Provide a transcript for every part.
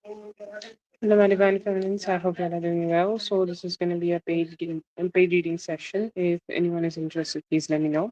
Hello, my divine feminines. I hope you all are doing well. So this is going to be a paid reading session. If anyone is interested, please let me know.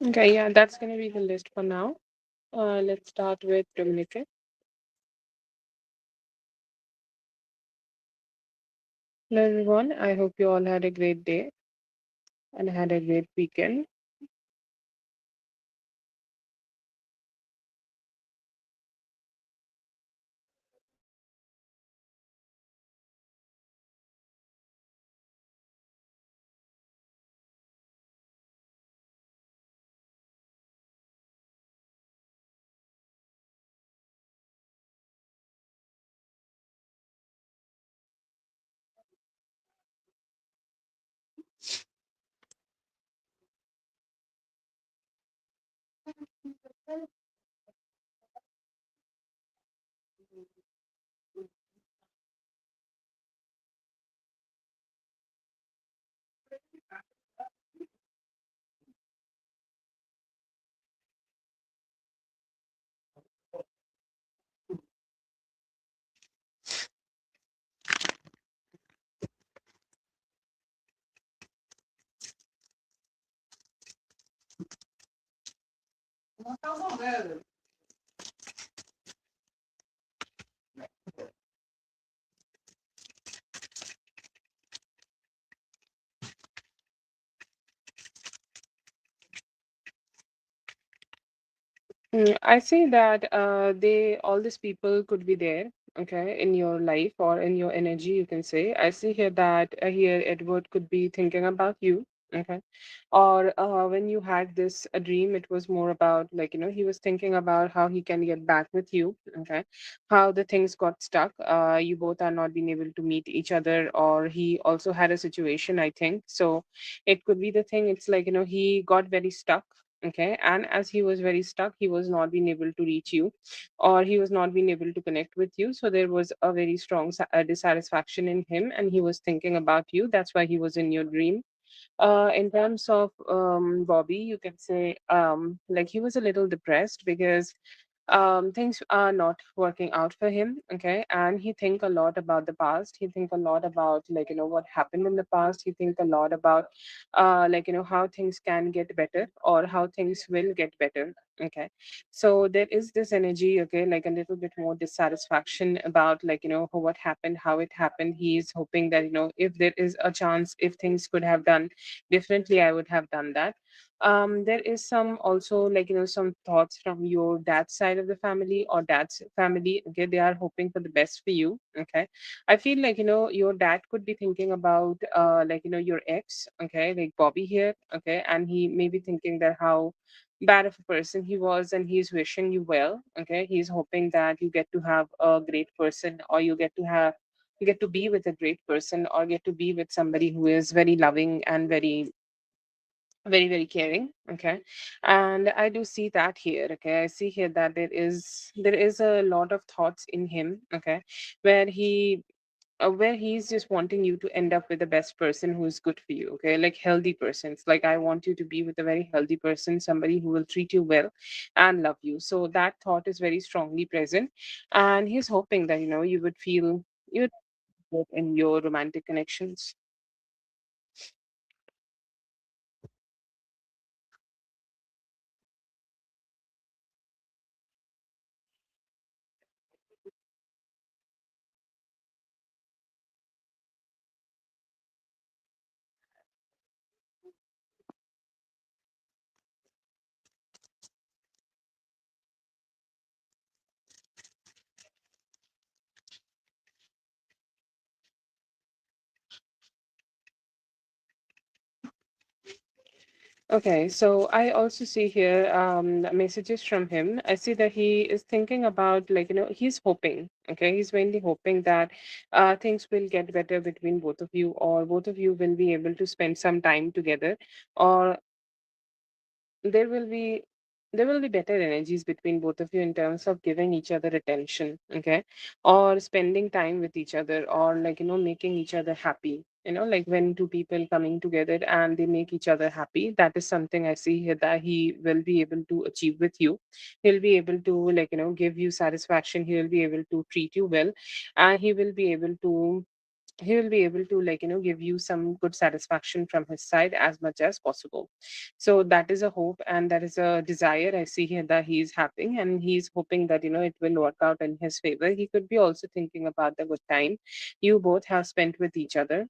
Okay, yeah, that's gonna be the list for now. Let's start with Dominican. Hello everyone. I hope you all had a great day and had a great weekend. I see that they all these people could be there, okay, in your life or in your energy, you can say. I see here that here Edward could be thinking about you, okay, or when you had this a dream, it was more about like he was thinking about how he can get back with you, okay, how the things got stuck. You both are not being able to meet each other, or he also had a situation, I think. So it could be the thing. It's like he got very stuck. Okay, and as he was very stuck, he was not being able to reach you, or he was not being able to connect with you. So there was a very strong dissatisfaction in him, and he was thinking about you. That's why he was in your dream. In terms of Bobby, you can say like he was a little depressed because things are not working out for him. Okay, and he think a lot about the past. He think a lot about like what happened in the past. He think a lot about like how things can get better or how things will get better. Okay, so there is this energy, okay, like a little bit more dissatisfaction about like what happened, how it happened. He is hoping that if there is a chance, if things could have done differently, I would have done that. There is some also like some thoughts from your dad's side of the family or dad's family. Okay, they are hoping for the best for you. Okay, I feel like your dad could be thinking about like your ex. Okay, like Bobby here. Okay, and he may be thinking that how bad of a person he was, and he's wishing you well. Okay, he's hoping that you get to have a great person, or you get to be with a great person, or get to be with somebody who is very loving and very caring. Okay, and I do see that here. Okay, I see here that there is a lot of thoughts in him. Okay, where where he's just wanting you to end up with the best person who is good for you. Okay, like healthy persons. Like I want you to be with a very healthy person, somebody who will treat you well and love you. So that thought is very strongly present, and he's hoping that you would feel you would in your romantic connections. Okay, so I also see here messages from him. I see that he is thinking about like he's hoping. Okay, he's mainly hoping that things will get better between both of you, or both of you will be able to spend some time together, or there will be there will be better energies between both of you in terms of giving each other attention, okay, or spending time with each other, or like making each other happy. Like when two people coming together and they make each other happy, that is something I see here that he will be able to achieve with you. He'll be able to like give you satisfaction. He will be able to treat you well, and he will be able to he will be able to, give you some good satisfaction from his side as much as possible. So that is a hope, and that is a desire I see here that he's having, and he's hoping that it will work out in his favor. He could be also thinking about the good time you both have spent with each other,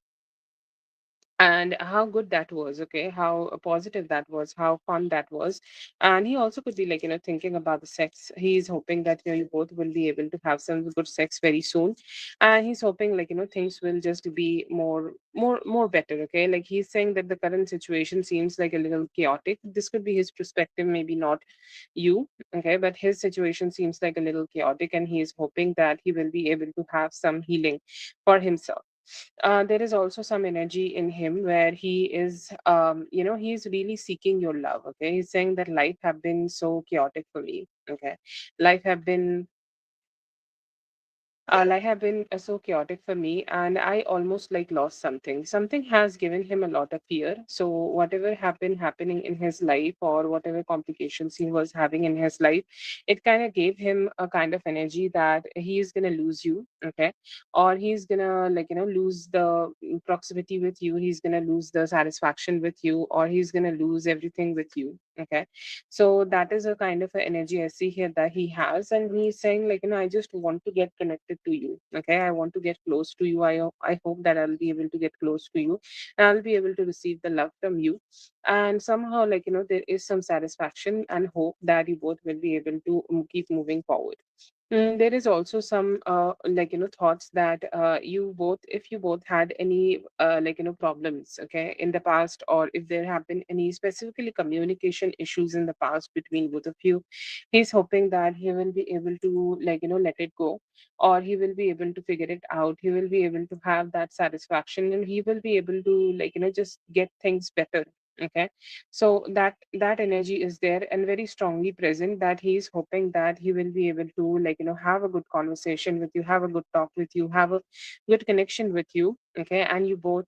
and how good that was, okay, how positive that was, how fun that was. And he also could be, thinking about the sex. He's hoping that you both will be able to have some good sex very soon, and he's hoping, things will just be more better, okay. Like, he's saying that the current situation seems like a little chaotic. This could be his perspective, maybe not you, okay, but his situation seems like a little chaotic, and he is hoping that he will be able to have some healing for himself. There is also some energy in him where he is, he's really seeking your love. Okay, he's saying that life have been so chaotic for me. Okay, life have been life have been so chaotic for me, and I almost lost something. Something has given him a lot of fear. So whatever have been happening in his life, or whatever complications he was having in his life, it kind of gave him a kind of energy that he is gonna lose you, okay, or he's gonna lose the proximity with you. He's gonna lose the satisfaction with you, or he's gonna lose everything with you. Okay, so that is a kind of a energy I see here that he has, and he's saying, I just want to get connected to you. Okay, I want to get close to you. I hope that I'll be able to get close to you, and I'll be able to receive the love from you. And somehow, there is some satisfaction and hope that you both will be able to keep moving forward. There is also some thoughts that you both, if you both had any problems, okay, in the past, or if there have been any specifically communication issues in the past between both of you, he's hoping that he will be able to let it go, or he will be able to figure it out. He will be able to have that satisfaction, and he will be able to just get things better. Okay, so that energy is there and very strongly present, that he is hoping that he will be able to have a good conversation with you, have a good talk with you, have a good connection with you. Okay, and you both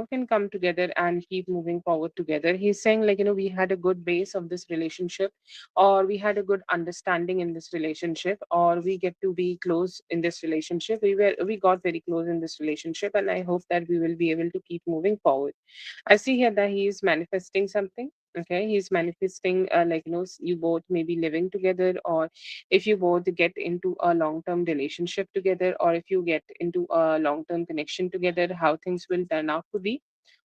can come together and keep moving forward together. He's saying we had a good base of this relationship, or we had a good understanding in this relationship, or we get to be close in this relationship. We got very close in this relationship, and I hope that we will be able to keep moving forward. I see here that he is manifesting something. Okay, he's manifesting, you both may be living together, or if you both get into a long-term relationship together, or if you get into a long-term connection together, how things will turn out to be,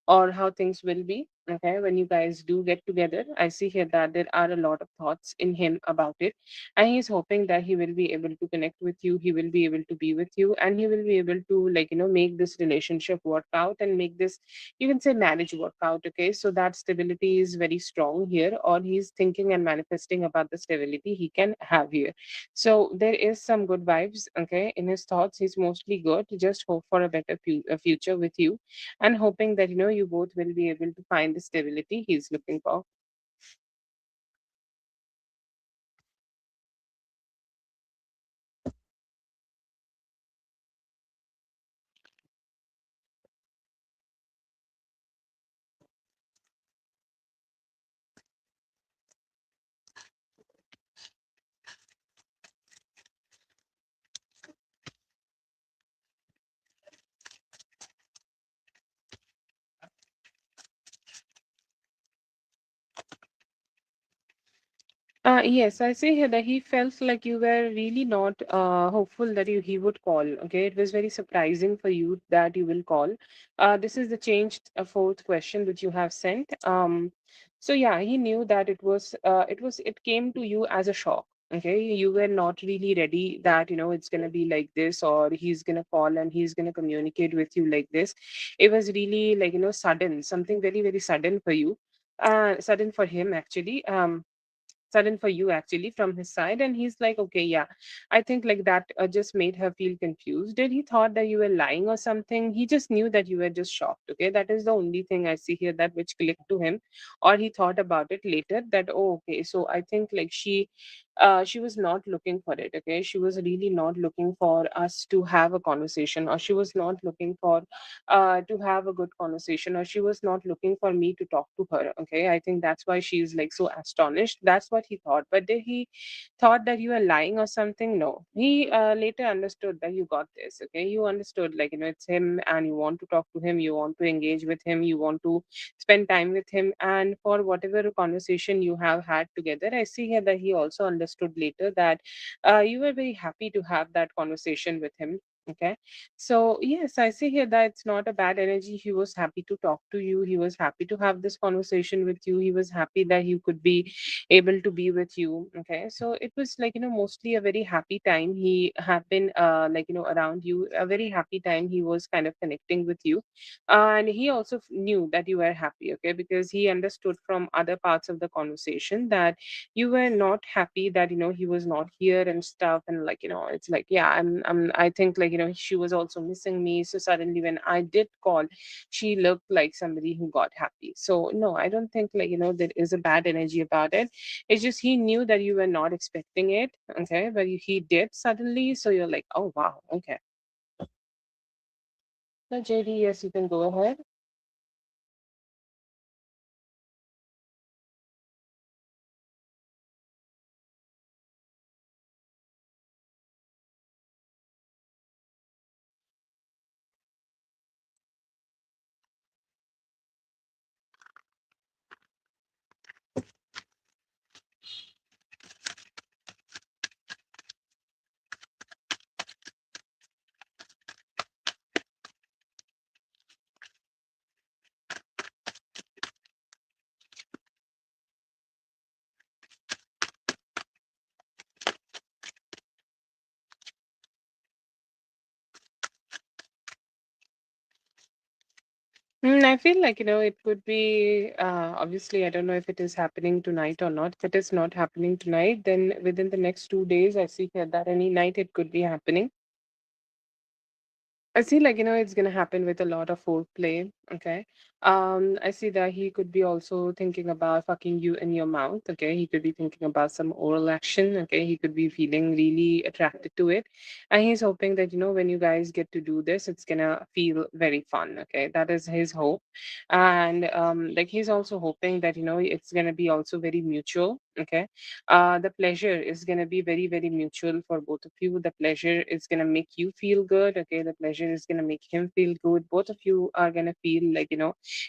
or how things will be. Okay, when you guys do get together, I see here that there are a lot of thoughts in him about it, and he's hoping that he will be able to connect with you, he will be able to be with you, and he will be able to make this relationship work out, and make this, you can say, marriage work out. Okay, so that stability is very strong here, or he's thinking and manifesting about the stability he can have here. So there is some good vibes, okay, in his thoughts. He's mostly good, just hope for a better a future with you, and hoping that you both will be able to find the stability he's looking for. Yes, I see here that he felt like you were really not hopeful that he would call. Okay, it was very surprising for you that you will call. This is the changed fourth question that you have sent. So yeah, he knew that it came to you as a shock. Okay, you were not really ready that it's gonna be like this, or he's gonna call and he's gonna communicate with you like this. It was really sudden, something very very sudden for you, sudden for him actually. Sudden for you actually from his side, and he's like, okay, yeah, I think that just made her feel confused. Did he thought that you were lying or something? He just knew that you were just shocked. Okay, that is the only thing I see here, that which clicked to him, or he thought about it later that, oh, okay, so I think she she was not looking for it. Okay, she was really not looking for us to have a conversation, or she was not looking for to have a good conversation, or she was not looking for me to talk to her. Okay, I think that's why she's like so astonished. That's what he thought. But did he thought that you are lying or something? No, he later understood that you got this. Okay, you understood, like, it's him, and you want to talk to him, you want to engage with him, you want to spend time with him, and for whatever conversation you have had together, I see here that he also understood later that you were very happy to have that conversation with him. Okay, so yes, I see here that it's not a bad energy. He was happy to talk to you, he was happy to have this conversation with you, he was happy that he could be able to be with you. Okay, so it was like, mostly a very happy time he had been like, around you, a very happy time he was kind of connecting with you. And he also knew that you were happy. Okay, because he understood from other parts of the conversation that you were not happy that he was not here and stuff. And like, it's like, yeah, I think, like, she was also missing me, so suddenly when I did call, she looked like somebody who got happy. So no, I don't think, like, there is a bad energy about it. It's just he knew that you were not expecting it. Okay, but he did suddenly, so you're like, oh wow, okay. So JD, yes, you can go ahead. I feel like, it could be, obviously, I don't know if it is happening tonight or not. If it is not happening tonight, then within the next 2 days, I see here that any night it could be happening. I see, like, it's gonna happen with a lot of foreplay. Okay. I see that he could be also thinking about fucking you in your mouth. Okay. He could be thinking about some oral action. Okay. He could be feeling really attracted to it. And he's hoping that, when you guys get to do this, it's gonna feel very fun. Okay. That is his hope. And like, he's also hoping that, it's gonna be also very mutual. Okay. The pleasure is going to be very, very mutual for both of you. The pleasure is going to make you feel good. Okay, the pleasure is going to make him feel good. Both of you are going to feel like,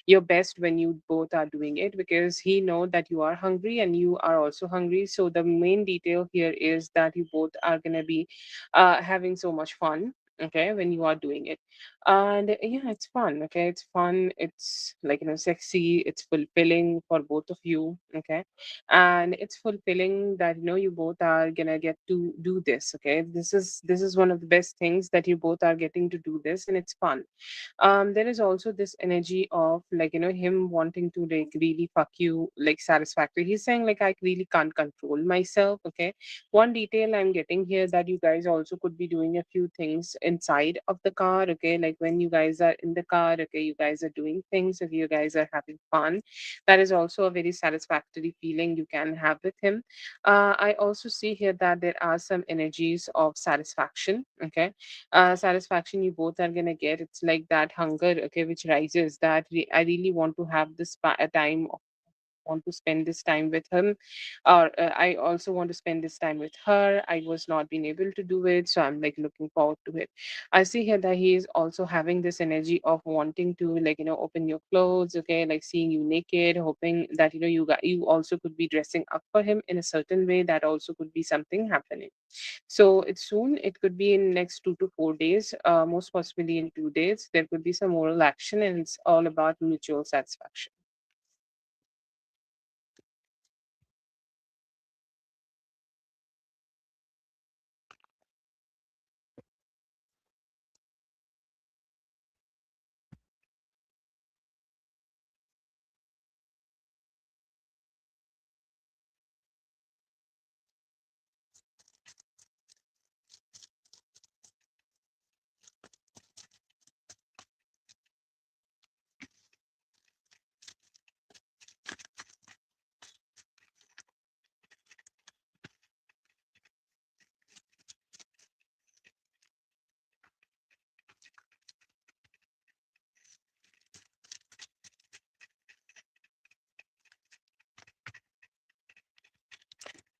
your best when you both are doing it, because he know that you are hungry and you are also hungry. So the main detail here is that you both are going to be having so much fun. Okay, when you are doing it. And yeah, it's fun. Okay, it's fun, it's like, sexy, it's fulfilling for both of you. Okay, and it's fulfilling that, you both are gonna get to do this. Okay, this is one of the best things, that you both are getting to do this, and it's fun. There is also this energy of, like, him wanting to, like, really fuck you, like, satisfactory. He's saying, like, I really can't control myself. Okay, one detail I'm getting here, that you guys also could be doing a few things inside of the car. Okay, like when you guys are in the car, okay, you guys are doing things, if you guys are having fun, that is also a very satisfactory feeling you can have with him. I also see here that there are some energies of satisfaction. Okay, satisfaction you both are gonna get. It's like that hunger, okay, which rises. That I really want to have this time, want to spend this time with him, or I also want to spend this time with her. I was not being able to do it, so I'm like looking forward to it. I see here that he is also having this energy of wanting to, like, open your clothes. Okay, like seeing you naked, hoping that, you also could be dressing up for him in a certain way. That also could be something happening. So it's soon, it could be in next 2 to 4 days, most possibly in 2 days there could be some oral action, and it's all about mutual satisfaction.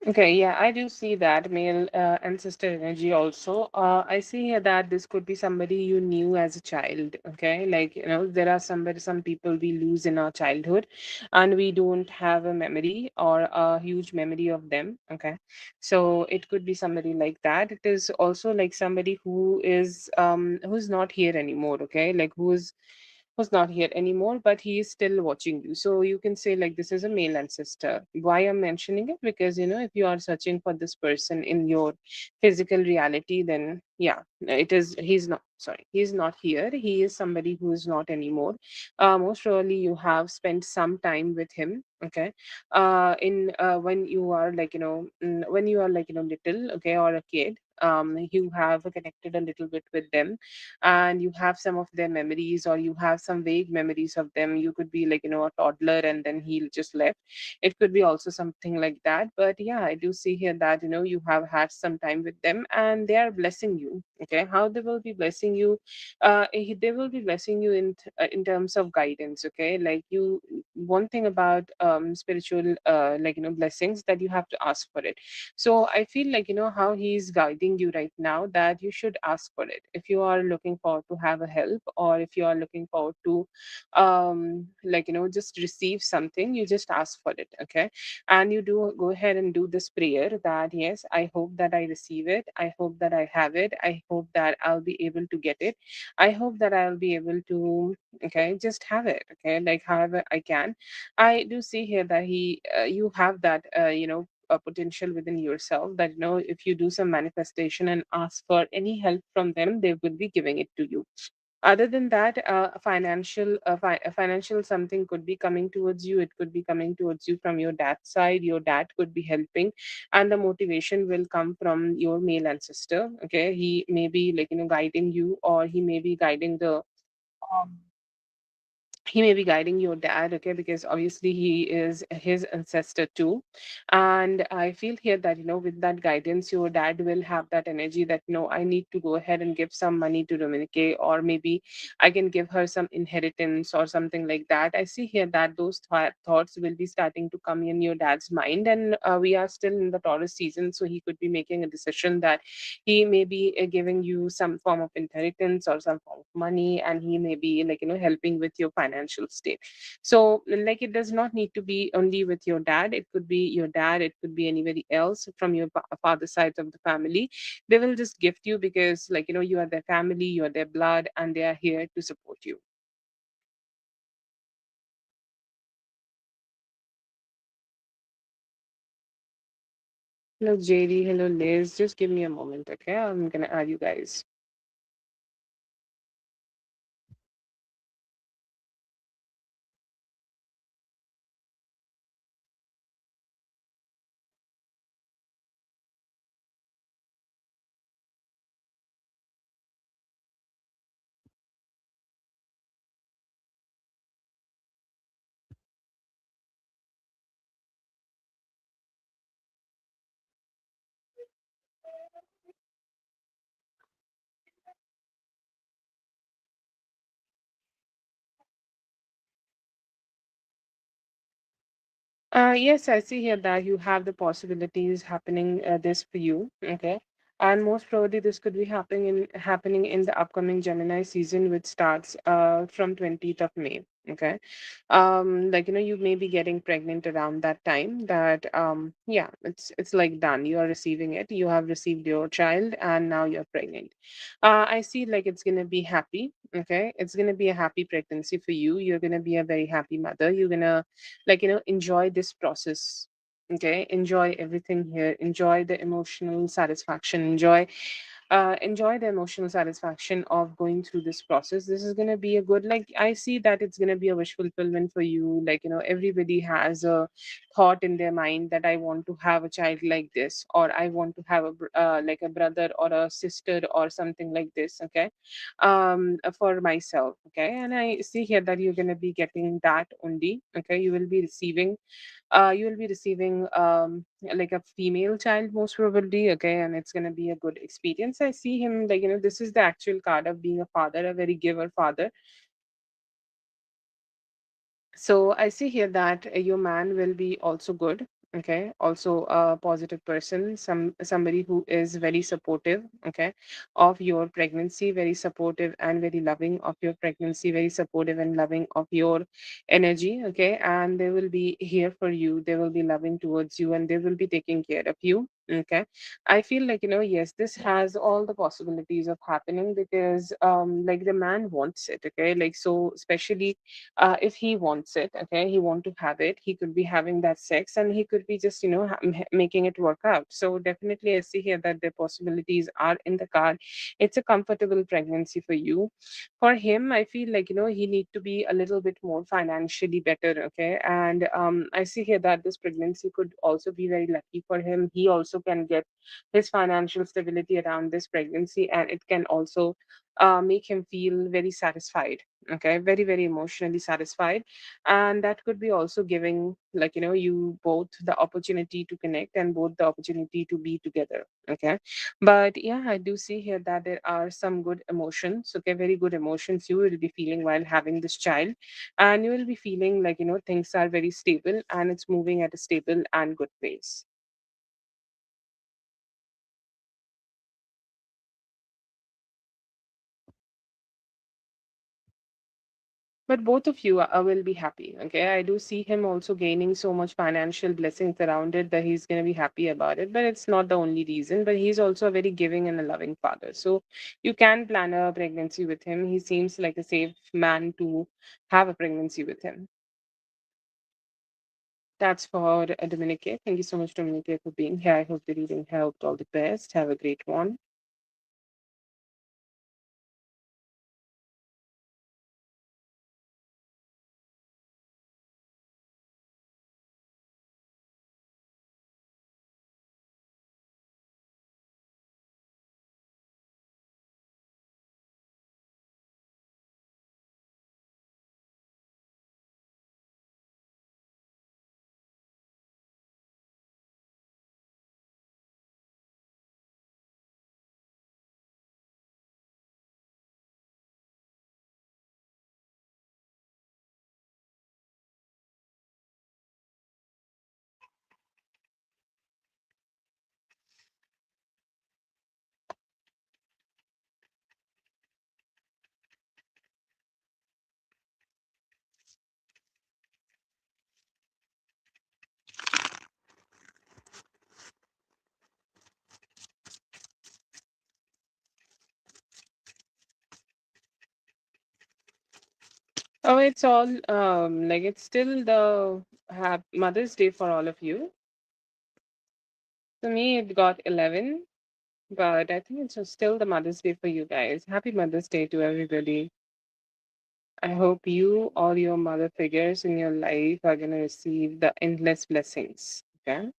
Okay, yeah, I do see that male ancestor energy also. I see here that this could be somebody you knew as a child. Okay, like there are some people we lose in our childhood, and we don't have a memory or a huge memory of them. Okay, so it could be somebody like that. It is also like somebody who's not here anymore. Okay, like who's not here anymore, but he is still watching you. So you can say like this is a male ancestor. Why I'm mentioning it? Because if you are searching for this person in your physical reality, then yeah, it is he's not sorry, he's not here. He is somebody who is not anymore. Most probably you have spent some time with him. Okay. In when you are like when you are like little, okay, or a kid, you have connected a little bit with them, and you have some of their memories, or you have some vague memories of them. You could be like a toddler and then he just left. It could be also something like that. But yeah, I do see here that you have had some time with them and they are blessing you. Okay, how they will be blessing you? They will be blessing you in terms of guidance. Okay, like you, one thing about spiritual like blessings, that you have to ask for it. So I feel like how he's guiding you right now, that you should ask for it. If you are looking forward to have a help, or if you are looking forward to like just receive something, you just ask for it. Okay, and you do go ahead and do this prayer that yes, I hope that I receive it, I hope that I have it, I hope that I'll be able to get it, I hope that I'll be able to, okay, just have it. Okay, like however I can. I do see here that you have that a potential within yourself, that if you do some manifestation and ask for any help from them, they will be giving it to you. Other than that, financial something could be coming towards you. It could be coming towards you from your dad's side. Your dad could be helping, and the motivation will come from your male ancestor. Okay, he may be like guiding you, or he may be guiding the um, he may be guiding your dad. Okay, because obviously he is his ancestor too. And I feel here that with that guidance, your dad will have that energy that I need to go ahead and give some money to Dominique, or maybe I can give her some inheritance or something like that. I see here that those thoughts will be starting to come in your dad's mind. And we are still in the Taurus season, so he could be making a decision that he may be giving you some form of inheritance or some form of money, and he may be like helping with your financial state. So like it does not need to be only with your dad. It could be your dad, it could be anybody else from your father side of the family. They will just gift you because like you are their family, you are their blood, and they are here to support you. Hello JD, hello Liz, just give me a moment. Okay, I'm gonna add you guys. Yes, I see here that you have the possibilities happening this for you. Okay. And most probably this could be happening in the upcoming Gemini season, which starts from 20th of May. Okay. Like you may be getting pregnant around that time. That yeah, it's like done. You are receiving it. You have received your child and now you're pregnant. I see like it's gonna be happy. Okay. It's gonna be a happy pregnancy for you. You're gonna be a very happy mother. You're gonna like enjoy this process. Okay, enjoy everything here, enjoy the emotional satisfaction, enjoy the emotional satisfaction of going through this process. This is going to be a good, like I see that it's going to be a wish fulfillment for you. Like everybody has a thought in their mind that I want to have a child like this, or I want to have like a brother or a sister or something like this. Okay, for myself. Okay, and I see here that you're going to be getting that only. Okay, you will be receiving like a female child most probably. Okay, and it's going to be a good experience. I see him like this is the actual card of being a father, a very giver father. So I see here that your man will be also good. Okay, also a positive person, somebody who is very supportive, okay, of your pregnancy, very supportive and very loving of your pregnancy, very supportive and loving of your energy, okay, and they will be here for you, they will be loving towards you, and they will be taking care of you. Okay, I feel like, yes, this has all the possibilities of happening because like the man wants it, okay, like, so especially if he wants it, okay, he want to have it, he could be having that sex, and he could be just, making it work out. So definitely I see here that the possibilities are in the card. It's a comfortable pregnancy for you. For him, I feel like, he need to be a little bit more financially better, okay, and I see here that this pregnancy could also be very lucky for him. He also can get his financial stability around this pregnancy, and it can also make him feel very satisfied, okay, very very emotionally satisfied, and that could be also giving, like, you both the opportunity to connect and both the opportunity to be together. Okay, but yeah, I do see here that there are some good emotions, okay, very good emotions you will be feeling while having this child, and you will be feeling like, things are very stable and it's moving at a stable and good pace. But both of you will be happy. Okay. I do see him also gaining so much financial blessings around it that he's going to be happy about it. But it's not the only reason. But he's also a very giving and a loving father. So you can plan a pregnancy with him. He seems like a safe man to have a pregnancy with him. That's for Dominique. Thank you so much, Dominique, for being here. I hope the reading helped. All the best. Have a great one. Oh, it's all like it's still the Mother's Day for all of you. For me, it got 11, but I think it's still the Mother's Day for you guys. Happy Mother's Day to everybody. I hope you, all your mother figures in your life, are going to receive the endless blessings. Okay.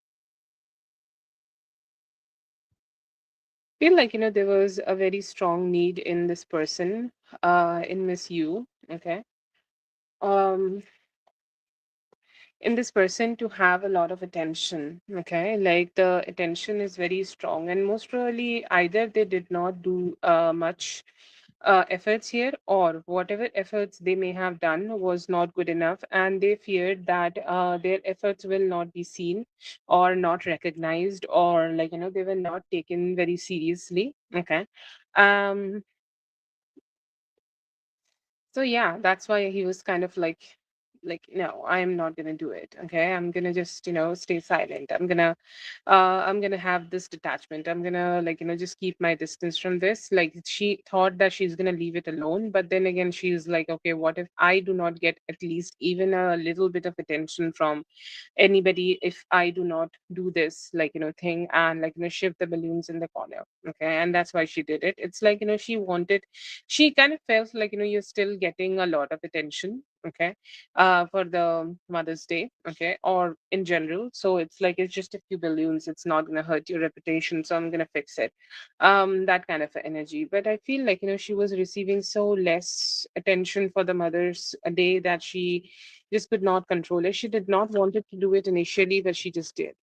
Feel like, there was a very strong need in this person, in Miss You. Okay. Um, in this person to have a lot of attention, okay, like the attention is very strong, and most probably either they did not do much efforts here, or whatever efforts they may have done was not good enough, and they feared that their efforts will not be seen or not recognized, or like, they were not taken very seriously. Okay. um so yeah, that's why he was kind of like, no, I'm not gonna do it. Okay, I'm gonna just, stay silent. I'm gonna have this detachment. I'm gonna, like, just keep my distance from this. Like, she thought that she's gonna leave it alone, but then again she's like, okay, what if I do not get at least even a little bit of attention from anybody if I do not do this, like, thing, and like, shift the balloons in the corner. Okay, and that's why she did it. It's like, she kind of felt like, you're still getting a lot of attention. Okay, for the Mother's Day. Okay, or in general. So it's like, it's just a few balloons, it's not gonna hurt your reputation, so I'm gonna fix it. That kind of energy. But I feel like, she was receiving so less attention for the Mother's Day that she just could not control it. She did not wanted to do it initially, but she just did.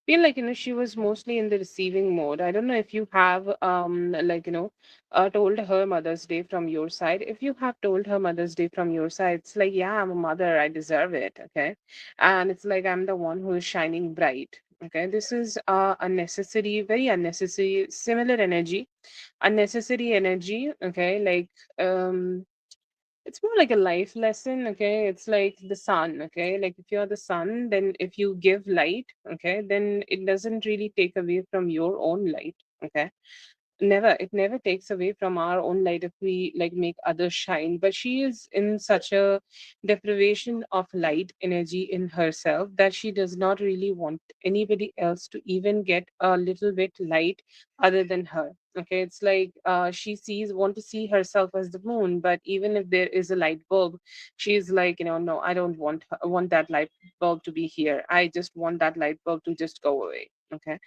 Feel like she was mostly in the receiving mode. I don't know if you have told her Mother's Day from your side. If you have told her Mother's Day from your side, it's like, yeah, I'm a mother, I deserve it. Okay. And it's like I'm the one who is shining bright. Okay, this is unnecessary, very unnecessary, similar energy, unnecessary energy. Okay, like um it's more like a life lesson. Okay, it's like the sun. Okay, like if you're the sun, then if you give light, okay, then it doesn't really take away from your own light. Okay, never, it never takes away from our own light if we like make others shine. But she is in such a deprivation of light energy in herself that she does not really want anybody else to even get a little bit light other than her. Okay, it's like she sees want to see herself as the moon, but even if there is a light bulb, she's like, no, I don't want that light bulb to be here. I just want that light bulb to just go away. Okay,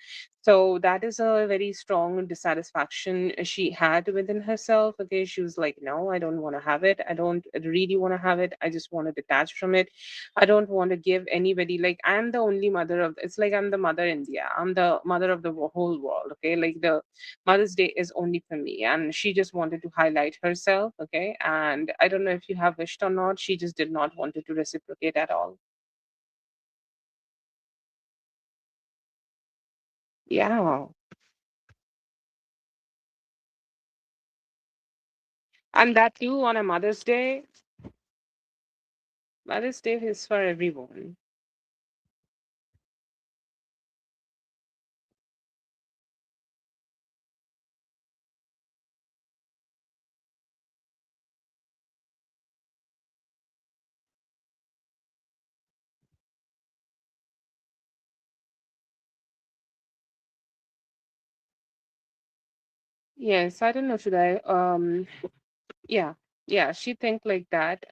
so that is a very strong dissatisfaction she had within herself. Okay, she was like, no, I don't want to have it. I don't really want to have it. I just want to detach from it. I don't want to give anybody, like, I'm the only mother of, it's like I'm the mother India. I'm the mother of the whole world. Okay, like the Mother's Day is only for me. And she just wanted to highlight herself. Okay, and I don't know if you have wished or not. She just did not want to reciprocate at all. Yeah. And that too on a Mother's Day. Mother's Day is for everyone. Yes, I don't know, should I yeah, yeah, she think like that.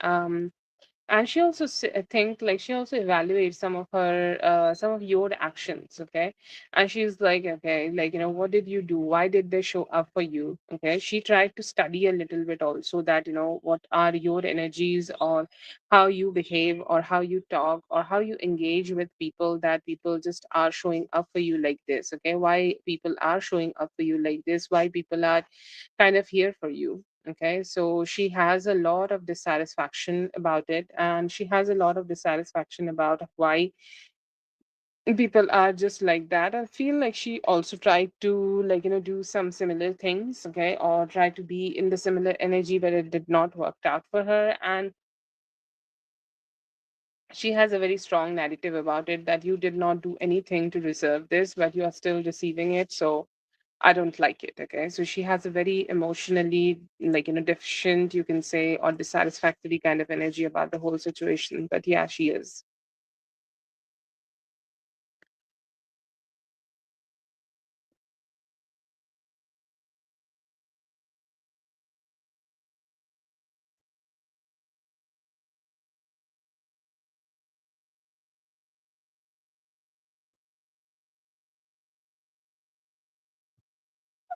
And she also think like she also evaluates some of her some of your actions. Okay, and she's like, okay, like, what did you do, why did they show up for you? Okay, she tried to study a little bit also, that what are your energies, or how you behave, or how you talk, or how you engage with people, that people just are showing up for you like this. Okay, why people are showing up for you like this, why people are kind of here for you. Okay, so she has a lot of dissatisfaction about it, and she has a lot of dissatisfaction about why people are just like that. I feel like she also tried to, like, do some similar things. Okay, or try to be in the similar energy, but it did not work out for her. And she has a very strong narrative about it, that you did not do anything to deserve this, but you are still receiving it. So I don't like it. Okay. So she has a very emotionally, like, deficient, you can say, or dissatisfactory kind of energy about the whole situation. But yeah, she is.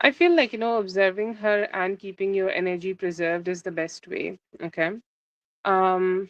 I feel like, observing her and keeping your energy preserved is the best way. Okay. Um,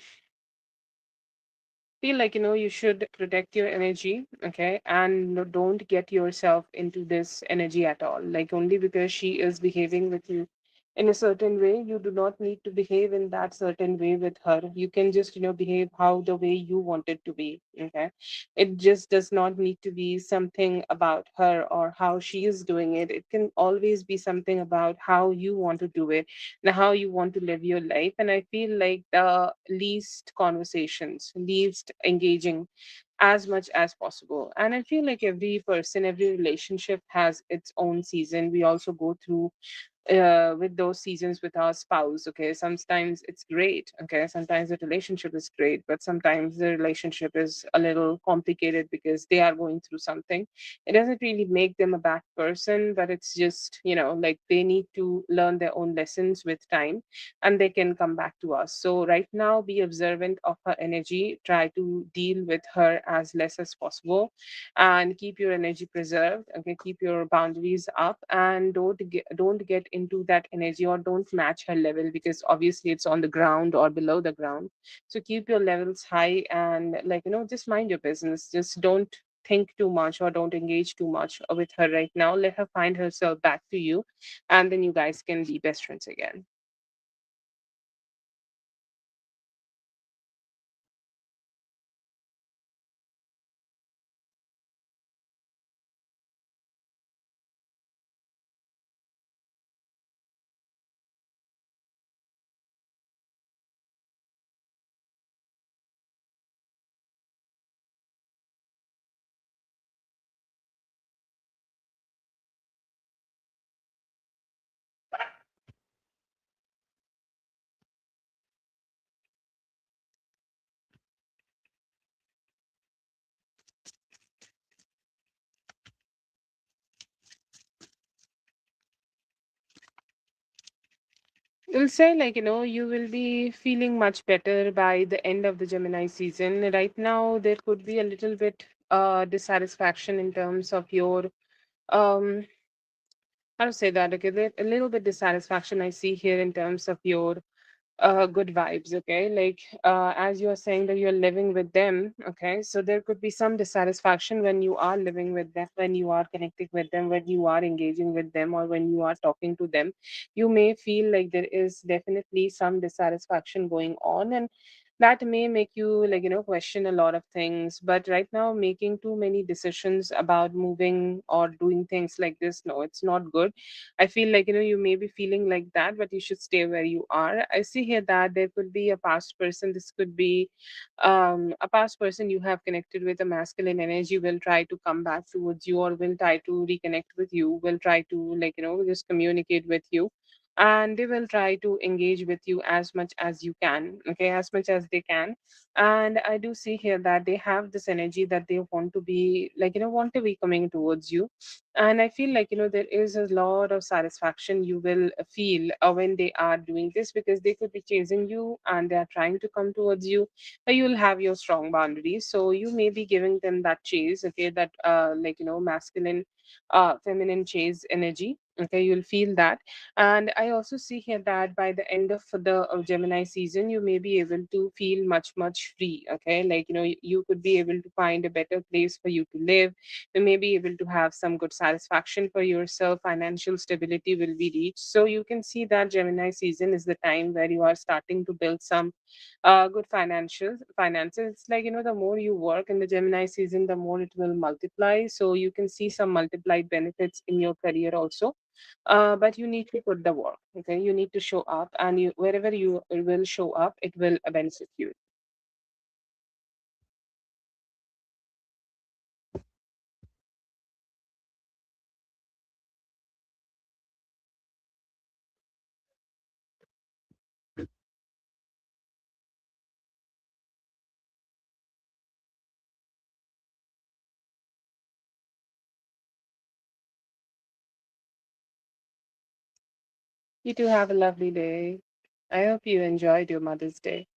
feel like, you should protect your energy. Okay, and don't get yourself into this energy at all, like, only because she is behaving with you in a certain way, you do not need to behave in that certain way with her. You can just, behave how the way you want it to be. Okay, it just does not need to be something about her or how she is doing it. It can always be something about how you want to do it and how you want to live your life. And I feel like the least conversations, least engaging as much as possible. And I feel like every person, every relationship has its own season. We also go through with those seasons with our spouse. Okay, sometimes it's great. Okay, sometimes the relationship is great, but sometimes the relationship is a little complicated because they are going through something. It doesn't really make them a bad person, but it's just, like, they need to learn their own lessons with time, and they can come back to us. So right now, be observant of her energy, try to deal with her as less as possible, and keep your energy preserved. Okay, keep your boundaries up, and don't get into that energy, or don't match her level, because obviously it's on the ground or below the ground. So keep your levels high, and, like, just mind your business. Just don't think too much or don't engage too much with her right now. Let her find herself back to you, and then you guys can be best friends again. We'll say, like, you will be feeling much better by the end of the Gemini season. Right now, there could be a little bit dissatisfaction in terms of your um how to say that, okay, a little bit dissatisfaction I see here in terms of your good vibes, okay, like as you are saying that you're living with them, okay, so there could be some dissatisfaction when you are living with them, when you are connecting with them, when you are engaging with them, or when you are talking to them. You may feel like there is definitely some dissatisfaction going on, and that may make you, like, question a lot of things. But right now, making too many decisions about moving or doing things like this, no, it's not good. I feel like, you may be feeling like that, but you should stay where you are. I see here that there could be a past person. This could be a past person you have connected with. A masculine energy will try to come back towards you, or will try to reconnect with you, will try to, like, just communicate with you. And they will try to engage with you as much as you can, okay, as much as they can. And I do see here that they have this energy that they want to be, like, want to be coming towards you. And I feel like, there is a lot of satisfaction you will feel when they are doing this, because they could be chasing you and they are trying to come towards you. But you'll have your strong boundaries, so you may be giving them that chase, okay, that like, masculine feminine chase energy, okay, you'll feel that. And I also see here that by the end of the Gemini season, you may be able to feel much, much free, okay, like, you could be able to find a better place for you to live. You may be able to have some good satisfaction for yourself. Financial stability will be reached. So you can see that Gemini season is the time where you are starting to build some good financial finances. It's like, the more you work in the Gemini season, the more it will multiply. So you can see some multiplied benefits in your career also. But you need to put the work, okay, you need to show up, and you, wherever you will show up, it will benefit you. You too, have a lovely day. I hope you enjoyed your Mother's Day.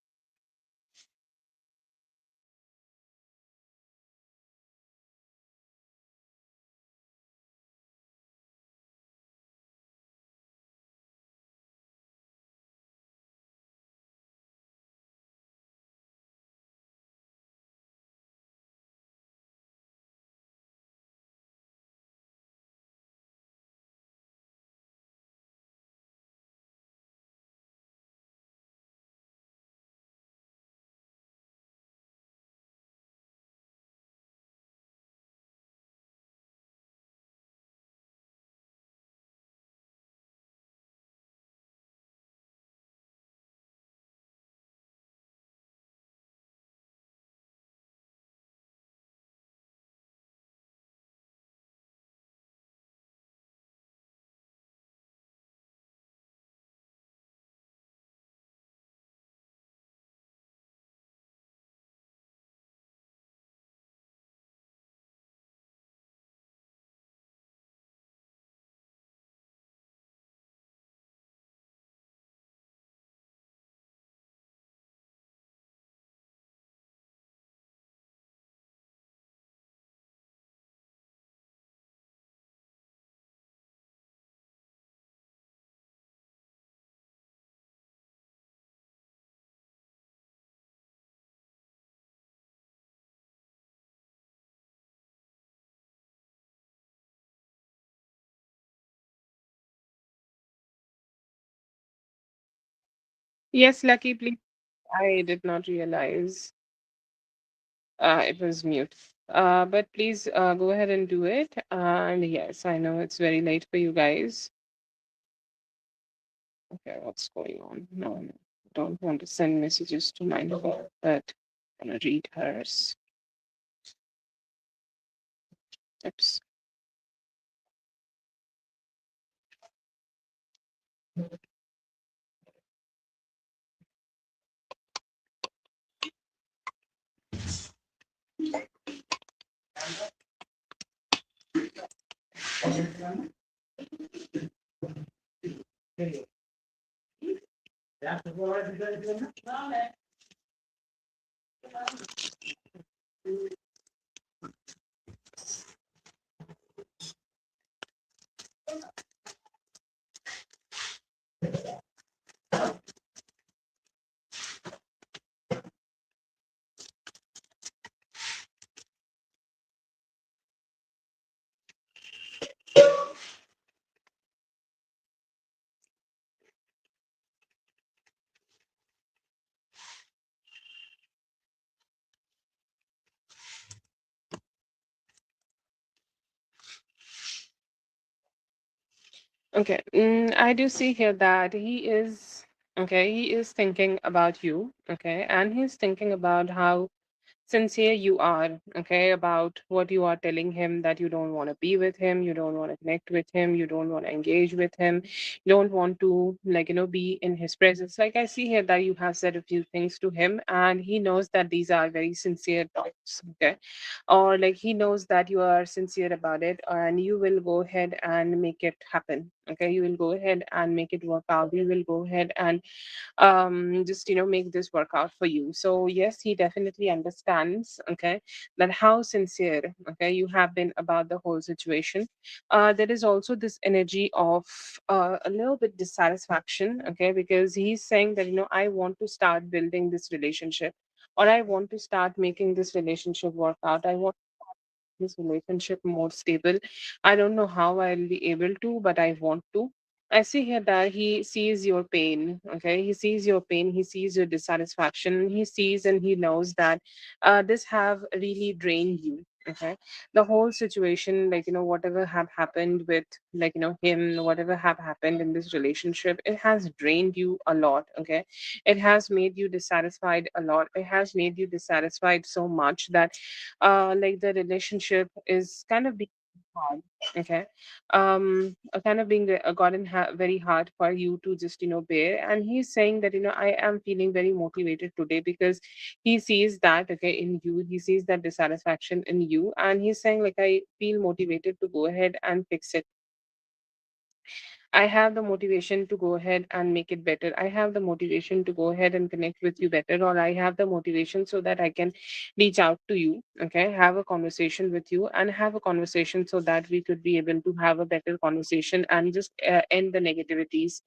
Yes, Lucky, please. I did not realize it was mute. But please go ahead and do it. And yes, I know it's very late for you guys. Okay, what's going on? No, no, don't want to send messages to my number, but I'm gonna read hers. Oops. Okay, I do see here that he is okay. He is thinking about you, okay, and he's thinking about how sincere you are, okay, about what you are telling him, that you don't want to be with him, you don't want to connect with him, you don't want to engage with him, you don't want to, like, be in his presence. Like, I see here that you have said a few things to him, and he knows that these are very sincere talks, okay, or like he knows that you are sincere about it, and you will go ahead and make it happen. Okay, you will go ahead and make it work out. You will go ahead and just make this work out for you. So yes, he definitely understands, okay, that how sincere, okay, you have been about the whole situation. There is also this energy of a little bit dissatisfaction, okay, because he's saying that I want to start building this relationship, or I want to start making this relationship work out. I want this relationship more stable. I don't know how I'll be able to, but I want to. I see here that he sees your pain. Okay, he sees your pain. He sees your dissatisfaction. He sees and he knows that this have really drained you. Okay, the whole situation, like whatever have happened with, like him, whatever have happened in this relationship, it has drained you a lot. Okay, it has made you dissatisfied a lot. It has made you dissatisfied so much that like the relationship is kind of being hard. Okay, kind of being gotten very hard for you to just bear. And he's saying that I am feeling very motivated today because he sees that, okay, in you. He sees that dissatisfaction in you, and he's saying like, I feel motivated to go ahead and fix it. I have the motivation to go ahead and make it better. I have the motivation to go ahead and connect with you better, or I have the motivation so that I can reach out to you, okay, have a conversation with you, and have a conversation so that we could be able to have a better conversation and just end the negativities.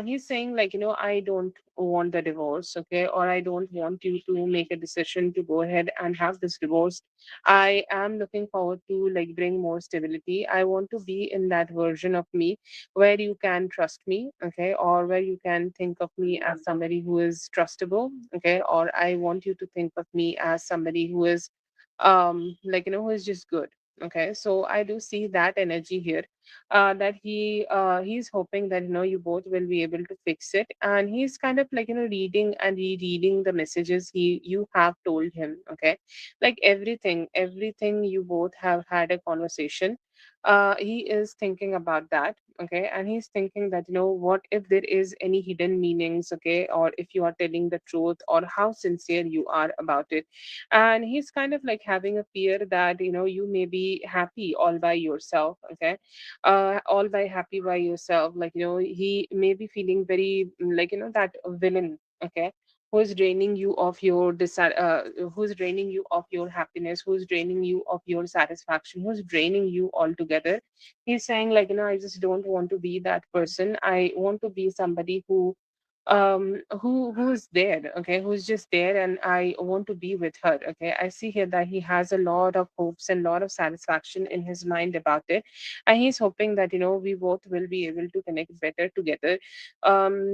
He's saying, like, I don't want the divorce, okay, or I don't want you to make a decision to go ahead and have this divorce. I am looking forward to like bring more stability. I want to be in that version of me where you can trust me, okay, or where you can think of me as somebody who is trustable, okay, or I want you to think of me as somebody who is like who is just good. Okay, so I do see that energy here, that he's hoping that you both will be able to fix it, and he's kind of like reading and rereading the messages you have told him. Okay, like everything you both have had a conversation. He is thinking about that. Okay, and he's thinking that what if there is any hidden meanings, okay, or if you are telling the truth, or how sincere you are about it. And he's kind of like having a fear that you may be happy all by yourself. Okay, all by happy by yourself, like he may be feeling very like that villain. Okay, who is draining you of your who's draining you of your happiness, who's draining you of your satisfaction, who's draining you altogether. He's saying like I just don't want to be that person. I want to be somebody who who's there, okay, who's just there, and I want to be with her. Okay, I see here that he has a lot of hopes and lot of satisfaction in his mind about it, and he's hoping that we both will be able to connect better together.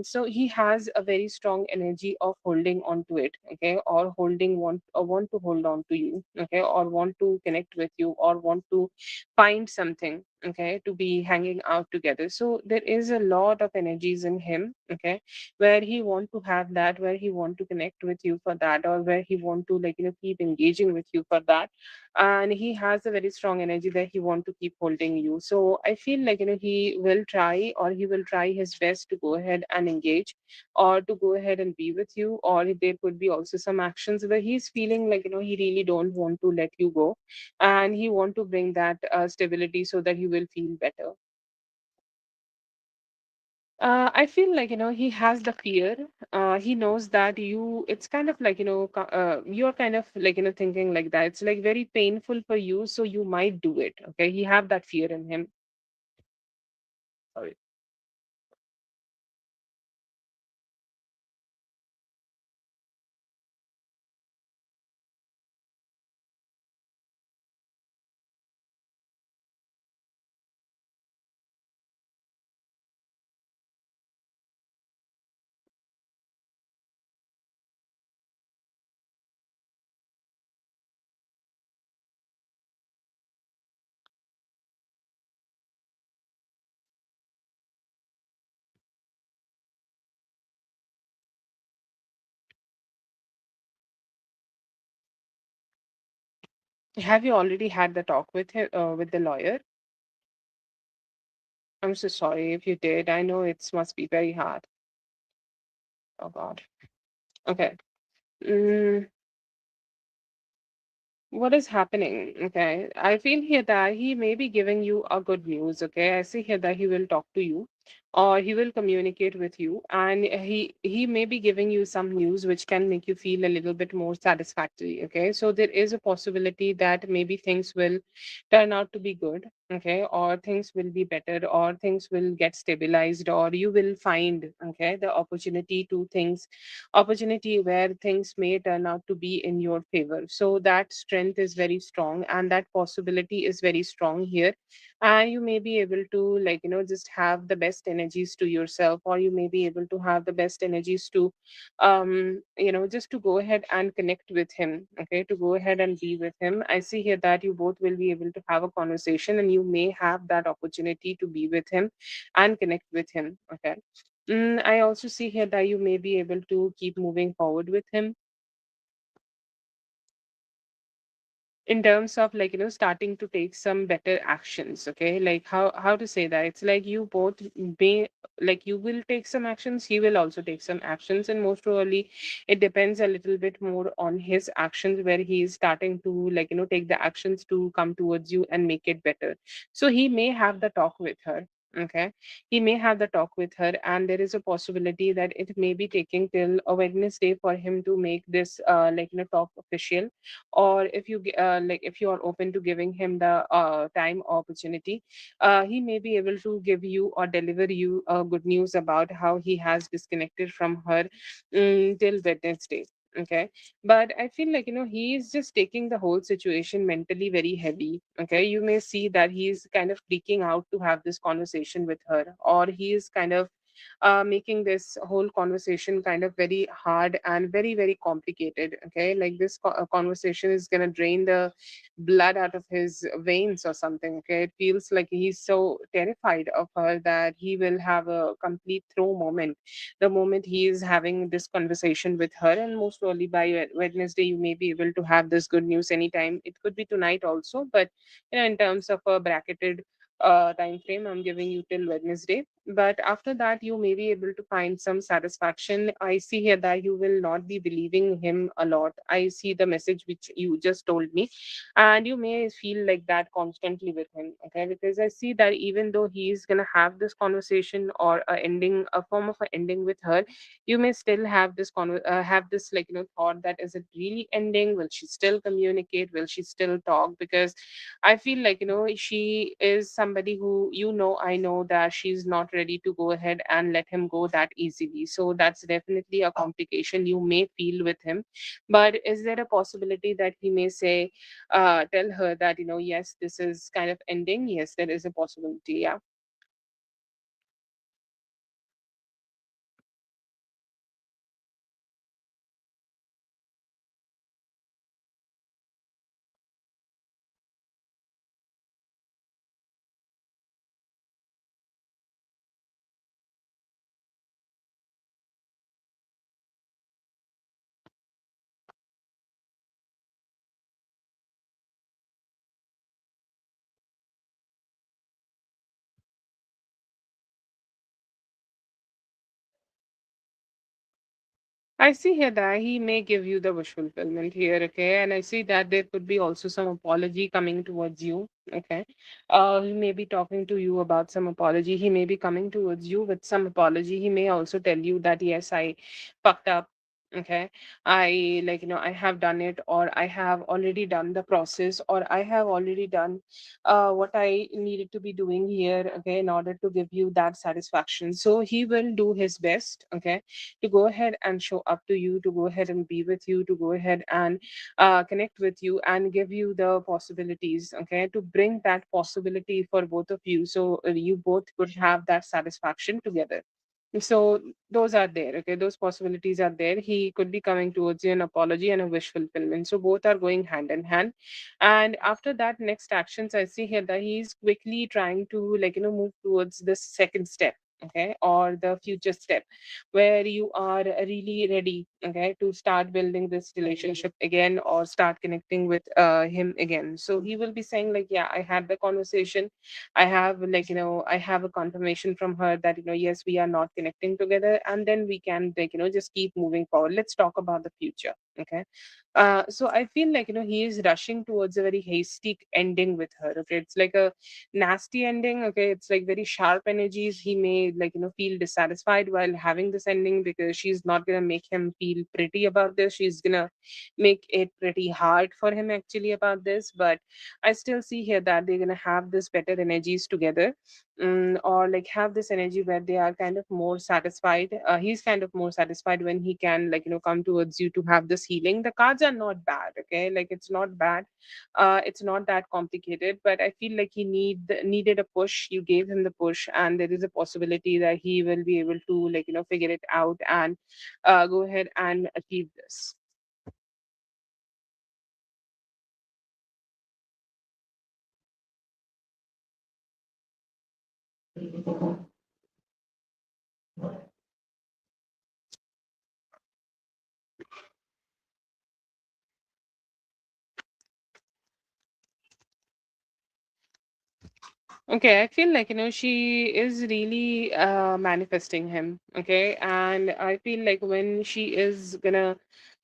So he has a very strong energy of holding on to it, okay, or want to hold on to you, okay, or want to connect with you, or want to find something, okay, to be hanging out together. So there is a lot of energies in him, okay, where he want to have that, where he want to connect with you for that, or where he want to, like, keep engaging with you for that. And he has a very strong energy that he want to keep holding you. So I feel like he will try, or he will try his best to go ahead and engage, or to go ahead and be with you. Or there could be also some actions where he's feeling like he really don't want to let you go, and he want to bring that stability so that you will feel better. I feel like he has the fear. He knows that it's kind of like you're kind of like thinking like that. It's like very painful for you, so you might do it. Okay, he have that fear in him. Sorry. Have you already had the talk with him, with the lawyer? I'm so sorry if you did. I know it must be very hard. Oh God. Okay. Mm, what is happening? Okay, I feel here that he may be giving you a good news. Okay, I see here that he will talk to you, or he will communicate with you, and he may be giving you some news which can make you feel a little bit more satisfactory. Okay, so there is a possibility that maybe things will turn out to be good. Okay, or things will be better, or things will get stabilized, or you will find, okay, the opportunity where things may turn out to be in your favor. So that strength is very strong, and that possibility is very strong here. And you may be able to, like, just have the best energies to yourself, or you may be able to have the best energies to, just to go ahead and connect with him, okay, to go ahead and be with him. I see here that you both will be able to have a conversation, and you may have that opportunity to be with him and connect with him, okay. I also see here that you may be able to keep moving forward with him in terms of, like, starting to take some better actions. Okay, like how to say that, it's like you both may, like, you will take some actions, he will also take some actions, and most probably it depends a little bit more on his actions, where he is starting to, like, take the actions to come towards you and make it better. So he may have the talk with her. Okay, he may have the talk with her, and there is a possibility that it may be taking till a Wednesday for him to make this talk official. Or if if you are open to giving him the time opportunity, he may be able to give you or deliver you good news about how he has disconnected from her, till Wednesday. Okay, but I feel like he is just taking the whole situation mentally very heavy. Okay, you may see that he is kind of freaking out to have this conversation with her, or he is kind of making this whole conversation kind of very hard and very, very complicated. Okay, like this conversation is going to drain the blood out of his veins or something. Okay, it feels like he's so terrified of her that he will have a complete throw moment the moment he is having this conversation with her. And most probably by Wednesday, you may be able to have this good news anytime. It could be tonight also, but in terms of a bracketed time frame, I'm giving you till Wednesday. But after that, you may be able to find some satisfaction. I see here that you will not be believing him a lot. I see the message which you just told me, and you may feel like that constantly with him. Okay, because I see that even though he's gonna have this conversation or a form of an ending with her, you may still have this have this, like, thought that, is it really ending? Will she still communicate? Will she still talk? Because I feel like she is somebody who, I know that she's not ready to go ahead and let him go that easily. So that's definitely a complication you may feel with him. But is there a possibility that he may say, tell her that, yes, this is kind of ending? Yes, there is a possibility. Yeah. I see here that he may give you the wish fulfillment here, okay? And I see that there could be also some apology coming towards you, okay? He may be talking to you about some apology. He may be coming towards you with some apology. He may also tell you that, yes, I fucked up, okay? I, like, I have done it, or I have already done the process, or I have already done what I needed to be doing here, okay, in order to give you that satisfaction. So he will do his best, okay, to go ahead and show up to you, to go ahead and be with you, to go ahead and connect with you and give you the possibilities, okay, to bring that possibility for both of you. So you both could have that satisfaction together. So those are there, okay? Those possibilities are there. He could be coming towards you an apology and a wish fulfillment. So both are going hand in hand. And after that, next actions, I see here that he's quickly trying to, like, move towards the second step, okay, or the future step, where you are really ready, okay, to start building this relationship again or start connecting with him again. So he will be saying, like, yeah, I had the conversation. I have, like, I have a confirmation from her that, yes, we are not connecting together, and then we can, like, just keep moving forward. Let's talk about the future, okay? So I feel like, he is rushing towards a very hasty ending with her, okay? It's like a nasty ending, okay? It's like very sharp energies. He may, like, feel dissatisfied while having this ending, because she's not gonna make him feel pretty about this. She's gonna make it pretty hard for him actually about this. But I still see here that they're gonna have this better energies together, or like have this energy where they are kind of more satisfied. He's kind of more satisfied when he can, like, come towards you to have this healing. The cards are not bad, okay? Like, it's not bad. It's not that complicated, but I feel like he needed a push. You gave him the push, and there is a possibility that he will be able to, like, figure it out and go ahead and achieve this. Okay, I feel like, she is really manifesting him. Okay. And I feel like when she is gonna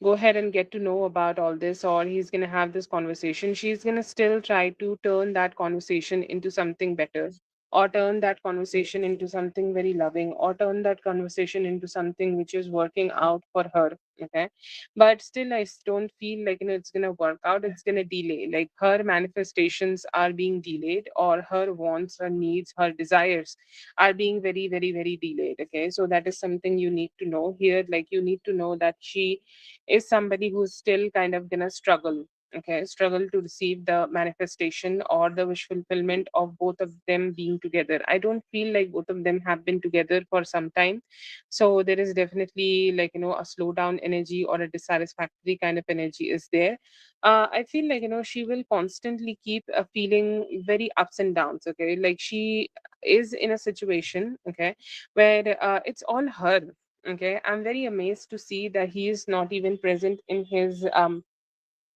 go ahead and get to know about all this, or he's gonna have this conversation, she's gonna still try to turn that conversation into something better, or turn that conversation into something very loving, or turn that conversation into something which is working out for her. Okay. But still, don't feel like, it's gonna work out. It's gonna delay. Like, her manifestations are being delayed, or her wants, her needs, her desires are being very, very, very delayed. Okay. So that is something you need to know here. Like, you need to know that she is somebody who's still kind of gonna struggle. Okay, struggle to receive the manifestation or the wish fulfillment of both of them being together. I don't feel like both of them have been together for some time. So there is definitely, like, a slowdown energy or a dissatisfactory kind of energy is there. I feel like, she will constantly keep feeling very ups and downs. Okay, like, she is in a situation, okay, where it's all her. Okay, I'm very amazed to see that he is not even present in his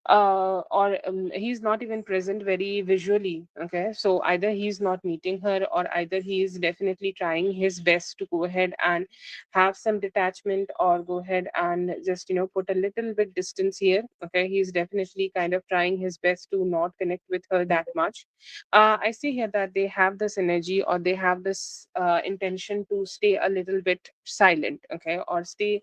or he's not even present very visually. Okay, so either he's not meeting her, or either he is definitely trying his best to go ahead and have some detachment, or go ahead and just, put a little bit distance here. Okay, he's definitely kind of trying his best to not connect with her that much. I see here that they have this energy, or they have this intention to stay a little bit silent, okay, or stay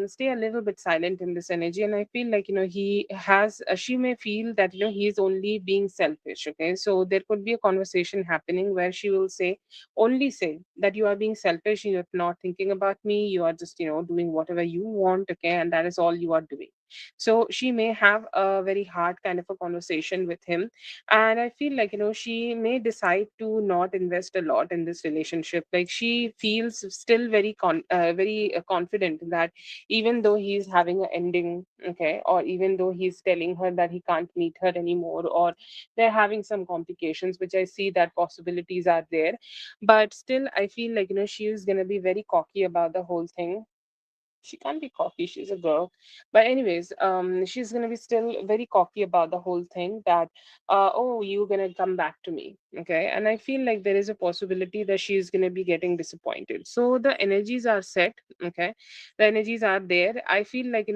stay a little bit silent in this energy. And I feel like, he has she may feel that, he's only being selfish. Okay, so there could be a conversation happening where she will say that you are being selfish, you're not thinking about me, you are just, doing whatever you want. Okay, and that is all you are doing. So she may have a very hard kind of a conversation with him. And I feel like, she may decide to not invest a lot in this relationship. Like, she feels still very confident that even though he's having an ending, okay, or even though he's telling her that he can't meet her anymore, or they're having some complications, which I see that possibilities are there, but still I feel like, she is going to be very cocky about the whole thing. She can't be cocky, she's a girl. But anyways, she's gonna be still very cocky about the whole thing, that oh, you're gonna come back to me. Okay, and I feel like there is a possibility that she's gonna be getting disappointed. So the energies are set. Okay, the energies are there. I feel like,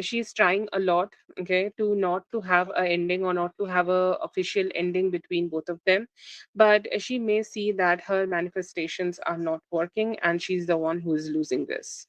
she's trying a lot, okay, to not to have a ending, or not to have a official ending between both of them. But she may see that her manifestations are not working, and she's the one who is losing this.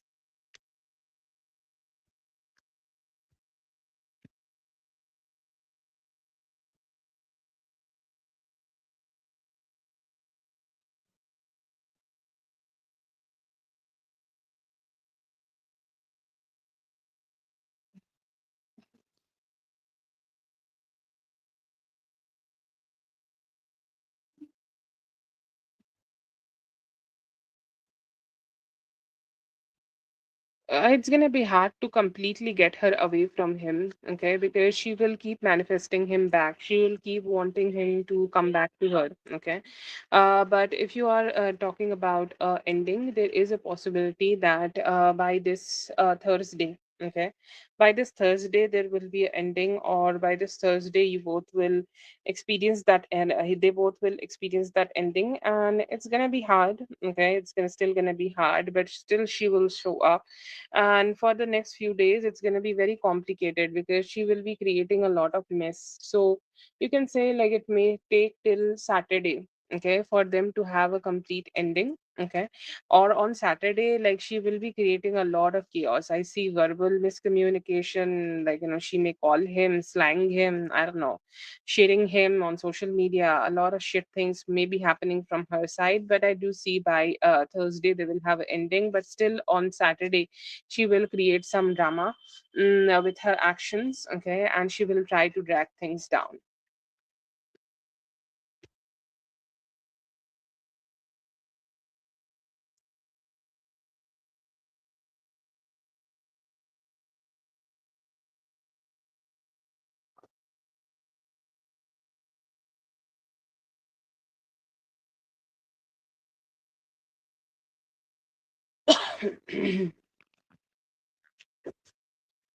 It's going to be hard to completely get her away from him, okay, because she will keep manifesting him back. She will keep wanting him to come back to her, okay. But if you are talking about ending, there is a possibility that by this Thursday, okay, by this Thursday, there will be an ending, or by this Thursday, you both will experience that, and they both will experience that ending, and it's going to be hard, okay. It's gonna still going to be hard, but still she will show up. And for the next few days it's going to be very complicated, because she will be creating a lot of mess. So you can say, like, it may take till Saturday, okay, for them to have a complete ending. Okay, or on Saturday, like, she will be creating a lot of chaos. I see verbal miscommunication, like, she may call him, slang him, I don't know, sharing him on social media. A lot of shit things may be happening from her side, but I do see by Thursday they will have an ending. But still on Saturday she will create some drama, with her actions. Okay, and she will try to drag things down.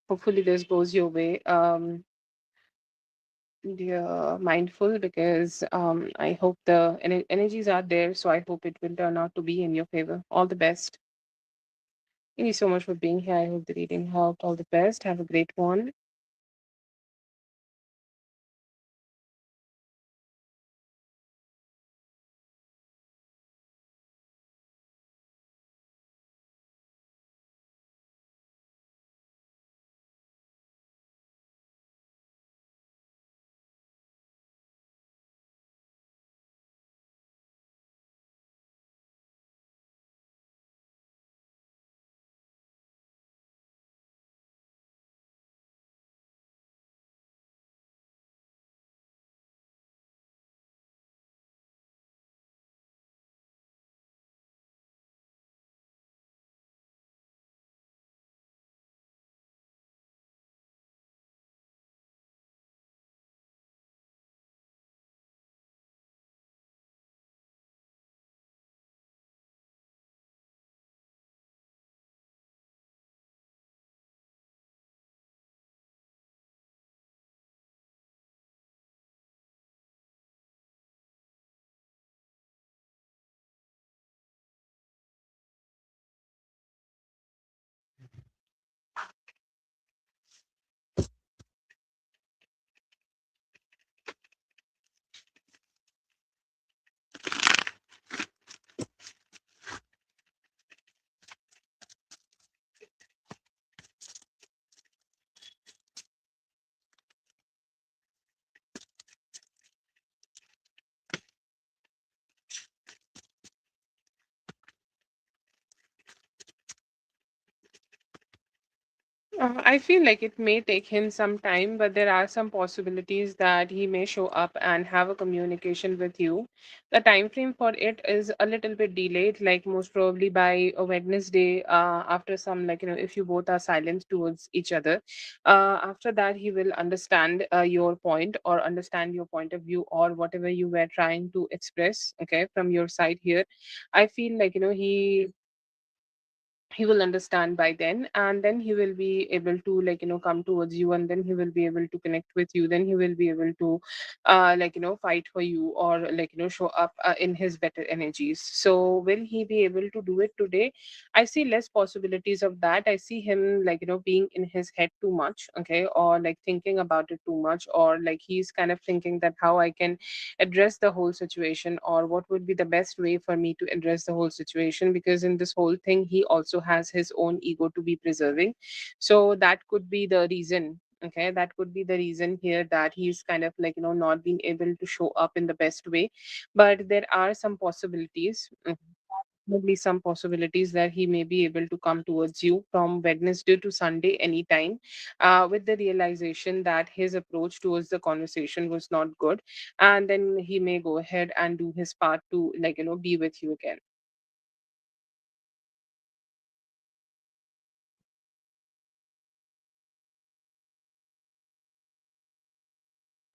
Hopefully this goes your way. You're mindful, because I hope the energies are there, so I hope it will turn out to be in your favor. All the best. Thank you so much for being here. I hope the reading helped. All the best. Have a great one. I feel like it may take him some time, but there are some possibilities that he may show up and have a communication with you. The time frame for it is a little bit delayed, like most probably by a Wednesday, after some, like, if you both are silent towards each other. After that, he will understand your point or understand your point of view or whatever you were trying to express, okay, from your side here. I feel like, he will understand by then, and then he will be able to, like, come towards you, and then he will be able to connect with you, then he will be able to fight for you, or, like, show up in his better energies. So will he be able to do it today? I see less possibilities of that. I see him, like, being in his head too much, okay, or like thinking about it too much, or like he's kind of thinking that how I can address the whole situation, or what would be the best way for me to address the whole situation, because in this whole thing he also has his own ego to be preserving. So that could be the reason, okay, that could be the reason here, that he's kind of, like, not being able to show up in the best way. But there are some possibilities, maybe some possibilities that he may be able to come towards you from Wednesday to Sunday anytime, with the realization that his approach towards the conversation was not good, and then he may go ahead and do his part to, like, be with you again.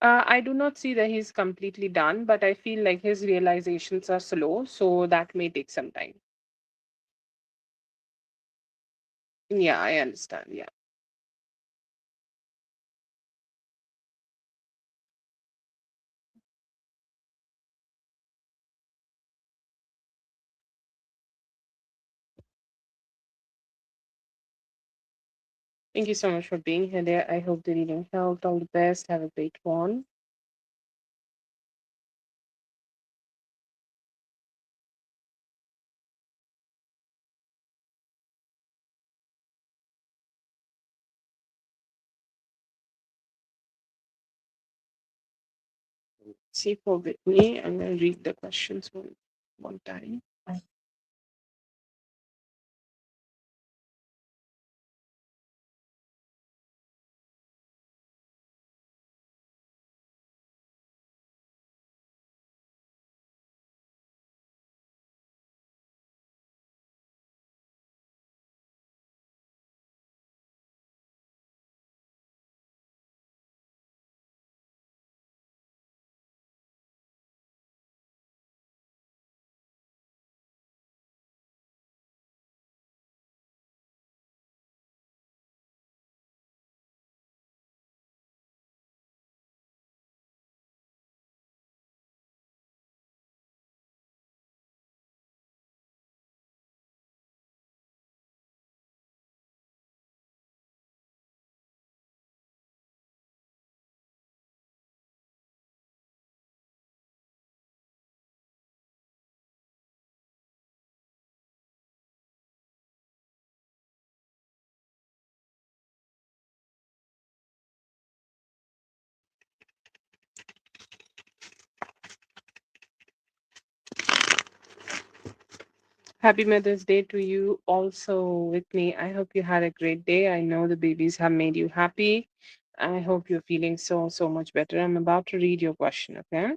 I do not see that he's completely done, but I feel like his realizations are slow, so that may take some time. Yeah, I understand. Yeah. Thank you so much for being here there. I hope the reading helped. All the best. Have a great one. See for with me. I'm going to read the questions one time. Happy Mother's Day to you also with me. I hope you had a great day. I know the babies have made you happy. I hope you're feeling so, so much better. I'm about to read your question, okay?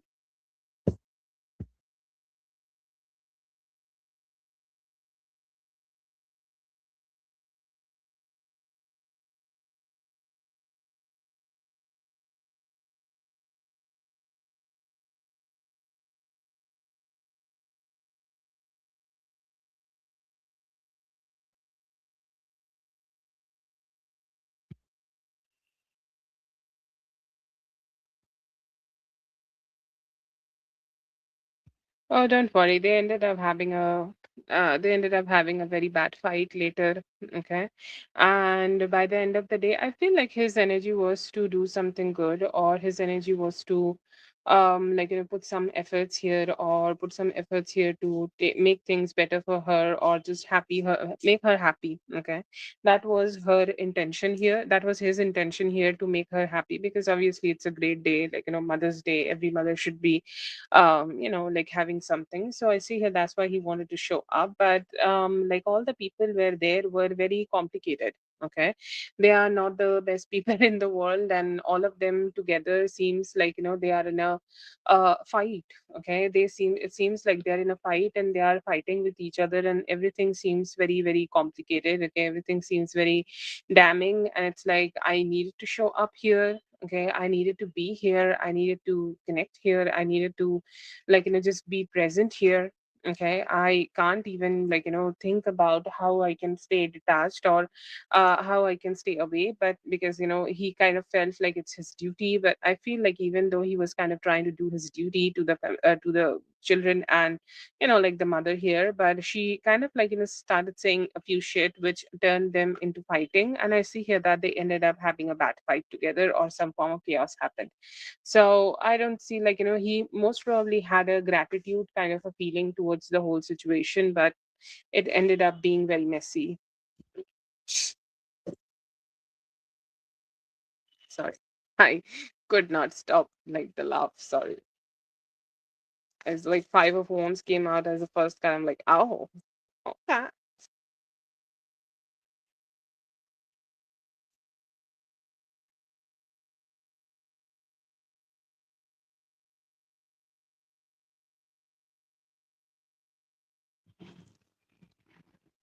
Oh, don't worry. They ended up having a very bad fight later. Okay. And by the end of the day, I feel like his energy was to do something good, or his energy was to put some efforts here, or put some efforts here to make things better for her, or just make her happy. Okay. That was her intention here. That was his intention here, to make her happy, because obviously it's a great day, like, Mother's Day. Every mother should be like having something. So I see here that's why he wanted to show up. But like, all the people were there were very complicated. Okay, they are not the best people in the world, and all of them together seems like they are in a fight. Okay, it seems like they're in a fight and they are fighting with each other, and everything seems very very complicated. Okay, everything seems very damning, and it's like I needed to show up here. Okay, I needed to be here, I needed to connect here, I needed to just be present here. Okay, I can't even think about how I can stay detached, or how I can stay away, but because he kind of felt like it's his duty. But I feel like even though he was kind of trying to do his duty to to the children, and like the mother here, but she kind of started saying a few shit which turned them into fighting, and I see here that they ended up having a bad fight together, or some form of chaos happened. So I don't see he most probably had a gratitude kind of a feeling towards the whole situation, but it ended up being very messy. Sorry. I could not stop the laugh. Sorry. It's like five of wands came out as the first card. I'm like, oh, okay.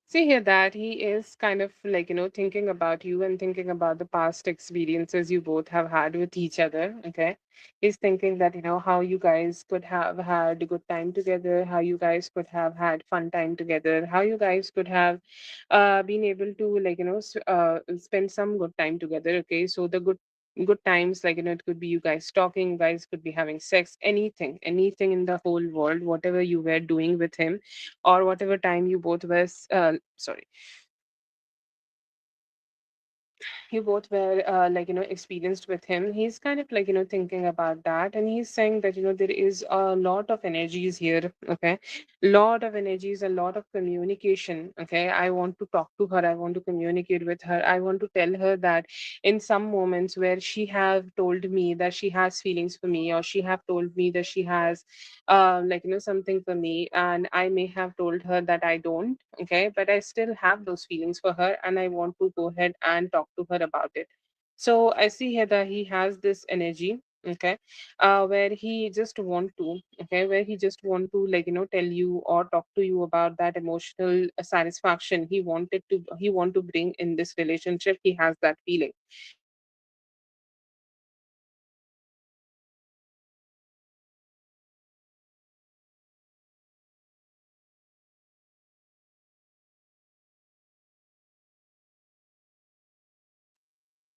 See here that he is kind of thinking about you and thinking about the past experiences you both have had with each other. Okay. He's thinking that, how you guys could have had a good time together, how you guys could have had fun time together, how you guys could have been able to spend some good time together. Okay. So the good times, it could be you guys talking, you guys could be having sex, anything in the whole world, whatever you were doing with him, or whatever time you both were sorry, you both were experienced with him. He's kind of thinking about that, and he's saying that there is a lot of energies here. Okay, lot of energies, a lot of communication. Okay, I want to talk to her, I want to communicate with her, I want to tell her that in some moments where she have told me that she has feelings for me, or she have told me that she has something for me, and I may have told her that I don't. Okay, but I still have those feelings for her, and I want to go ahead and talk to her about it. So I see here that he has this energy. Okay, where he just want to, okay, where he just want to tell you or talk to you about that emotional satisfaction he want to bring in this relationship. He has that feeling.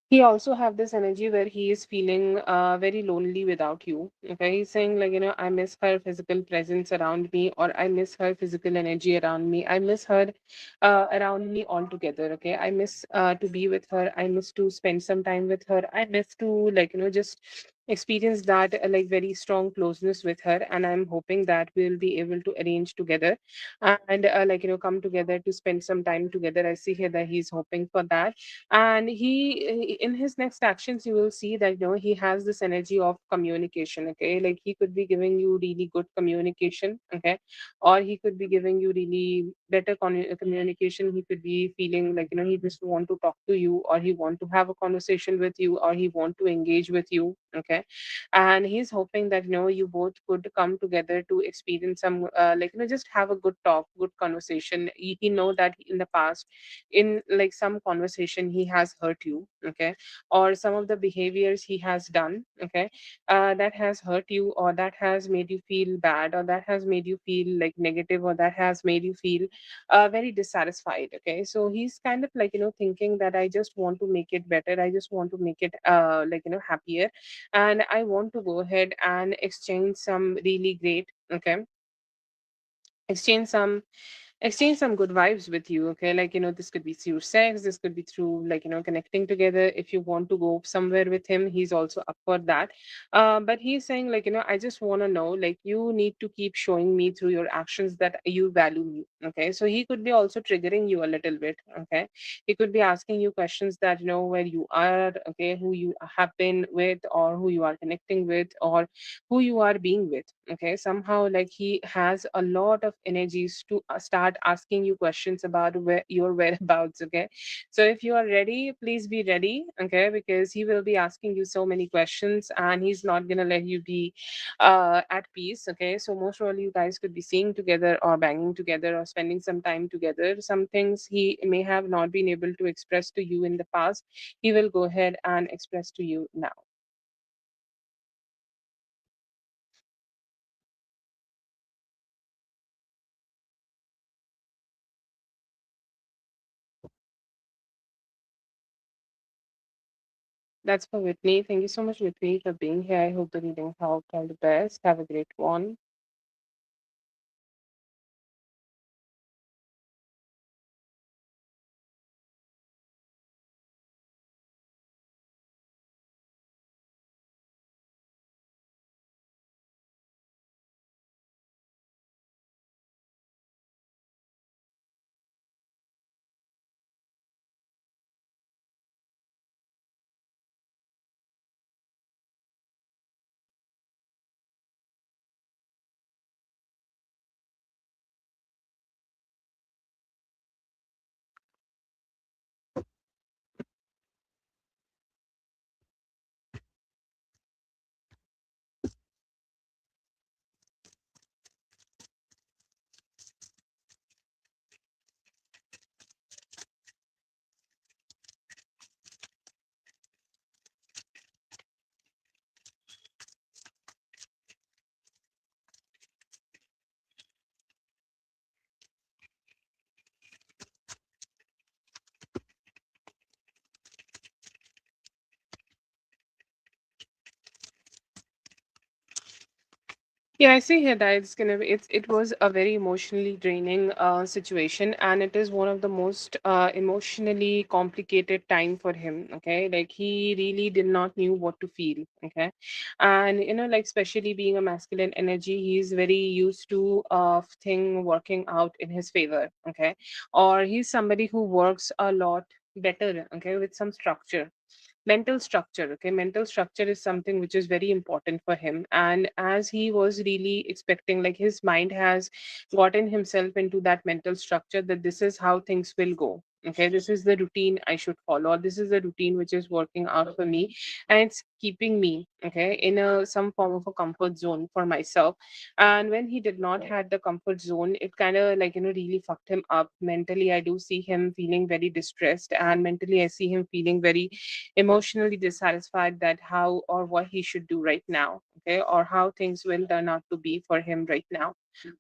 He also have this energy where he is feeling very lonely without you. Okay, he's saying I miss her physical presence around me, or I miss her physical energy around me, I miss her around me altogether. Okay, I miss to be with her, I miss to spend some time with her, I miss to just experience that very strong closeness with her, and I'm hoping that we'll be able to arrange together, and come together to spend some time together. I see here that he's hoping for that. And in his next actions you will see that he has this energy of communication. Okay, like he could be giving you really good communication. Okay, or he could be giving you really better communication. He could be feeling he just want to talk to you, or he want to have a conversation with you, or he want to engage with you. Okay, and he's hoping that you both could come together to experience some just have a good talk, good conversation. He know that in the past, in some conversation, he has hurt you. Okay, or some of the behaviors he has done. Okay, that has hurt you, or that has made you feel bad, or that has made you feel negative, or that has made you feel very dissatisfied. Okay, so he's kind of thinking that I just want to make it better, I just want to make it happier, and I want to go ahead and exchange some really great. Okay, exchange some good vibes with you. Okay, this could be through sex, this could be through connecting together. If you want to go somewhere with him, he's also up for that. But he's saying I just want to know, you need to keep showing me through your actions that you value me. Okay, so he could be also triggering you a little bit. Okay, he could be asking you questions that where you are. Okay, who you have been with, or who you are connecting with, or who you are being with. Okay, somehow he has a lot of energies to start start asking you questions about your whereabouts. Okay, so if you are ready, please be ready. Okay, because he will be asking you so many questions, and he's not gonna let you be at peace. Okay, so most probably you guys could be seeing together or banging together or spending some time together. Some things he may have not been able to express to you in the past, he will go ahead and express to you now. That's for Whitney. Thank you so much, Whitney, for being here. I hope the reading helped. All the best. Have a great one. Yeah, I see here that it was a very emotionally draining situation, and it is one of the most emotionally complicated time for him. Okay, like he really did not knew what to feel. Okay, and like especially being a masculine energy, he's very used to thing working out in his favor. Okay, or he's somebody who works a lot better. Okay, with some structure, mental structure. Okay, mental structure is something which is very important for him, and as he was really expecting, like his mind has gotten himself into that mental structure that this is how things will go. Okay, this is the routine I should follow, or this is the routine which is working out for me, and it's keeping me okay in a some form of a comfort zone for myself. And when he did not had the comfort zone, it kind of like really fucked him up mentally. I do see him feeling very distressed, and mentally I see him feeling very emotionally dissatisfied that how or what he should do right now. Okay, or how things will turn out to be for him right now.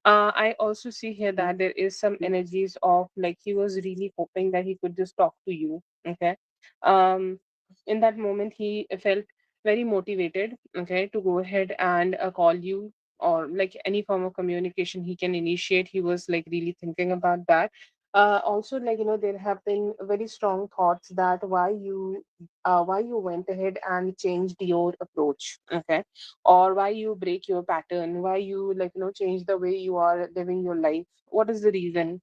I also see here that there is some energies of like he was really hoping that he could just talk to you. Okay, um in that moment he felt very motivated, okay, to go ahead and call you, or like any form of communication he can initiate. He was like really thinking about that. Also, like there have been very strong thoughts that why you went ahead and changed your approach. Okay, or why you break your pattern, why you like change the way you are living your life. What is the reason?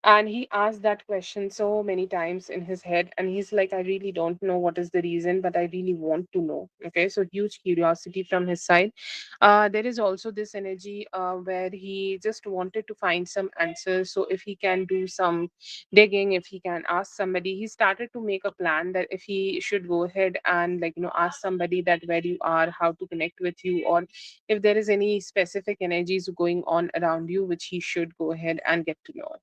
And he asked that question so many times in his head, and he's like, I really don't know what is the reason, but I really want to know. Okay, so huge curiosity from his side. There is also this energy where he just wanted to find some answers. So if he can do some digging, if he can ask somebody, he started to make a plan that if he should go ahead and like ask somebody that where you are, how to connect with you, or if there is any specific energies going on around you which he should go ahead and get to know.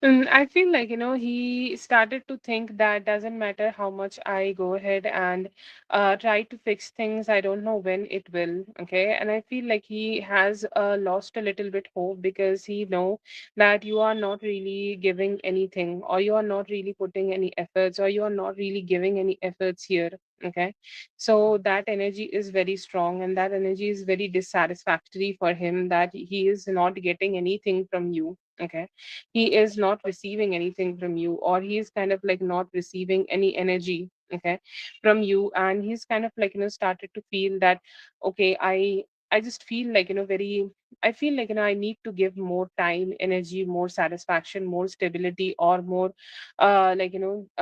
I feel like, he started to think that doesn't matter how much I go ahead and try to fix things, I don't know when it will. Okay. And I feel like he has lost a little bit hope because he know that you are not really giving anything, or you are not really putting any efforts, or you are not really giving any efforts here. Okay. So that energy is very strong, and that energy is very dissatisfactory for him, that he is not getting anything from you. Okay, he is not receiving anything from you, or he is kind of like not receiving any energy, okay, from you. And he's kind of like, started to feel that, okay, I just feel like, very, I feel like, I need to give more time, energy, more satisfaction, more stability, or more like,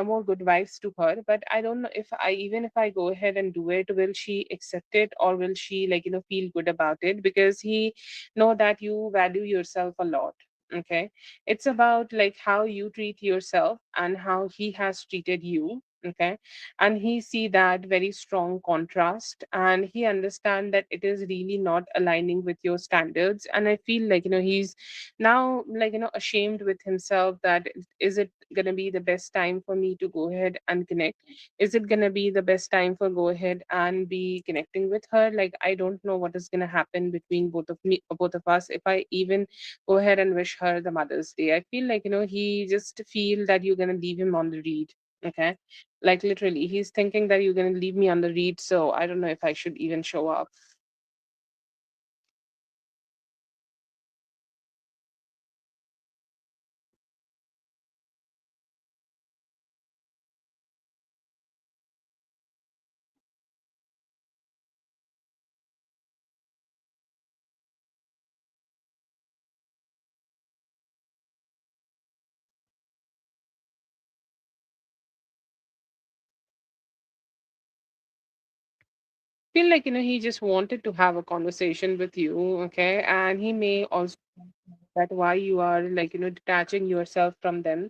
more good vibes to her. But I don't know if I, even if I go ahead and do it, will she accept it, or will she, like, feel good about it? Because he know that you value yourself a lot. Okay, it's about like how you treat yourself and how he has treated you. Okay, and he see that very strong contrast, and he understand that it is really not aligning with your standards. And I feel like, he's now like, ashamed with himself, that is it gonna be the best time for me to go ahead and connect? Is it gonna be the best time for go ahead and be connecting with her? Like, I don't know what is gonna happen between both of us, if I even go ahead and wish her the Mother's Day. I feel like, he just feel that you're gonna leave him on the read. Okay. Like literally, he's thinking that you're gonna leave me on the read. So I don't know if I should even show up. Feel like, he just wanted to have a conversation with you. Okay. And he may also that why you are like, detaching yourself from them,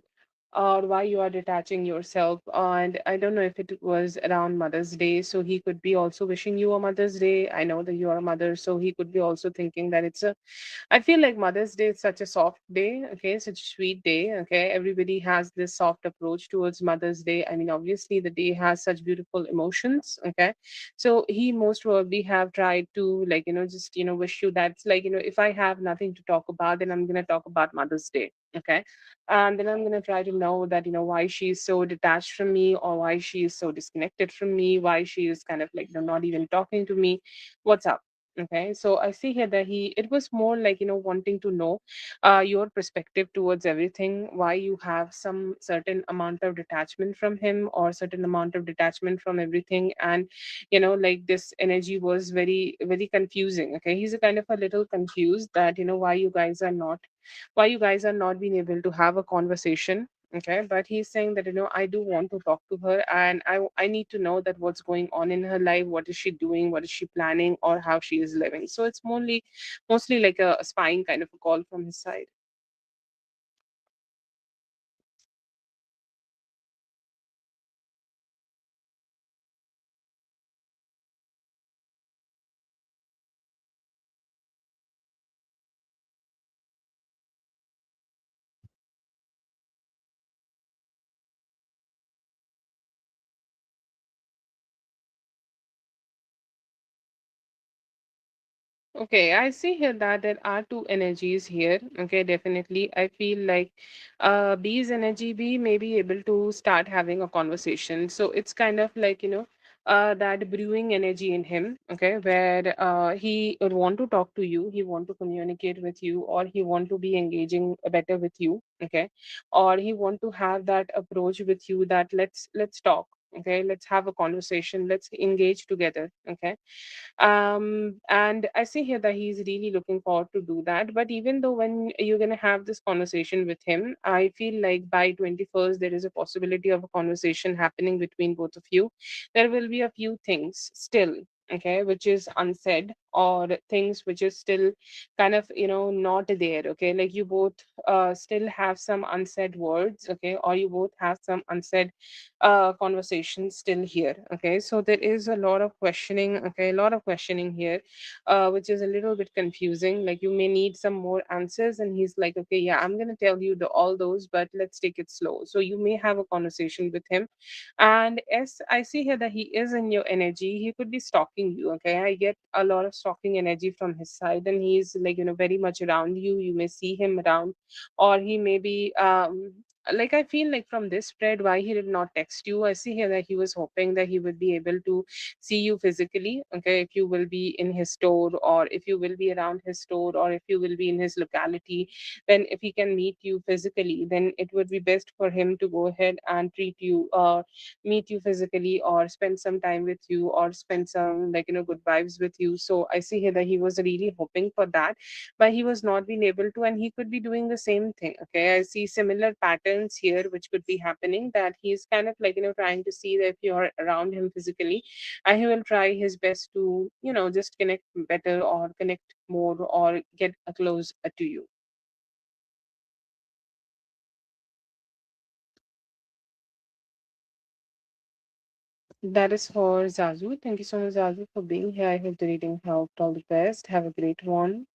or why you are detaching yourself. And I don't know if it was around Mother's Day, so he could be also wishing you a Mother's Day. I know that you are a mother, so he could be also thinking that it's a, I feel like Mother's Day is such a soft day, okay, such a sweet day, okay. Everybody has this soft approach towards Mother's Day. I mean, obviously the day has such beautiful emotions, okay. So he most probably have tried to like, just, wish you that. It's like, if I have nothing to talk about, then I'm gonna talk about Mother's Day. Okay. And then I'm gonna try to know that, why she's so detached from me, or why she is so disconnected from me, why she is kind of like, not even talking to me. What's up? Okay, so I see here that it was more like, wanting to know your perspective towards everything, why you have some certain amount of detachment from him, or certain amount of detachment from everything. And, like this energy was very, very confusing. Okay, he's a kind of a little confused that, why you guys are not being able to have a conversation. Okay, but he's saying that, I do want to talk to her, and I need to know that what's going on in her life, what is she doing, what is she planning, or how she is living. So it's mostly like a spying kind of a call from his side. Okay, I see here that there are two energies here. Okay, definitely. I feel like B's energy, B may be able to start having a conversation. So it's kind of like, that brewing energy in him, okay, where he would want to talk to you, he want to communicate with you, or he want to be engaging better with you, okay, or he want to have that approach with you, that let's talk, okay, let's have a conversation, let's engage together, okay. And I see here that he's really looking forward to do that. But even though when you're going to have this conversation with him, I feel like by 21st there is a possibility of a conversation happening between both of you. There will be a few things still, okay, which is unsaid, or things which is still kind of not there. Okay, like you both still have some unsaid words. Okay, or you both have some unsaid conversations still here. Okay, so there is a lot of questioning. Okay, a lot of questioning here, which is a little bit confusing. Like you may need some more answers, and he's like, okay, yeah, I'm gonna tell you all those, but let's take it slow. So you may have a conversation with him. And as I see here that he is in your energy, he could be stalking you. Okay, I get a lot of stalking energy from his side, and he's like very much around you. You may see him around, or he may be like I feel like from this spread why he did not text you. I see here that he was hoping that he would be able to see you physically. Okay, if you will be in his store, or if you will be around his store, or if you will be in his locality, then if he can meet you physically, then it would be best for him to go ahead and treat you, meet you physically, or spend some time with you, or spend some good vibes with you. So I see here that he was really hoping for that, but he was not being able to, and he could be doing the same thing. Okay, I see similar patterns here which could be happening, that he's kind of trying to see that if you're around him physically, and he will try his best to just connect better, or connect more, or get close to you. That is for Zazu. Thank you so much, Zazu, for being here. I hope the reading helped. All the best. Have a great one.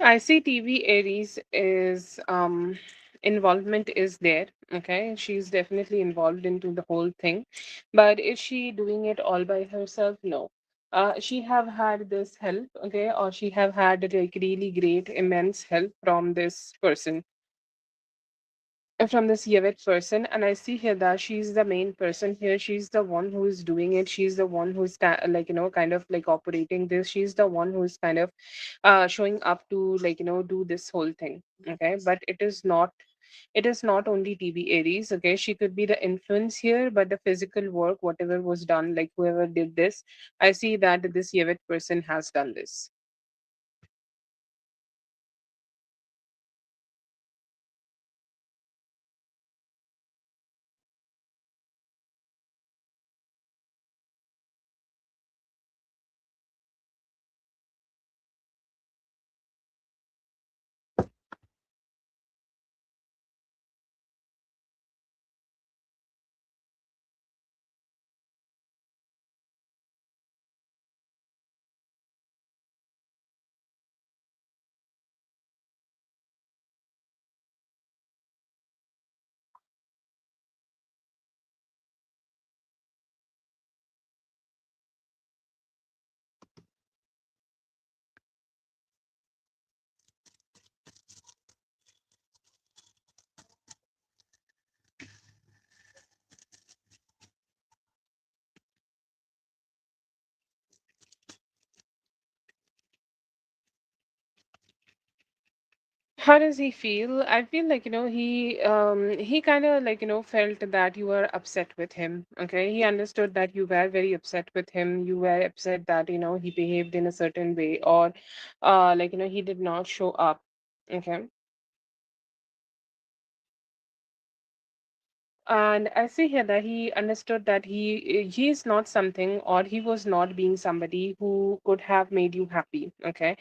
I see TV Aries is involvement is there. Okay, she's definitely involved into the whole thing, but is she doing it all by herself? No. She have had this help. Okay, or she have had like really great immense help from this person, from this Yevit person. And I see here that she's the main person here. She's the one who is doing it. She's the one who's kind of like operating this. She's the one who's kind of showing up to do this whole thing. Okay, but it is not only TV Aries. Okay, she could be the influence here, but the physical work, whatever was done, like whoever did this, I see that this Yevit person has done this. How does he feel? I feel like, he kind of like, felt that you were upset with him. Okay. He understood that you were very upset with him. You were upset that, he behaved in a certain way, or like, he did not show up. Okay. And I see here that he understood that he is not something, or he was not being somebody who could have made you happy. Okay.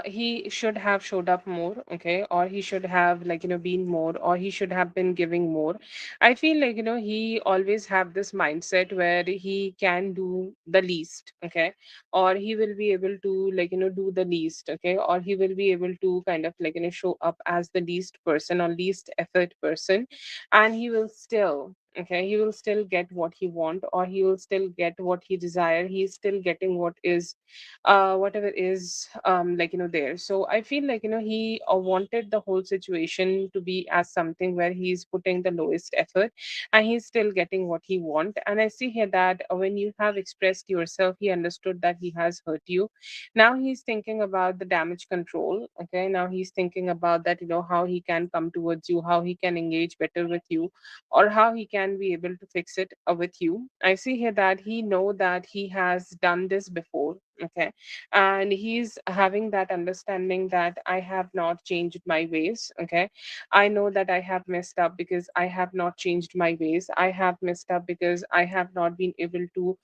He should have showed up more. Okay. Or he should have like, been more, or he should have been giving more. I feel like, he always have this mindset where he can do the least. Okay. Or he will be able to like, do the least. Okay. Or he will be able to kind of like, show up as the least person or least effort person, and he will still, okay, he will still get what he want, or he will still get what he desire. He's still getting what is whatever is like, there. So I feel like, he wanted the whole situation to be as something where he's putting the lowest effort, and he's still getting what he want. And I see here that when you have expressed yourself, he understood that he has hurt you. Now he's thinking about the damage control. Okay. Now he's thinking about that, how he can come towards you, how he can engage better with you, or how he can be able to fix it with you. I see here that he know that he has done this before. Okay. And he's having that understanding that I have not changed my ways. Okay. I know that I have messed up because I have not changed my ways. I have messed up because I have not been able to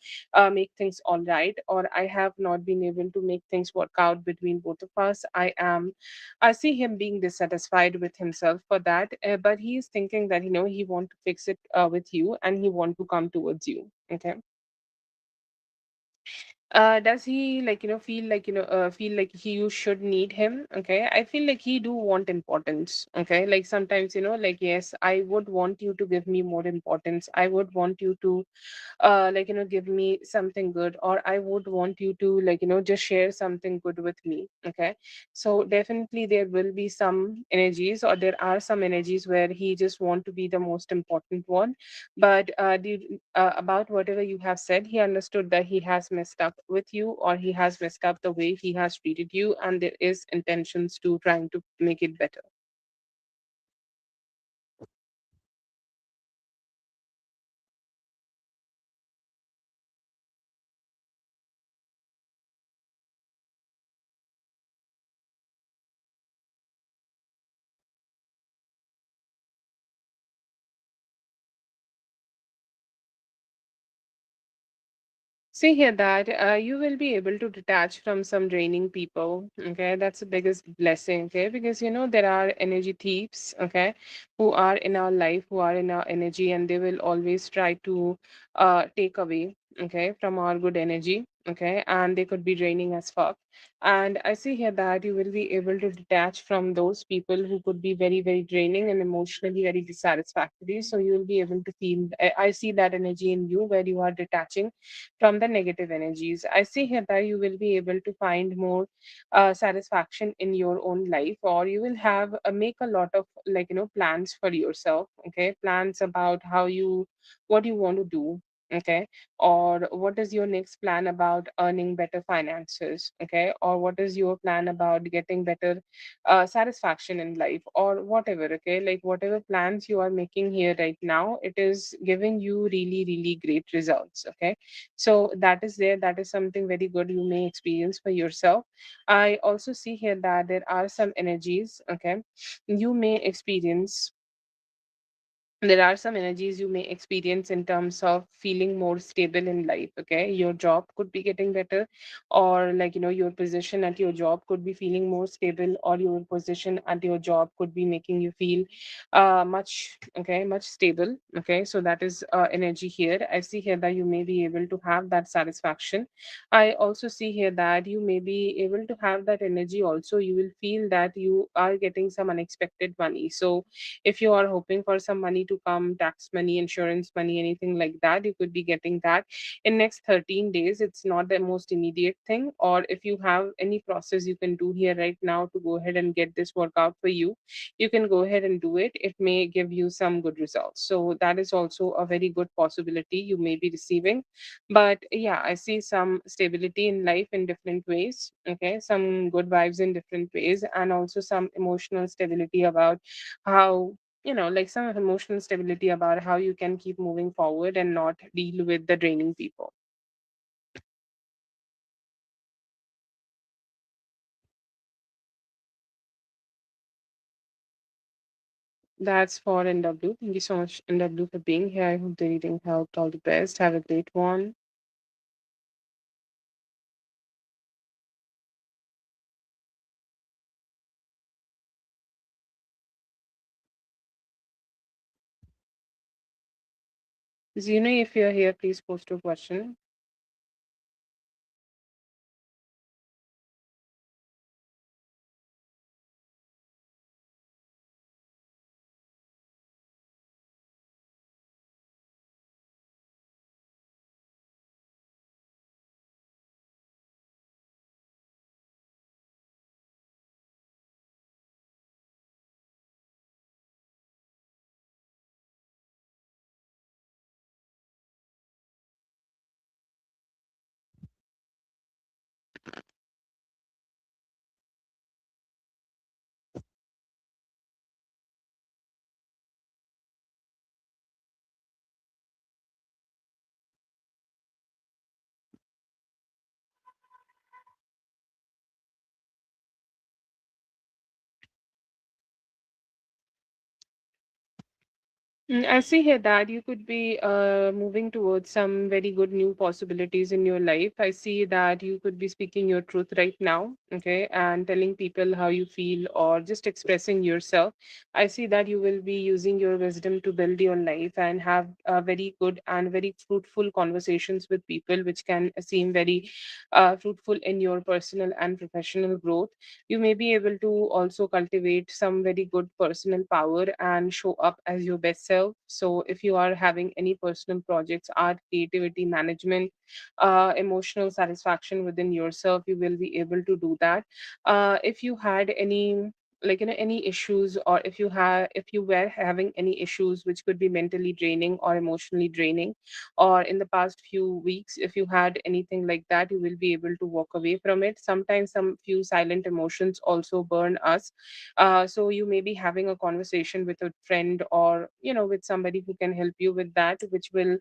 make things all right, or I have not been able to make things work out between both of us. I see him being dissatisfied with himself for that, but he is thinking that, he want to fix it with you, and he want to come towards you. Okay. Does he like, feel like you should need him? Okay. I feel like he do want importance. Okay. Like sometimes, like, yes, I would want you to give me more importance. I would want you to like, give me something good, or I would want you to like, just share something good with me. Okay. So definitely there will be some energies, or there are some energies where he just want to be the most important one. But about whatever you have said, he understood that he has messed up with you, or he has messed up the way he has treated you, and there is intentions to trying to make it better. See here that you will be able to detach from some draining people. Okay, that's the biggest blessing. Okay, because there are energy thieves. Okay, who are in our life, who are in our energy, and they will always try to take away. Okay, from our good energy. Okay, and they could be draining as fuck. And I see here that you will be able to detach from those people who could be very, very draining and emotionally very dissatisfactory. So you will be able to feel. I see that energy in you where you are detaching from the negative energies. I see here that you will be able to find more satisfaction in your own life, or you will have make a lot of like, plans for yourself. Okay, plans about how you what you want to do. Okay, or what is your next plan about earning better finances? Okay, or what is your plan about getting better satisfaction in life, or whatever. Okay, like whatever plans you are making here right now, it is giving you really, really great results. Okay, so that is there, that is something very good you may experience for yourself. I also see here that there are some energies. Okay, you may experience there are some energies you may experience in terms of feeling more stable in life. Okay, your job could be getting better, or like, your position at your job could be feeling more stable, or your position at your job could be making you feel much stable. Okay, so that is energy here. I see here that you may be able to have that satisfaction. I also see here that you may be able to have that energy also. You will feel that you are getting some unexpected money. So if you are hoping for some money to to come, tax money, insurance money, anything like that, you could be getting that in next 13 days. It's not the most immediate thing. Or if you have any process you can do here right now to go ahead and get this work out for you, you can go ahead and do it. It may give you some good results. So that is also a very good possibility you may be receiving. But yeah, I see some stability in life in different ways. Okay, some good vibes in different ways, and also some emotional stability about how, like some emotional stability about how you can keep moving forward and not deal with the draining people. That's for NW. Thank you so much, NW, for being here. I hope the reading helped. All the best. Have a great one. Zeno, if you're here, please post your question. I see here that you could be moving towards some very good new possibilities in your life. I see that you could be speaking your truth right now, okay, and telling people how you feel or just expressing yourself. I see that you will be using your wisdom to build your life and have very good and very fruitful conversations with people, which can seem very fruitful in your personal and professional growth. You may be able to also cultivate some very good personal power and show up as your best self. So if you are having any personal projects, art, creativity, management, emotional satisfaction within yourself, you will be able to do that. If you had any, like, any issues, or if you were having any issues which could be mentally draining or emotionally draining, or in the past few weeks, if you had anything like that, you will be able to walk away from it. Sometimes some few silent emotions also burn us. So you may be having a conversation with a friend, or with somebody who can help you with that, which will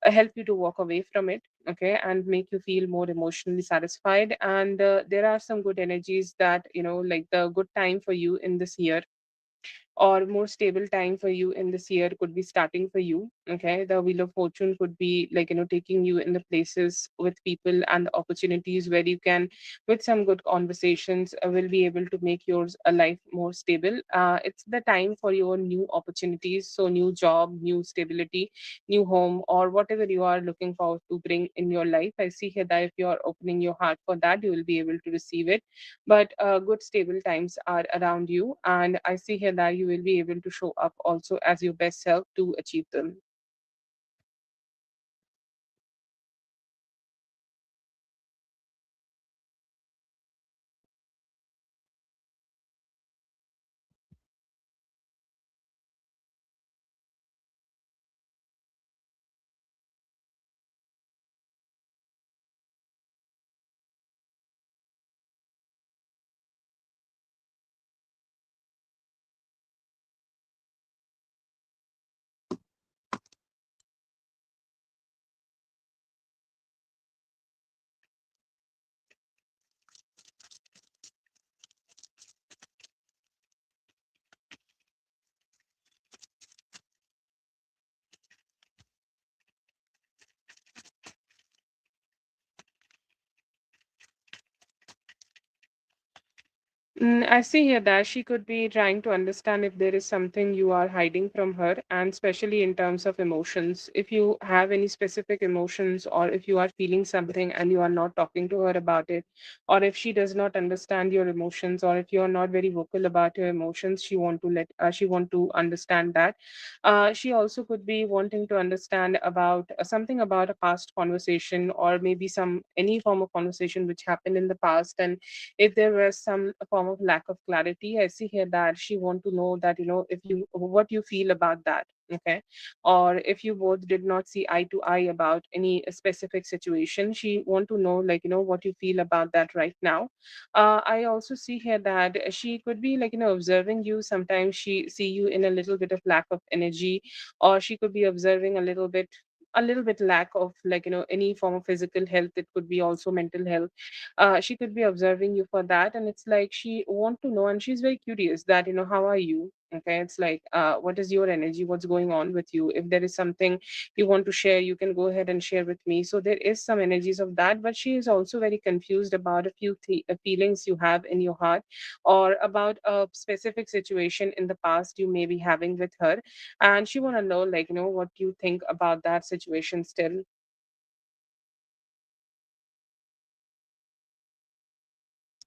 help you to walk away from it, okay, and make you feel more emotionally satisfied. And there are some good energies that, like the good time for you in this year, or more stable time for you in this year, could be starting for you. Okay, the wheel of fortune could be, like, taking you in the places with people and the opportunities where you can, with some good conversations, will be able to make yours a life more stable. It's the time for your new opportunities, so new job, new stability, new home, or whatever you are looking forward to bring in your life. I see here that if you are opening your heart for that, you will be able to receive it. But good stable times are around you, and I see here that you will be able to show up also as your best self to achieve them. I see here that she could be trying to understand if there is something you are hiding from her, and especially in terms of emotions. If you have any specific emotions, or if you are feeling something and you are not talking to her about it, or if she does not understand your emotions, or if you are not very vocal about your emotions, she want to understand that. She also could be wanting to understand about something about a past conversation, or maybe some any form of conversation which happened in the past, and if there was some form of lack of clarity. I see here that she want to know that, if you what you feel about that. Okay. Or if you both did not see eye to eye about any specific situation, she want to know, like, what you feel about that right now. I also see here that she could be, like, observing you. Sometimes she see you in a little bit of lack of energy, or she could be observing a little bit lack of, like, any form of physical health. It could be also mental health. She could be observing you for that, and it's like she want to know, and she's very curious that, how are you. Okay, it's like, what is your energy, what's going on with you. If there is something you want to share, you can go ahead and share with me. So there is some energies of that, but she is also very confused about a few feelings you have in your heart, or about a specific situation in the past you may be having with her, and she want to know, like, what you think about that situation still.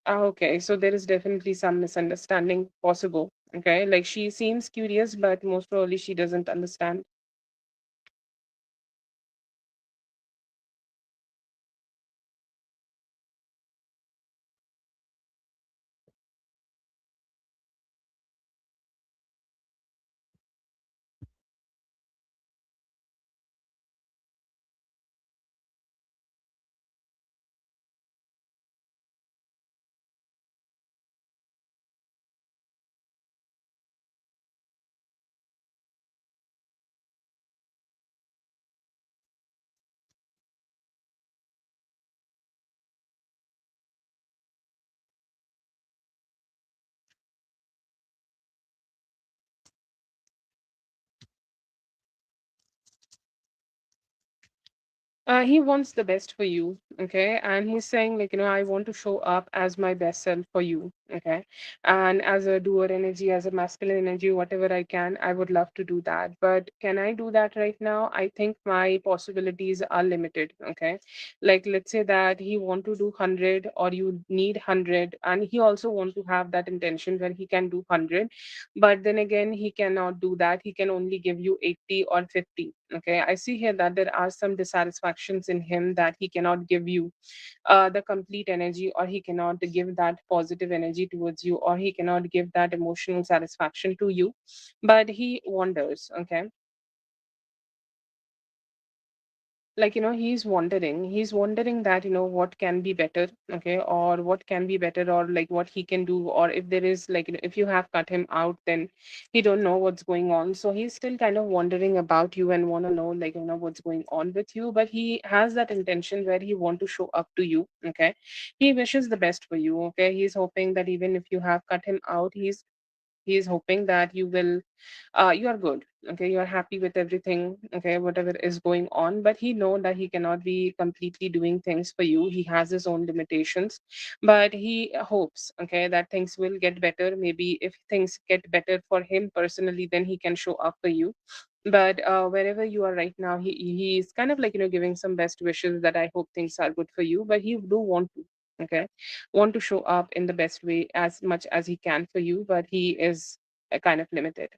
Okay, so there is definitely some misunderstanding possible. Okay, like she seems curious, but most probably she doesn't understand. He wants the best for you, okay? And he's saying, like, I want to show up as my best self for you, okay? And as a doer energy, as a masculine energy, whatever I can, I would love to do that. But can I do that right now? I think my possibilities are limited, okay? Like, let's say that he want to do 100, or you need 100, and he also want to have that intention where he can do 100, but then again, he cannot do that. He can only give you 80 or 50. Okay, I see here that there are some dissatisfactions in him, that he cannot give you the complete energy, or he cannot give that positive energy towards you, or he cannot give that emotional satisfaction to you, but he wonders. Okay, like, he's wondering that, what can be better. Okay, or what can be better, or like what he can do, or if there is, like, if you have cut him out, then he don't know what's going on. So he's still kind of wondering about you, and want to know, like, what's going on with you. But he has that intention where he want to show up to you. Okay, he wishes the best for you. Okay, he's hoping that even if you have cut him out, he's hoping that you are good. Okay, you are happy with everything. Okay, whatever is going on, but he know that he cannot be completely doing things for you. He has his own limitations, but he hopes, okay, that things will get better. Maybe if things get better for him personally, then he can show up for you. But wherever you are right now, he's kind of like, giving some best wishes, that I hope things are good for you, but he do want to, okay, want to show up in the best way as much as he can for you, but he is kind of limited.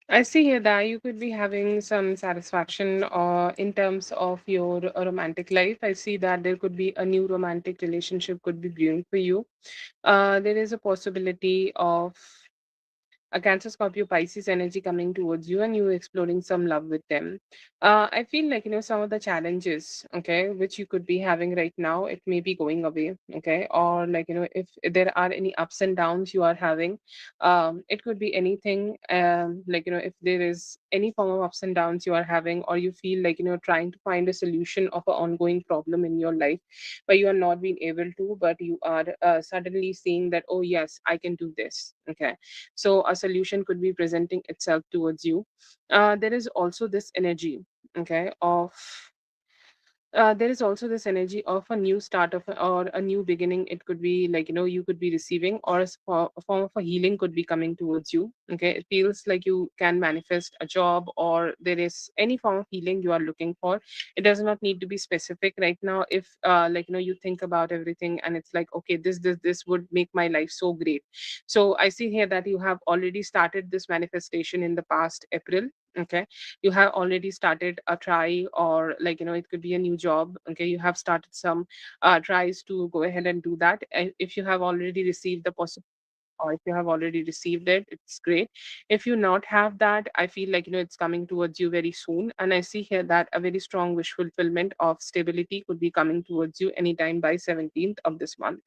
I see here that you could be having some satisfaction in terms of your romantic life. I see that there could be a new romantic relationship could be brewing for you. There is a possibility of a Cancer, Scorpio, Pisces energy coming towards you and you exploring some love with them. I feel like, some of the challenges, okay, which you could be having right now, it may be going away, okay, or like, if there are any ups and downs you are having, it could be anything, like, if there is any form of ups and downs you are having, or you feel like, trying to find a solution of an ongoing problem in your life, but you are not being able to, but you are suddenly seeing that, oh, yes, I can do this, okay, so a solution could be presenting itself towards you. There is also this energy, okay, of there is also this energy of a new start of or a new beginning. It could be like, you could be receiving, or a form of a healing could be coming towards you, okay. It feels like you can manifest a job, or there is any form of healing you are looking for. It does not need to be specific right now. If like, you think about everything and it's like, okay, this would make my life so great. So I see here that you have already started this manifestation in the past April, okay. You have already started a try, or like, it could be a new job, okay. You have started some tries to go ahead and do that. If you have already received the possible, or if you have already received it, it's great. If you not have that, I feel like, it's coming towards you very soon, and I see here that a very strong wish fulfillment of stability could be coming towards you anytime by 17th of this month.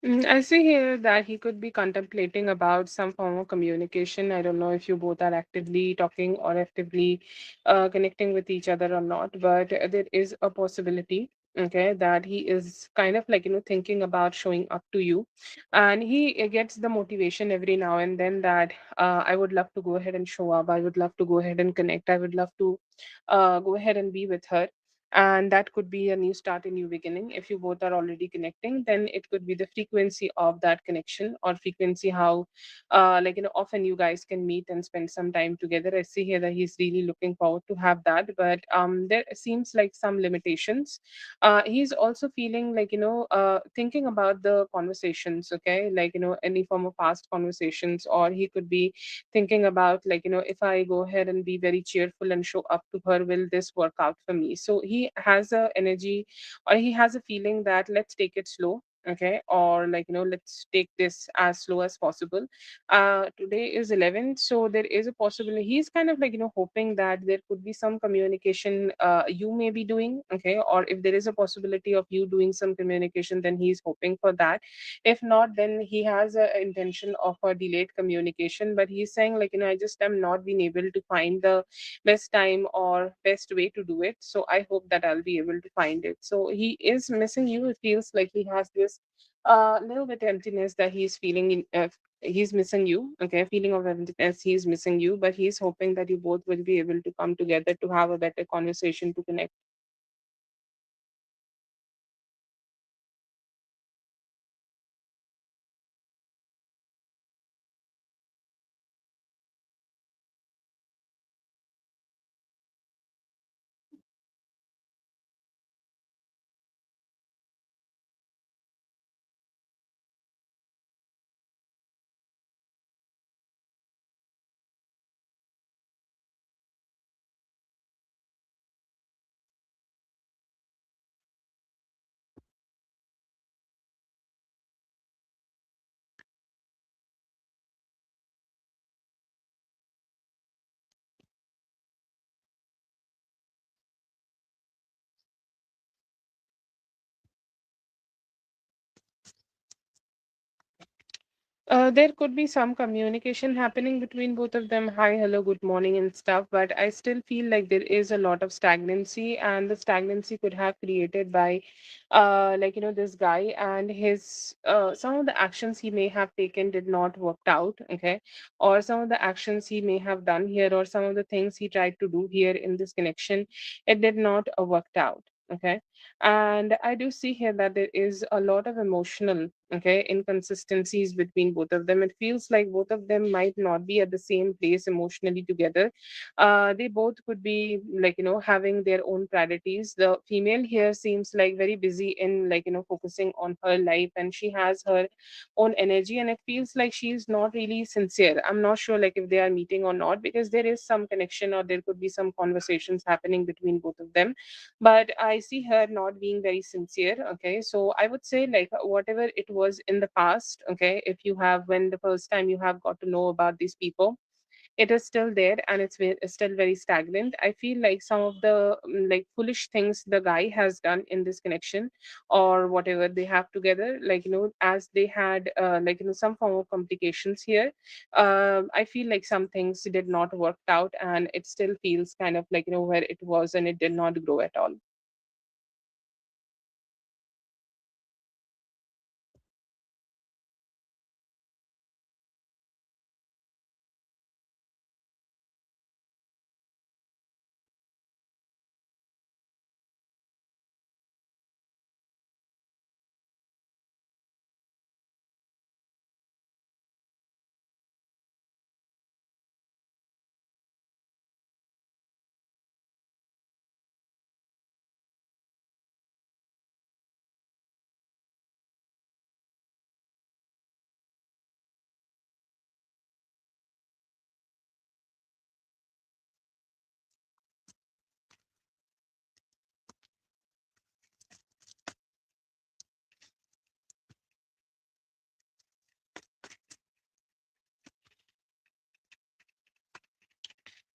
I see here that he could be contemplating about some form of communication. I don't know if you both are actively talking or actively connecting with each other or not, but there is a possibility, okay, that he is kind of like, thinking about showing up to you. And he gets the motivation every now and then that I would love to go ahead and show up. I would love to go ahead and connect. I would love to go ahead and be with her, and that could be a new start, a new beginning. If you both are already connecting, then it could be the frequency of that connection, or frequency how like, often you guys can meet and spend some time together. I see here that he's really looking forward to have that, but there seems like some limitations. He's also feeling like, thinking about the conversations, okay, like, any form of past conversations, or he could be thinking about like, if I go ahead and be very cheerful and show up to her, will this work out for me? So he has a energy, or he has a feeling that let's take it slow, okay, or like, let's take this as slow as possible. Today is 11th, so there is a possibility he's kind of like, hoping that there could be some communication you may be doing, okay, or if there is a possibility of you doing some communication, then he's hoping for that. If not, then he has a intention of a delayed communication, but he's saying like, I just am not being able to find the best time or best way to do it, so I hope that I'll be able to find it. So he is missing you. It feels like he has this little bit emptiness that he's feeling in he's missing you, okay, feeling of emptiness, he's missing you, but he's hoping that you both will be able to come together to have a better conversation to connect. There could be some communication happening between both of them. Hi, hello, good morning, and stuff. But I still feel like there is a lot of stagnancy, and the stagnancy could have created by, this guy and his some of the actions he may have taken did not worked out. Okay, or some of the actions he may have done here, or some of the things he tried to do here in this connection, it did not worked out. Okay, and I do see here that there is a lot of emotional, okay, inconsistencies between both of them. It feels like both of them might not be at the same place emotionally together. They both could be having their own priorities. The female here seems like very busy in focusing on her life, and she has her own energy, and it feels like she's not really sincere. I'm not sure like if they are meeting or not, because there is some connection or there could be some conversations happening between both of them, but I see her not being very sincere. Okay, so I would say like whatever it was in the past, okay, if you have when the first time you have got to know about these people, it is still there and it's still very stagnant. I feel like some of the foolish things the guy has done in this connection or whatever they have together, as they had some form of complications here. I feel like some things did not work out and it still feels kind of where it was and it did not grow at all.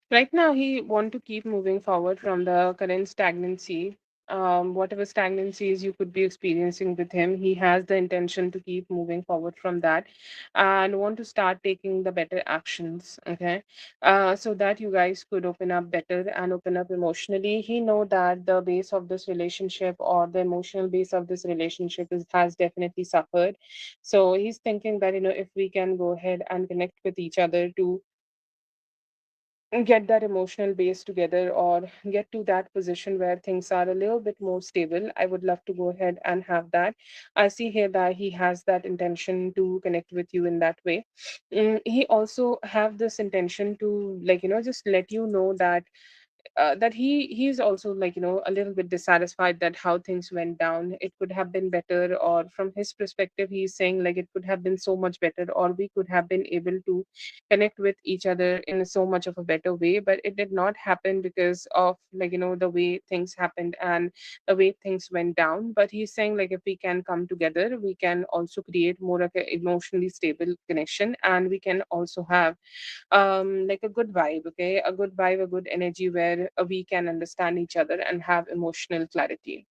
Right now, he want to keep moving forward from the current stagnancy. Whatever stagnancies you could be experiencing with him, he has the intention to keep moving forward from that, and want to start taking the better actions. Okay, so that you guys could open up better and open up emotionally. He know that the base of this relationship or the emotional base of this relationship has definitely suffered. So he's thinking that if we can go ahead and connect with each other to get that emotional base together or get to that position where things are a little bit more stable, I would love to go ahead and have that. I see here that he has that intention to connect with you in that way. He also have this intention to just let you know that that he's also a little bit dissatisfied that how things went down. It could have been better, or from his perspective he's saying like it could have been so much better, or we could have been able to connect with each other in so much of a better way, but it did not happen because of the way things happened and the way things went down. But he's saying like if we can come together, we can also create more of an emotionally stable connection, and we can also have a good vibe. Okay, a good vibe, a good energy where we can understand each other and have emotional clarity.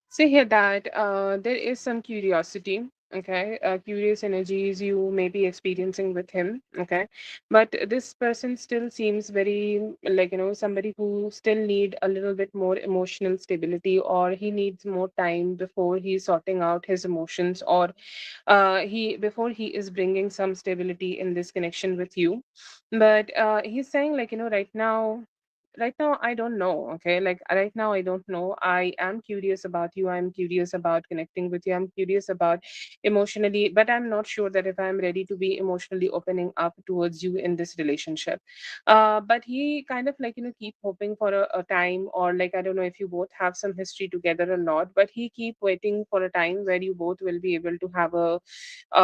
See here that there is some curiosity. Okay, curious energies you may be experiencing with him. Okay, but this person still seems very like, somebody who still need a little bit more emotional stability, or he needs more time before he's sorting out his emotions, or he before he is bringing some stability in this connection with you. But he's saying, like, right now I don't know. Okay, like, right now I don't know. I am curious about you, I'm curious about connecting with you, I'm curious about emotionally, but I'm not sure that if I'm ready to be emotionally opening up towards you in this relationship. But he kind of, like, keep hoping for a time, or like, I don't know if you both have some history together or not, but he keep waiting for a time where you both will be able to have a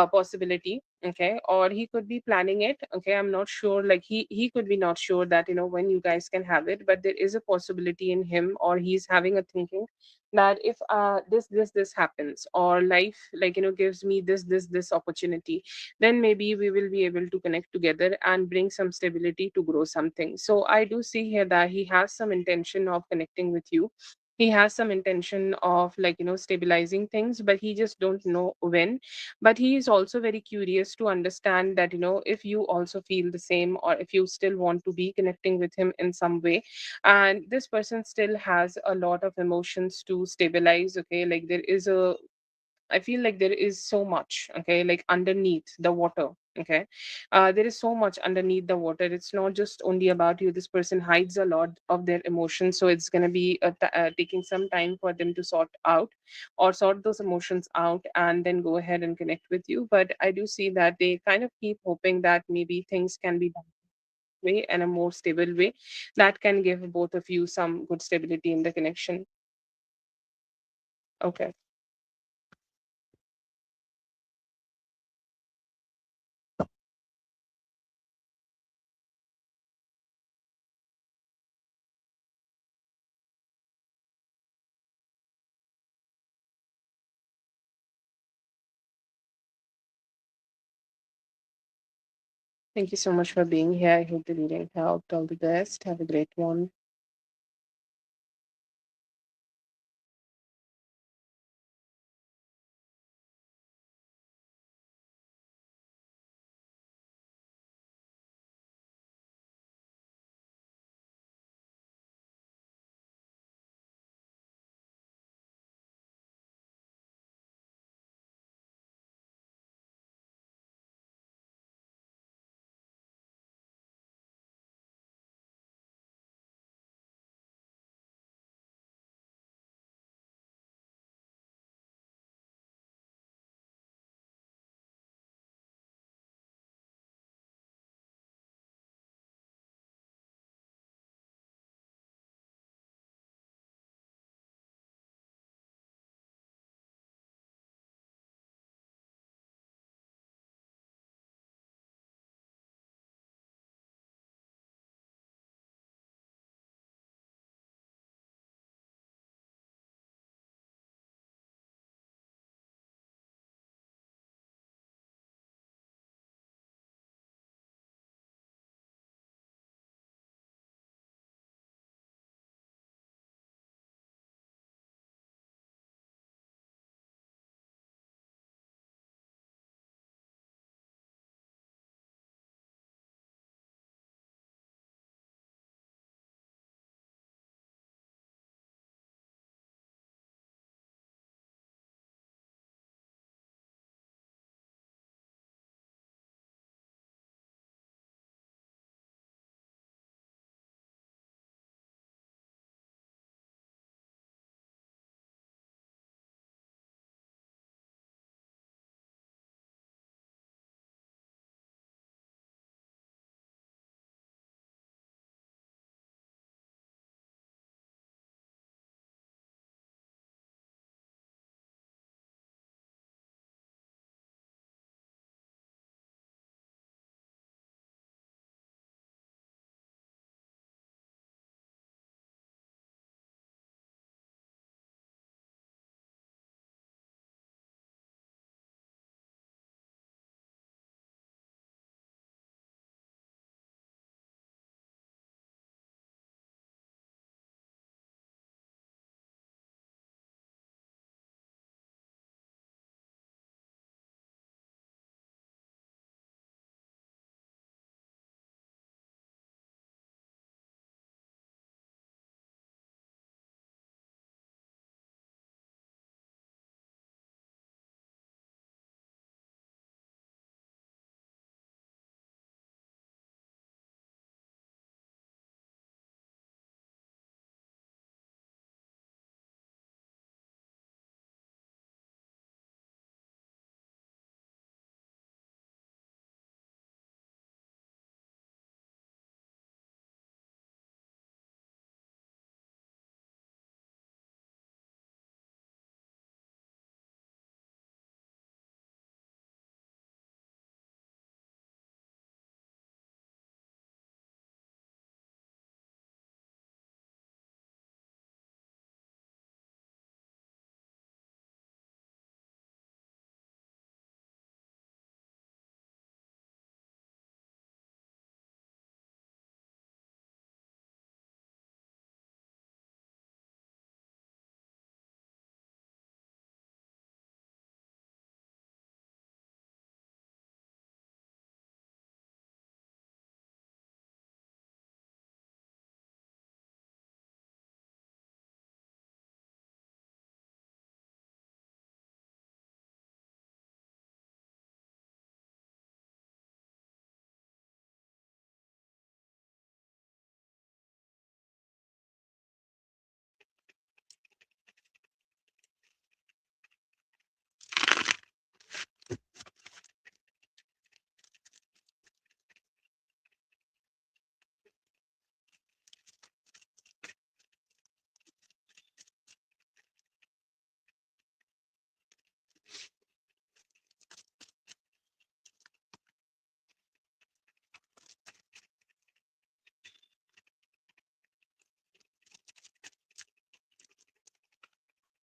possibility. Okay, or he could be planning it. Okay, I'm not sure, like, he could be not sure that when you guys can have it, but there is a possibility in him, or he's having a thinking that if this happens, or life, like, gives me this opportunity, then maybe we will be able to connect together and bring some stability to grow something. So I do see here that he has some intention of connecting with you. He has some intention of, like, stabilizing things, but he just don't know when. But he is also very curious to understand that, if you also feel the same, or if you still want to be connecting with him in some way. And this person still has a lot of emotions to stabilize. Okay, like, I feel like there is so much, okay, like, underneath the water. Okay, there is so much underneath the water. It's not just only about you. This person hides a lot of their emotions, so it's going to be taking some time for them to sort out, or sort those emotions out, and then go ahead and connect with you. But I do see that they kind of keep hoping that maybe things can be done way and a more stable way that can give both of you some good stability in the connection. Okay. Thank you so much for being here. I hope the reading helped. All the best. Have a great one.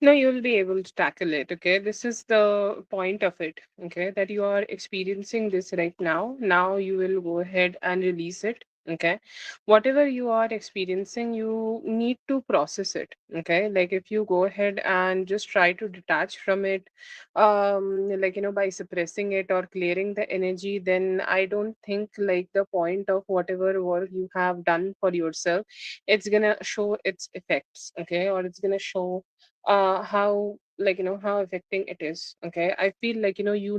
No, you'll be able to tackle it. Okay. This is the point of it. Okay. That you are experiencing this right now. Now you will go ahead and release it. Okay. Whatever you are experiencing, you need to process it. Okay. Like if you go ahead and just try to detach from it, like, by suppressing it or clearing the energy, then I don't think like the point of whatever work you have done for yourself, it's gonna show its effects. Okay. Or it's gonna show how, how affecting it is. Okay, I feel like, you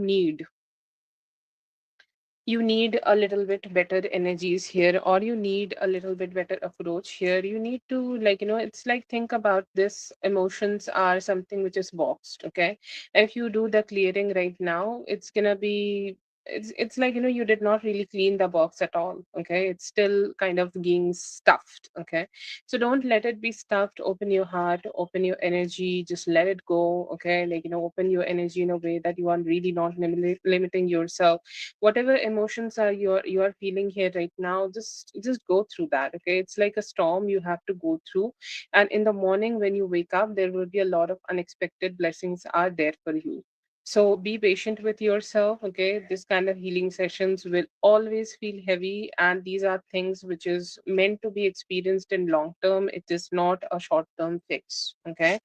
need a little bit better energies here, or you need a little bit better approach here. You need to, it's like, think about this: emotions are something which is boxed. Okay, if you do the clearing right now, it's gonna be, it's like, you did not really clean the box at all. Okay, it's still kind of being stuffed. Okay, so don't let it be stuffed. Open your heart, open your energy, just let it go. Okay, open your energy in a way that you are really not limiting yourself. Whatever emotions are you are feeling here right now, just go through that. Okay, it's like a storm you have to go through, and in the morning when you wake up, there will be a lot of unexpected blessings are there for you. So be patient with yourself. Okay, this kind of healing sessions will always feel heavy, and these are things which is meant to be experienced in long term. It is not a short term fix. Okay,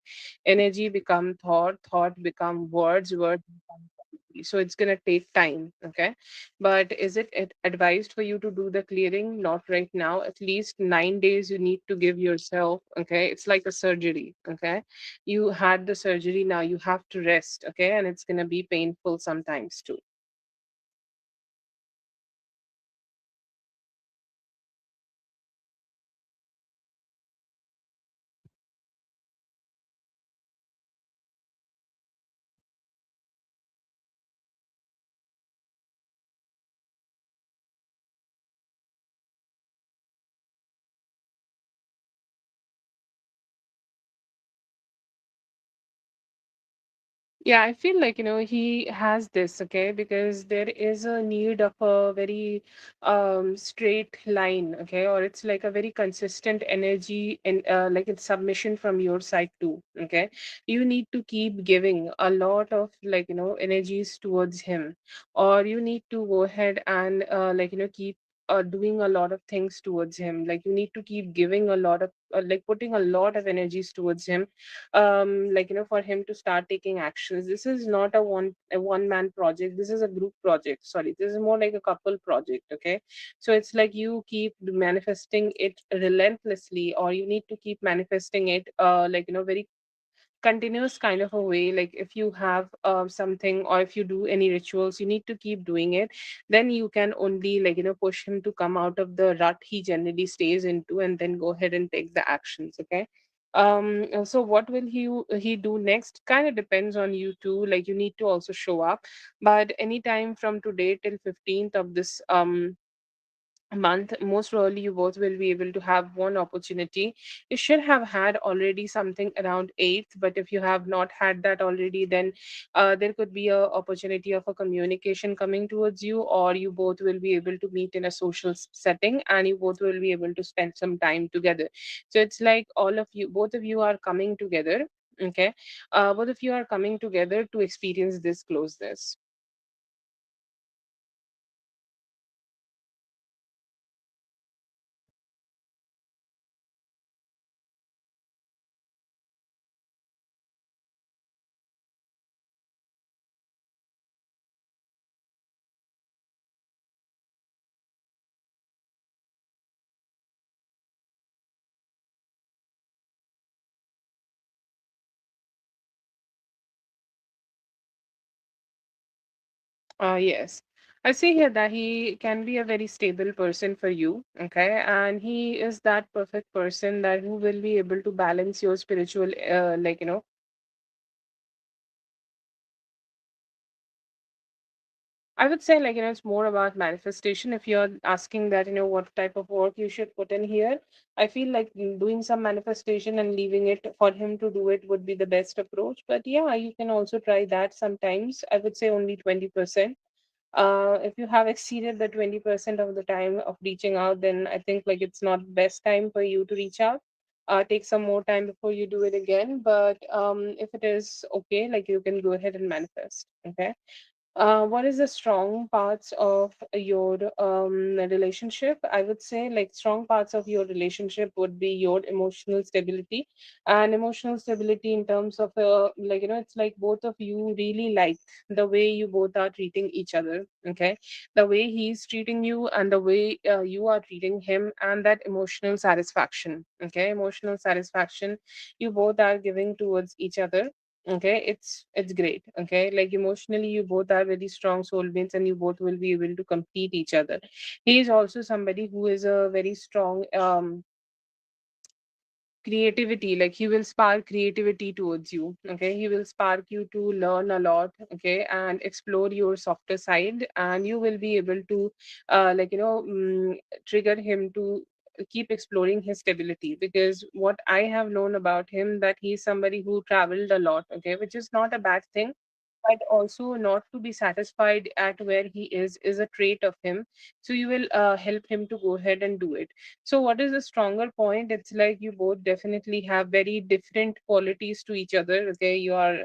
energy become thought, thought become words, words become reality. So it's gonna take time. Okay, but is it advised for you to do the clearing? Not right now. At least 9 days you need to give yourself. Okay, it's like a surgery. Okay, you had the surgery, now you have to rest. Okay, and it's gonna be painful sometimes too. Yeah, I feel like, he has this. Okay, because there is a need of a very straight line. Okay, or it's like a very consistent energy, and like it's submission from your side too. Okay, you need to keep giving a lot of, energies towards him, or you need to go ahead and keep doing a lot of things towards him. Like you need to keep giving a lot of like putting a lot of energies towards him, for him to start taking actions. This is not a one man project, this is a group project. Sorry, this is more like a couple project. Okay, so it's like you keep manifesting it relentlessly, or you need to keep manifesting it very continuous kind of a way. Like if you have something, or if you do any rituals, you need to keep doing it. Then you can only push him to come out of the rut he generally stays into, and then go ahead and take the actions. Okay, so what will he do next kind of depends on you too. Like you need to also show up, but anytime from today till 15th of this month, most probably you both will be able to have one opportunity. You should have had already something around 8th, but if you have not had that already, then there could be a opportunity of a communication coming towards you, or you both will be able to meet in a social setting, and you both will be able to spend some time together. So it's like all of you, both of you are coming together. Okay, both of you are coming together to experience this closeness. Yes. I see here that he can be a very stable person for you, okay? And he is that perfect person that who will be able to balance your spiritual, I would say, it's more about manifestation. If you're asking that, what type of work you should put in here, I feel like doing some manifestation and leaving it for him to do it would be the best approach. But yeah, you can also try that sometimes. I would say only 20%. If you have exceeded the 20% of the time of reaching out, then I think like it's not best time for you to reach out. take some more time before you do it again. But if it is okay, like you can go ahead and manifest. Okay. What is the strong parts of your relationship? I would say, like, strong parts of your relationship would be your emotional stability, and emotional stability in terms of, like, it's like both of you really like the way you both are treating each other. Okay, the way he's treating you and the way you are treating him, and that emotional satisfaction. Okay, emotional satisfaction you both are giving towards each other. Okay, it's great. Okay, like emotionally you both are very strong soulmates and you both will be able to complete each other. He is also somebody who is a very strong creativity, like he will spark creativity towards you. Okay, he will spark you to learn a lot. Okay, and explore your softer side, and you will be able to trigger him to keep exploring his stability, because what I have known about him, that he's somebody who traveled a lot. Okay, which is not a bad thing, but also not to be satisfied at where he is a trait of him. So you will help him to go ahead and do it. So what is the stronger point? It's like you both definitely have very different qualities to each other. Okay, you are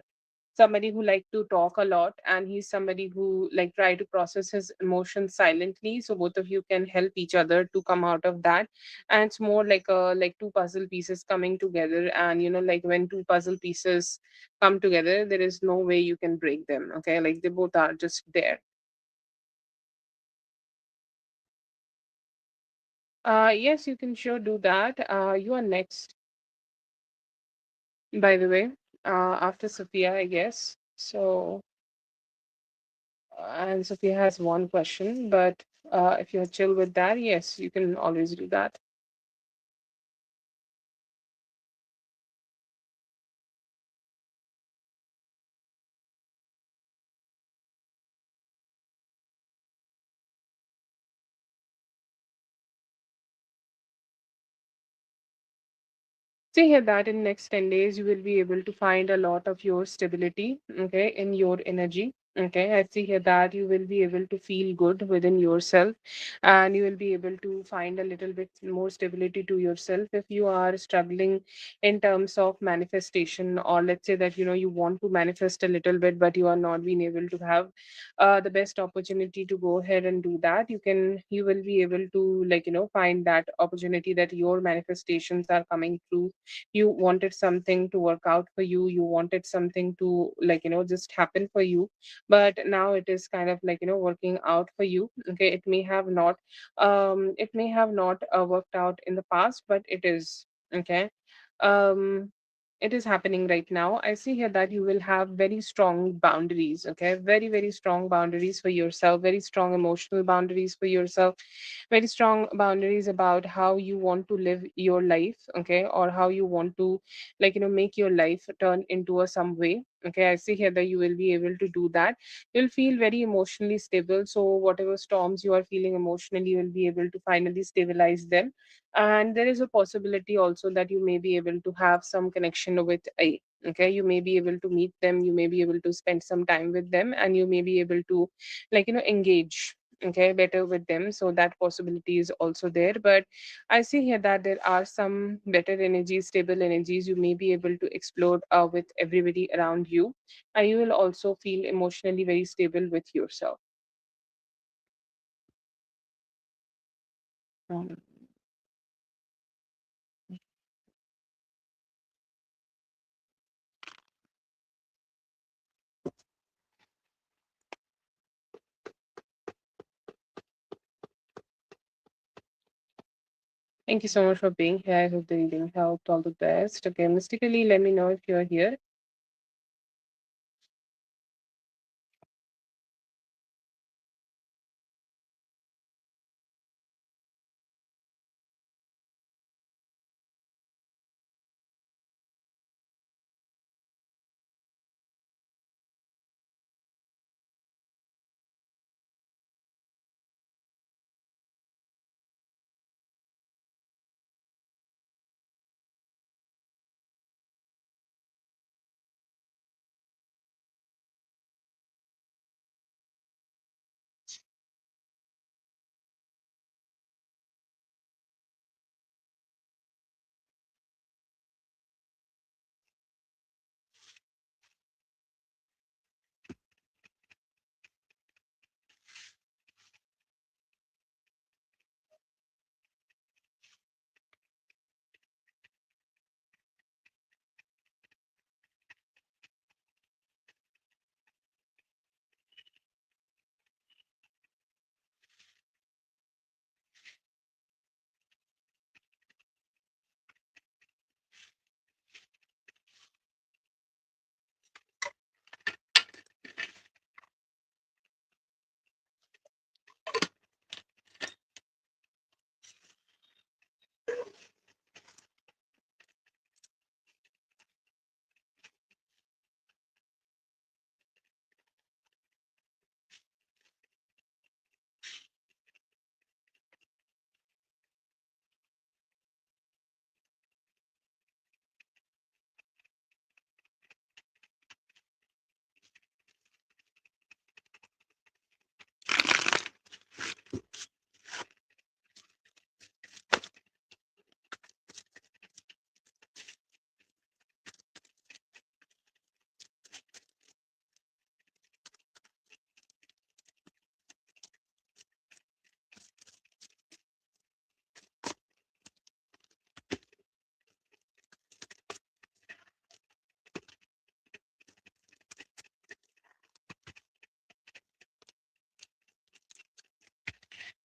somebody who like to talk a lot, and he's somebody who like try to process his emotions silently, so both of you can help each other to come out of that. And it's more like two puzzle pieces coming together, and like when two puzzle pieces come together, there is no way you can break them. Okay, like they both are just there. Yes, you can sure do that. You are next, by the way, after Sophia, I guess. So and Sophia has one question, but if you're chill with that, yes, you can always do that. See here that in next 10 days, you will be able to find a lot of your stability, okay, in your energy. Okay, I see here that you will be able to feel good within yourself, and you will be able to find a little bit more stability to yourself. If you are struggling in terms of manifestation, or let's say that you want to manifest a little bit, but you are not being able to have the best opportunity to go ahead and do that, you will be able to find that opportunity, that your manifestations are coming through. You wanted something to work out for you, you wanted something to just happen for you, but now it is kind of working out for you. Okay, it may have not worked out in the past, but it is okay. um it is happening right now. I see here that you will have very strong boundaries. Okay, very very strong boundaries for yourself, very strong emotional boundaries for yourself, very strong boundaries about how you want to live your life. Okay, or how you want to make your life turn into a some way. Okay, I see here that you will be able to do that. You'll feel very emotionally stable, so whatever storms you are feeling emotionally, you will be able to finally stabilize them. And there is a possibility also that you may be able to have some connection with a okay, you may be able to meet them, you may be able to spend some time with them, and you may be able to engage okay better with them. So that possibility is also there. But I see here that there are some better energies, stable energies you may be able to explore with everybody around you, and you will also feel emotionally very stable with yourself. Um, Thank you so much for being here. I hope the reading helped. All the best. Okay, mystically, let me know if you're here.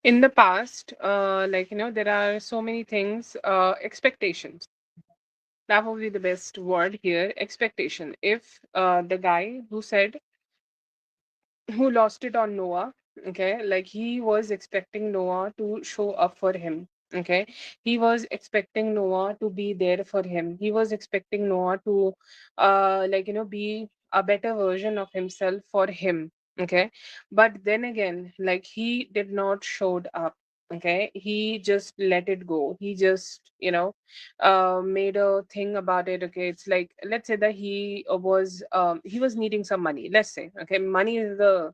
In the past, there are so many things, expectations. That would be the best word here, expectation. If the guy who said, who lost it on Noah. Okay, like he was expecting Noah to show up for him. Okay, he was expecting Noah to be there for him. He was expecting Noah to, be a better version of himself for him. Okay, but then again, like he did not showed up. Okay, he just let it go. He just, made a thing about it. Okay, it's like, let's say that he was needing some money. Let's say, okay, money is the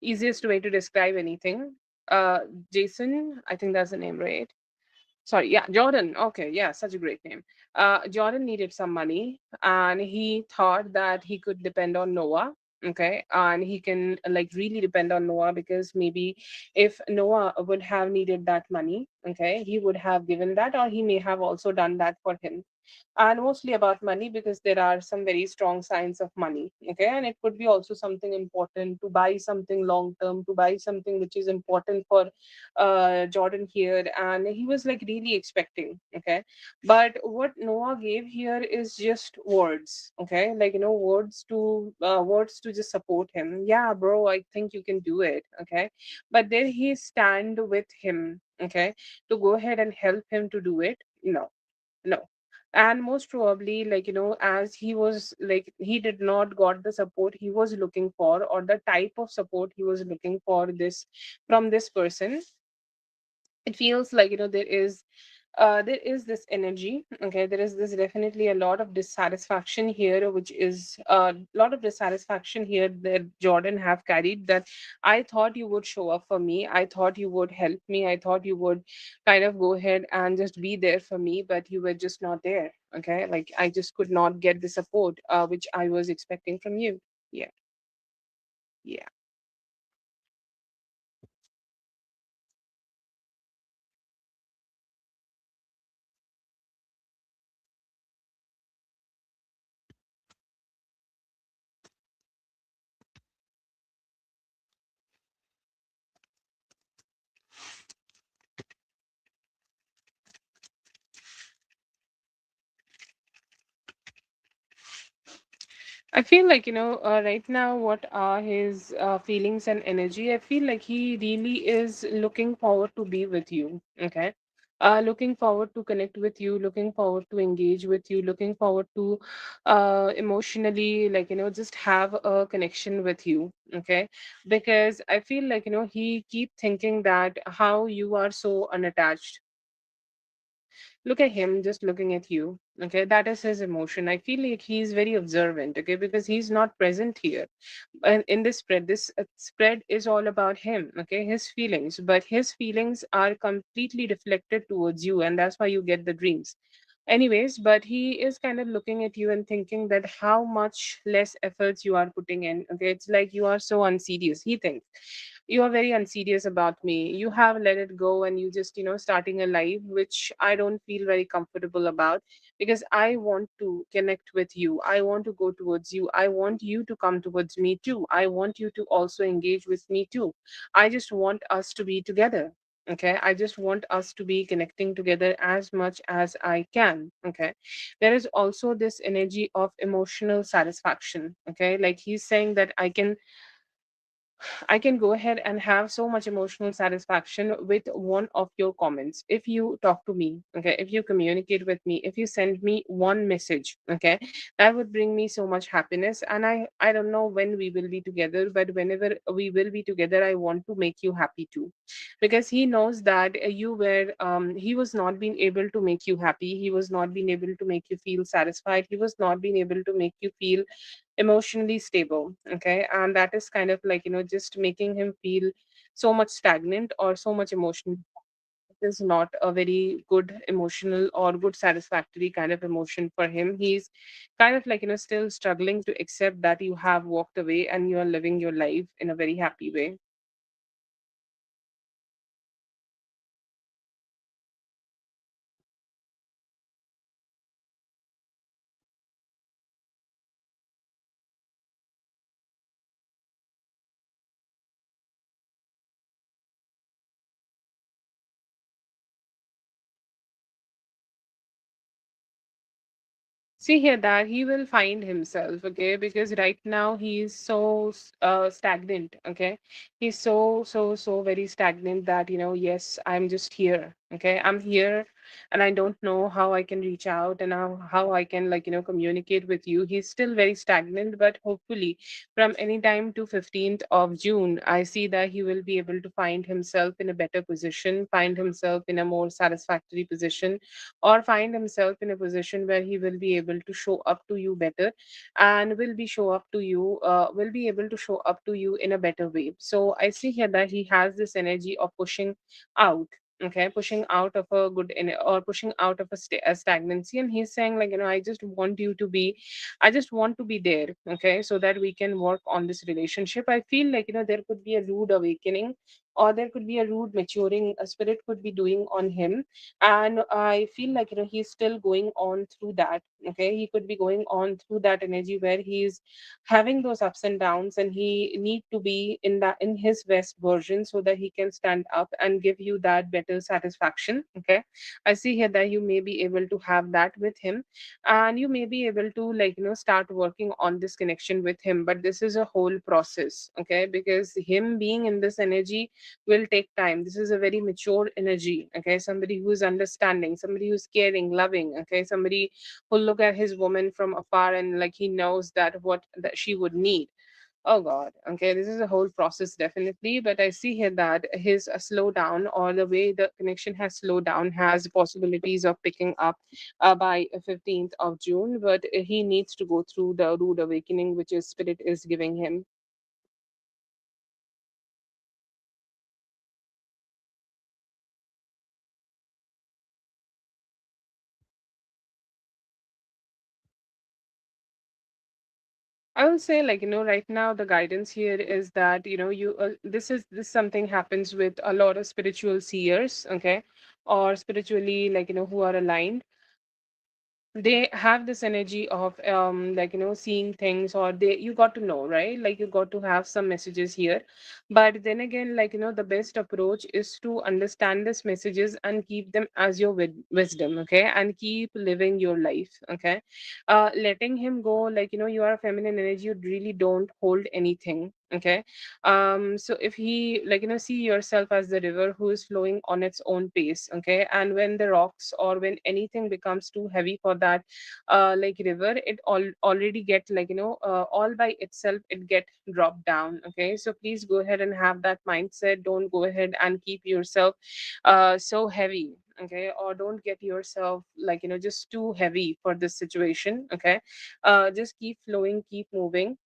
easiest way to describe anything. uh Jason, I think that's the name, right? Sorry, yeah, Jordan. Okay, yeah, such a great name. Jordan needed some money, and he thought that he could depend on Noah. Okay, and he can, like, really depend on Noah, because maybe if Noah would have needed that money, okay, he would have given that, or he may have also done that for him. And mostly about money, because there are some very strong signs of money. Okay, and it could be also something important, to buy something long term, to buy something which is important for Jordan here. And he was like really expecting. Okay, but what Noah gave here is just words. Okay, like, words to just support him. Yeah, bro, I think you can do it. Okay, but then he stand with him. Okay, to go ahead and help him to do it. No, no. And most probably, as he was like, he did not got the support he was looking for, or the type of support he was looking for, this from this person. It feels like, there is this energy. Okay, there is this definitely a lot of dissatisfaction here, which is a lot of dissatisfaction here that Jordan have carried, that I thought you would show up for me, I thought you would help me, I thought you would kind of go ahead and just be there for me, but you were just not there. Okay, like I just could not get the support which I was expecting from you. Yeah. Yeah. I feel like, right now, what are his feelings and energy? I feel like he really is looking forward to be with you. Okay. Looking forward to connect with you, looking forward to engage with you, looking forward to emotionally, just have a connection with you. Okay. Because I feel like, he keep thinking that how you are so unattached. Look at him just looking at you. Okay, that is his emotion. I feel like he's very observant. Okay, because he's not present here. And in this spread is all about him. Okay, his feelings, but his feelings are completely reflected towards you, and that's why you get the dreams. Anyways, but he is kind of looking at you and thinking that how much less efforts you are putting in. Okay, it's like you are so unserious. He thinks you are very unserious about me. You have let it go, and you just, starting a life which I don't feel very comfortable about, because I want to connect with you. I want to go towards you. I want you to come towards me too. I want you to also engage with me too. I just want us to be together. Okay, I just want us to be connecting together as much as I can. Okay, there is also this energy of emotional satisfaction. Okay, like he's saying that I can go ahead and have so much emotional satisfaction with one of your comments. If you talk to me, okay, if you communicate with me, if you send me one message, okay, that would bring me so much happiness. And I don't know when we will be together, but whenever we will be together, I want to make you happy too, because he knows that he was not being able to make you happy. He was not being able to make you feel satisfied. He was not being able to make you feel emotionally stable. Okay, and that is kind of like, just making him feel so much stagnant or so much emotional. It is not a very good emotional or good satisfactory kind of emotion for him. He's kind of like, still struggling to accept that you have walked away and you are living your life in a very happy way. See here that he will find himself, okay, because right now he is so stagnant, okay. He's so very stagnant that, yes, I'm just here, okay. I'm here, and I don't know how I can reach out, and how I can, like, communicate with you. He's still very stagnant, but hopefully from any time to 15th of June, I see that he will be able to find himself in a better position, find himself in a more satisfactory position, or find himself in a position where he will be able to show up to you better, and will be able to show up to you in a better way. So I see here that he has this energy of pushing out, okay, pushing out of a or pushing out of a stagnancy, and he's saying, like, I just want to be there, okay, so that we can work on this relationship. I feel like, there could be a rude awakening, or there could be a rude maturing a spirit could be doing on him. And I feel like, he's still going on through that, okay. He could be going on through that energy where he's having those ups and downs, and he need to be in his best version so that he can stand up and give you that better satisfaction, okay. I see here that you may be able to have that with him, and you may be able to, like, start working on this connection with him. But this is a whole process, okay, because him being in this energy will take time. This is a very mature energy, okay. Somebody who's understanding, somebody who's caring, loving, okay. Somebody who look at his woman from afar, and, like, he knows that what that she would need. Oh God. Okay, this is a whole process, definitely. But I see here that his slowdown, or the way the connection has slowed down, has possibilities of picking up by 15th of June. But he needs to go through the rude awakening, which his spirit is giving him. I will say, like, right now the guidance here is that, this something happens with a lot of spiritual seers, okay, or spiritually, like, who are aligned. They have this energy of, like, seeing things, or they you got to know, right, like, you got to have some messages here. But then again, like, the best approach is to understand these messages and keep them as your wisdom, okay, and keep living your life, okay. Letting him go, like, you are a feminine energy, you really don't hold anything, okay. So if he, like, see yourself as the river who is flowing on its own pace, okay. And when the rocks, or when anything becomes too heavy for that, like, river, it already get, like, all by itself it get dropped down, okay. So please go ahead and have that mindset. Don't go ahead and keep yourself so heavy, okay, or don't get yourself, like, just too heavy for this situation, okay. Just keep flowing, keep moving.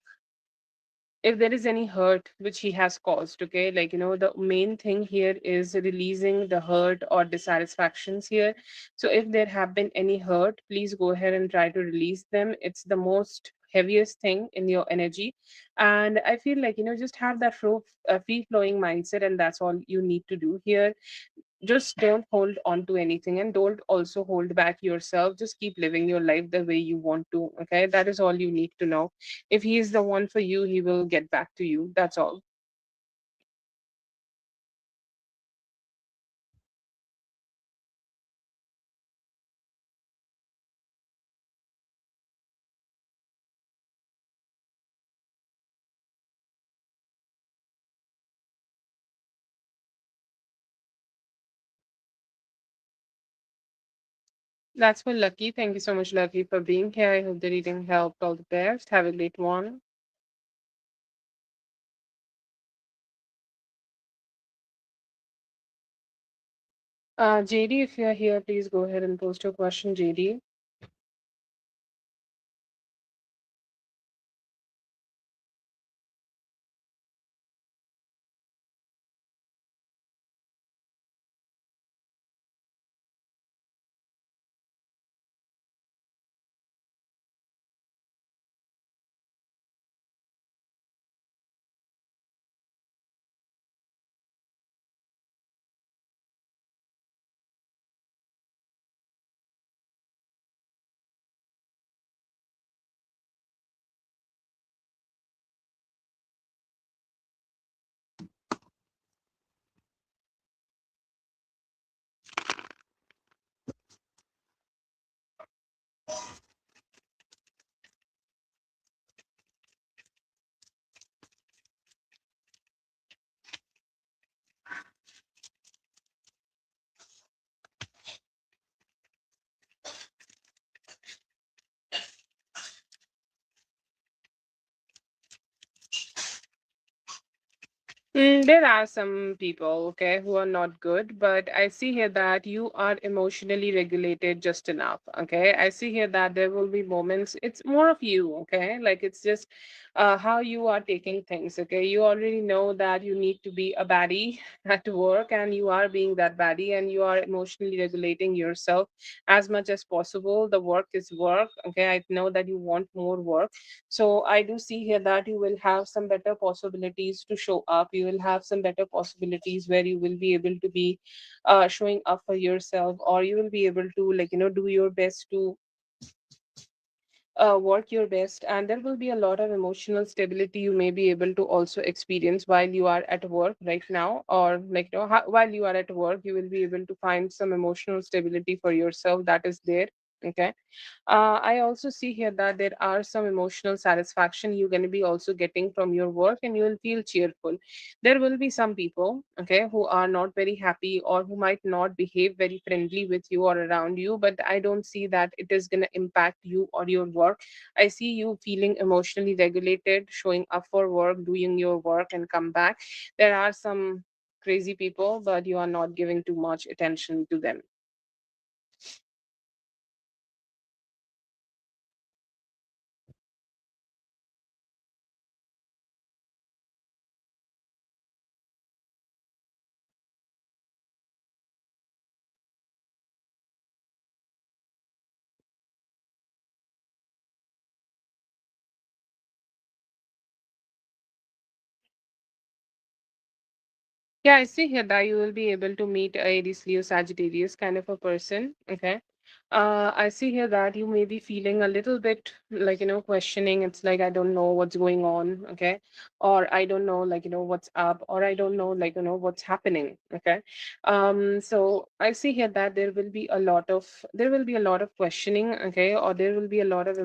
If there is any hurt which he has caused, okay, like, the main thing here is releasing the hurt or dissatisfactions here. So if there have been any hurt, please go ahead and try to release them. It's the most heaviest thing in your energy. And I feel like, just have that free flowing mindset, and that's all you need to do here. Just don't hold on to anything, and don't also hold back yourself. Just keep living your life the way you want to, okay. That is all you need to know. If he is the one for you, he will get back to you. That's all. That's for Lucky. Thank you so much, Lucky, for being here. I hope the reading helped. All the best. Have a great one. JD, if you're here, please go ahead and post your question, JD. There are some people, okay, who are not good, but I see here that you are emotionally regulated just enough, okay. I see here that there will be moments, it's more of you, okay, like it's just how you are taking things, okay. You already know that you need to be a baddie at work, and you are being that baddie, and you are emotionally regulating yourself as much as possible. The work is work, okay. I know that you want more work, so I do see here that you will have some better possibilities to show up. You will have some better possibilities where you will be able to be showing up for yourself, or you will be able to, like, do your best to work your best. And there will be a lot of emotional stability you may be able to also experience while you are at work right now, or like, while you are at work, you will be able to find some emotional stability for yourself that is there. Okay. I also see here that there are some emotional satisfaction you're going to be also getting from your work, and you will feel cheerful. There will be some people, okay, who are not very happy, or who might not behave very friendly with you or around you, but I don't see that it is going to impact you or your work. I see you feeling emotionally regulated, showing up for work, doing your work, and come back. There are some crazy people, but you are not giving too much attention to them. Yeah, I see here that you will be able to meet a Aries, Leo, Sagittarius kind of a person. Okay. I see here that you may be feeling a little bit like, questioning. It's like, I don't know what's going on. Okay. Or I don't know, like, what's up, or I don't know, like, what's happening. Okay. So I see here that there will be a lot of questioning. Okay. Or there will be a lot of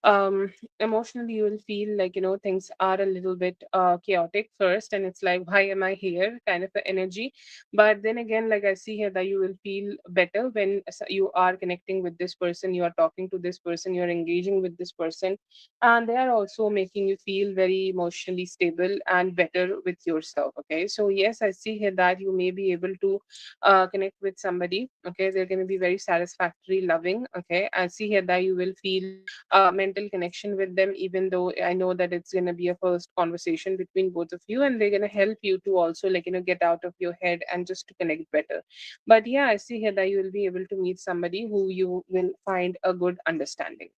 um, emotionally you will feel like, things are a little bit chaotic first, and it's like, why am I here kind of a energy. But then again, like, I see here that you will feel better when you are connecting with this person, you are talking to this person, you're engaging with this person, and they are also making you feel very emotionally stable and better with yourself. Okay, so yes, I see here that you may be able to connect with somebody. Okay, they're going to be very satisfactory, loving. Okay, I see here that you will feel mental connection with them, even though I know that it's going to be a first conversation between both of you, and they're going to help you to also, like, get out of your head and just to connect better. But yeah, I see here that you will be able to meet somebody who you will find a good understanding.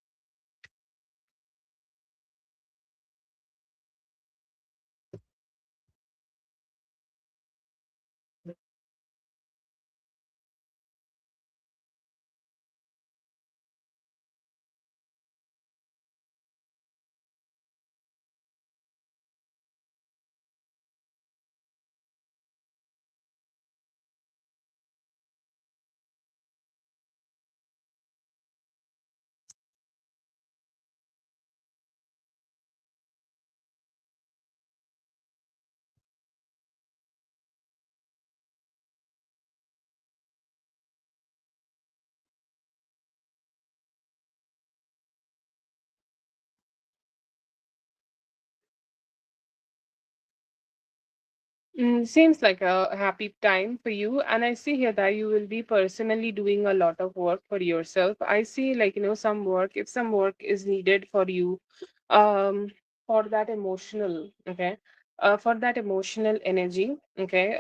Seems like a happy time for you. And I see here that you will be personally doing a lot of work for yourself. I see, like, some work, if some work is needed for you, um, for that emotional, okay, for that emotional energy, okay,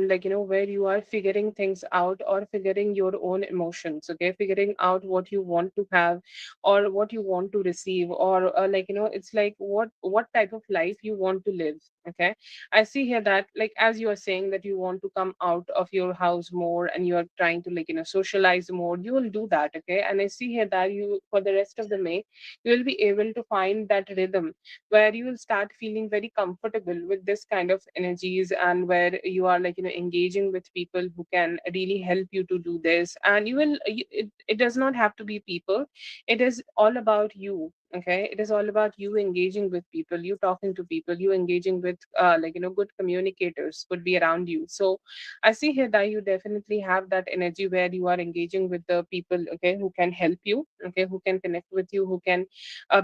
like, where you are figuring things out, or figuring your own emotions, okay, figuring out what you want to have, or what you want to receive, or like, it's like what type of life you want to live. Okay, I see here that, like, as you are saying that you want to come out of your house more, and you are trying to, like, socialize more, you will do that. Okay, and I see here that you, for the rest of the May, you will be able to find that rhythm where you will start feeling very comfortable with this kind of energies, and where you are, like, engaging with people who can really help you to do this. And it does not have to be people, it is all about you. Okay, it is all about you engaging with people, you talking to people, you engaging with good communicators could be around you. So I see here that you definitely have that energy where you are engaging with the people, okay, who can help you, okay, who can connect with you, who can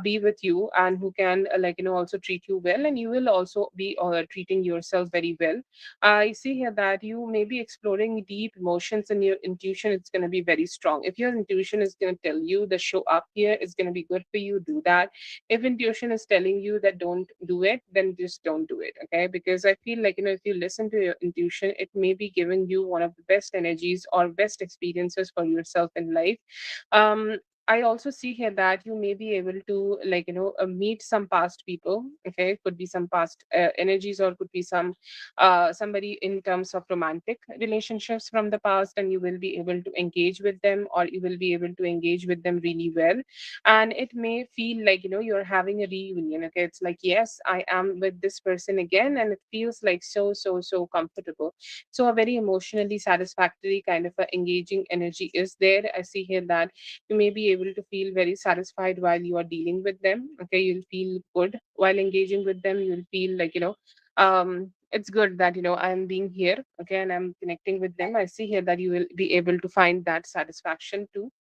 be with you, and who can also treat you well, and you will also be treating yourself very well. I see here that you may be exploring deep emotions, and your intuition is going to be very strong. If your intuition is going to tell you the show up here is going to be good for you, do that. If intuition is telling you that don't do it, then just don't do it. Okay, because I feel like if you listen to your intuition, it may be giving you one of the best energies or best experiences for yourself in life. I also see here that you may be able to meet some past people. Okay, could be some past energies, or could be somebody in terms of romantic relationships from the past, and you will be able to engage with them, or you will be able to engage with them really well. And it may feel like you're having a reunion. Okay, it's like, yes, I am with this person again, and it feels like so comfortable. So a very emotionally satisfactory kind of a engaging energy is there. I see here that you may be able to feel very satisfied while you are dealing with them. Okay, you'll feel good while engaging with them. You'll feel like it's good that I'm being here, okay, and I'm connecting with them. I see here that you will be able to find that satisfaction too.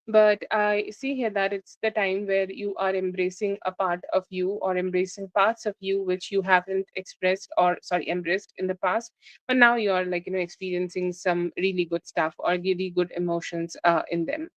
But I see here that it's the time where you are embracing a part of you, or embracing parts of you which you haven't expressed, or sorry, embraced in the past. But now you are experiencing some really good stuff, or really good emotions in them.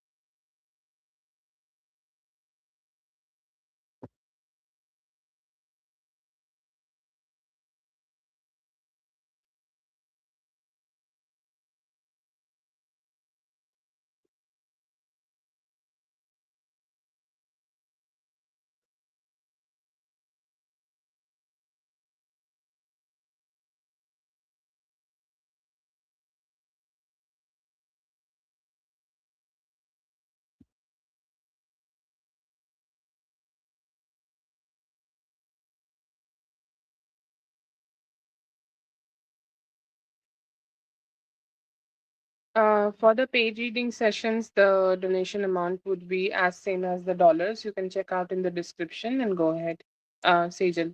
For the paid reading sessions, the donation amount would be as same as the dollars. You can check out in the description and go ahead, Sejal.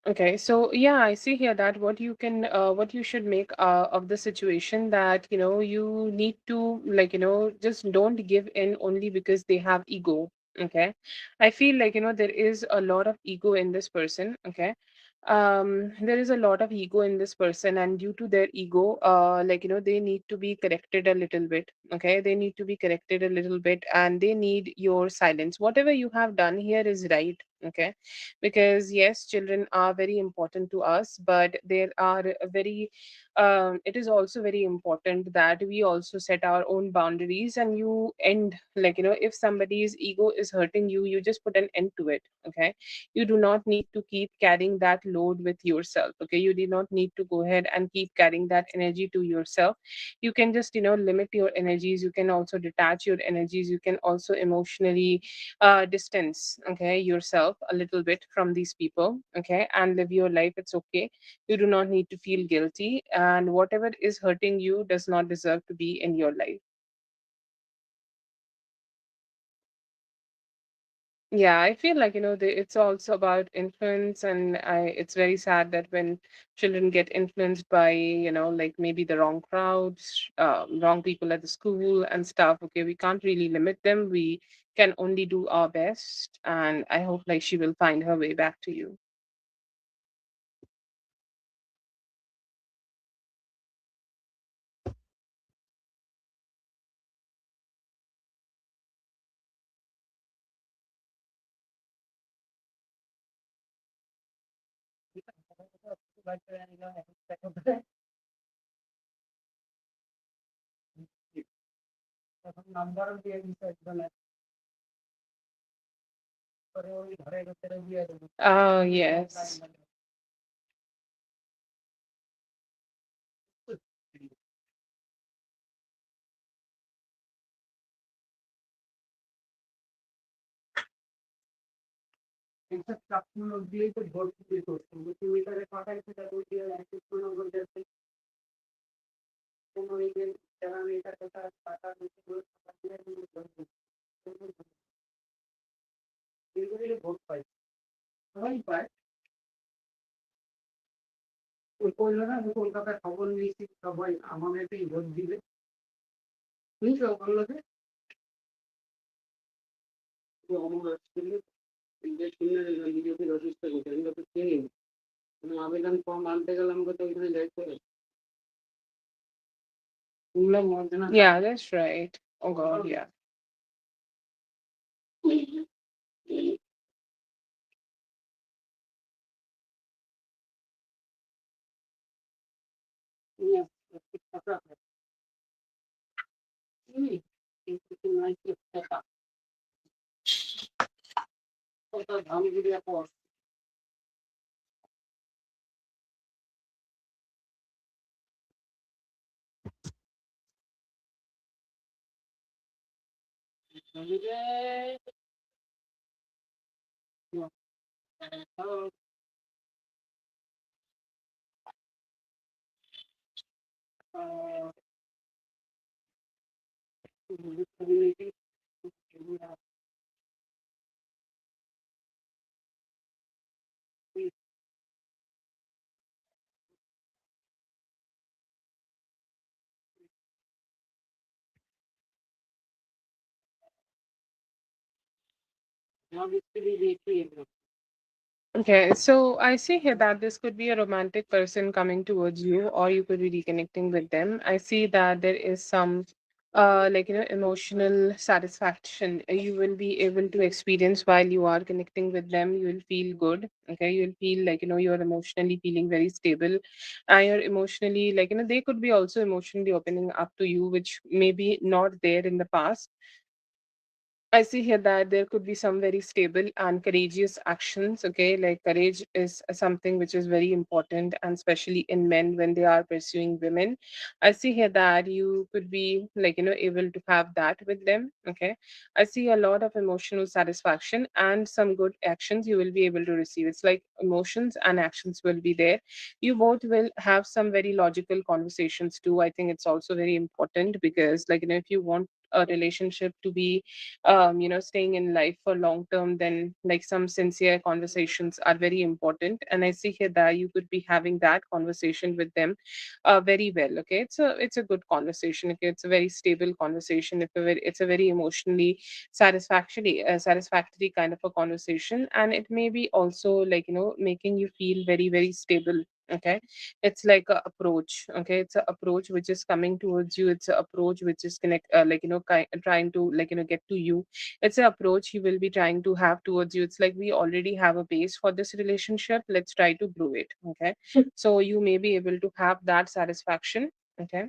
Okay, so yeah, I see here that what you should make of the situation, that you need to just don't give in only because they have ego. Okay, I feel like there is a lot of ego in this person. Okay, there is a lot of ego in this person, and due to their ego, they need to be corrected a little bit. Okay, they need to be corrected a little bit, and they need your silence. Whatever you have done here is right. Okay, because yes, children are very important to us, but there are a very it is also very important that we also set our own boundaries, and you end if somebody's ego is hurting you, you just put an end to it. Okay, you do not need to keep carrying that load with yourself. Okay, you do not need to go ahead and keep carrying that energy to yourself. You can just limit your energies. You can also detach your energies. You can also emotionally distance, okay, yourself a little bit from these people, okay, and live your life. It's okay. You do not need to feel guilty, and whatever is hurting you does not deserve to be in your life. Yeah, I feel like it's also about influence, and it's very sad that when children get influenced by like maybe the wrong crowds, wrong people at the school and stuff. Okay, we can't really limit them. We can only do our best, and I hope like she will find her way back to you. Oh yes. বললো না আমি কলকাতায় খবর নিয়েছি সবাই আমাদেরকেই vote দিবে শুনছো বললো যে অমর আসছিল শুনে বিজেপি অসুস্থ করছে আমি তো চিনি আবেদন ফর্ম আনতে গেলাম তো ওইখানে যাইতে শুনলাম মধ্যে Yeah, that's right. Oh God, yeah. Yeah. Okay, so I see here that this could be a romantic person coming towards you, or you could be reconnecting with them. I see that there is some, emotional satisfaction you will be able to experience while you are connecting with them. You will feel good. Okay, you'll feel like you're emotionally feeling very stable, and you're emotionally they could be also emotionally opening up to you, which may be not there in the past. I see here that there could be some very stable and courageous actions. Okay, like courage is something which is very important, and especially in men when they are pursuing women. I see here that you could be able to have that with them. Okay, I see a lot of emotional satisfaction and some good actions you will be able to receive. It's like emotions and actions will be there. You both will have some very logical conversations too. I think it's also very important because, if you want a relationship to be staying in life for long term, then like some sincere conversations are very important. And I see here that you could be having that conversation with them very well. Okay, it's a good conversation. Okay, it's a very stable conversation. It's a very emotionally satisfactory kind of a conversation, and it may be also making you feel very very stable. Okay, it's like a approach. Okay, it's an approach which is coming towards you. It's an approach which is trying to get to you. It's an approach you will be trying to have towards you. It's like we already have a base for this relationship, let's try to grow it. Okay, so you may be able to have that satisfaction. Okay.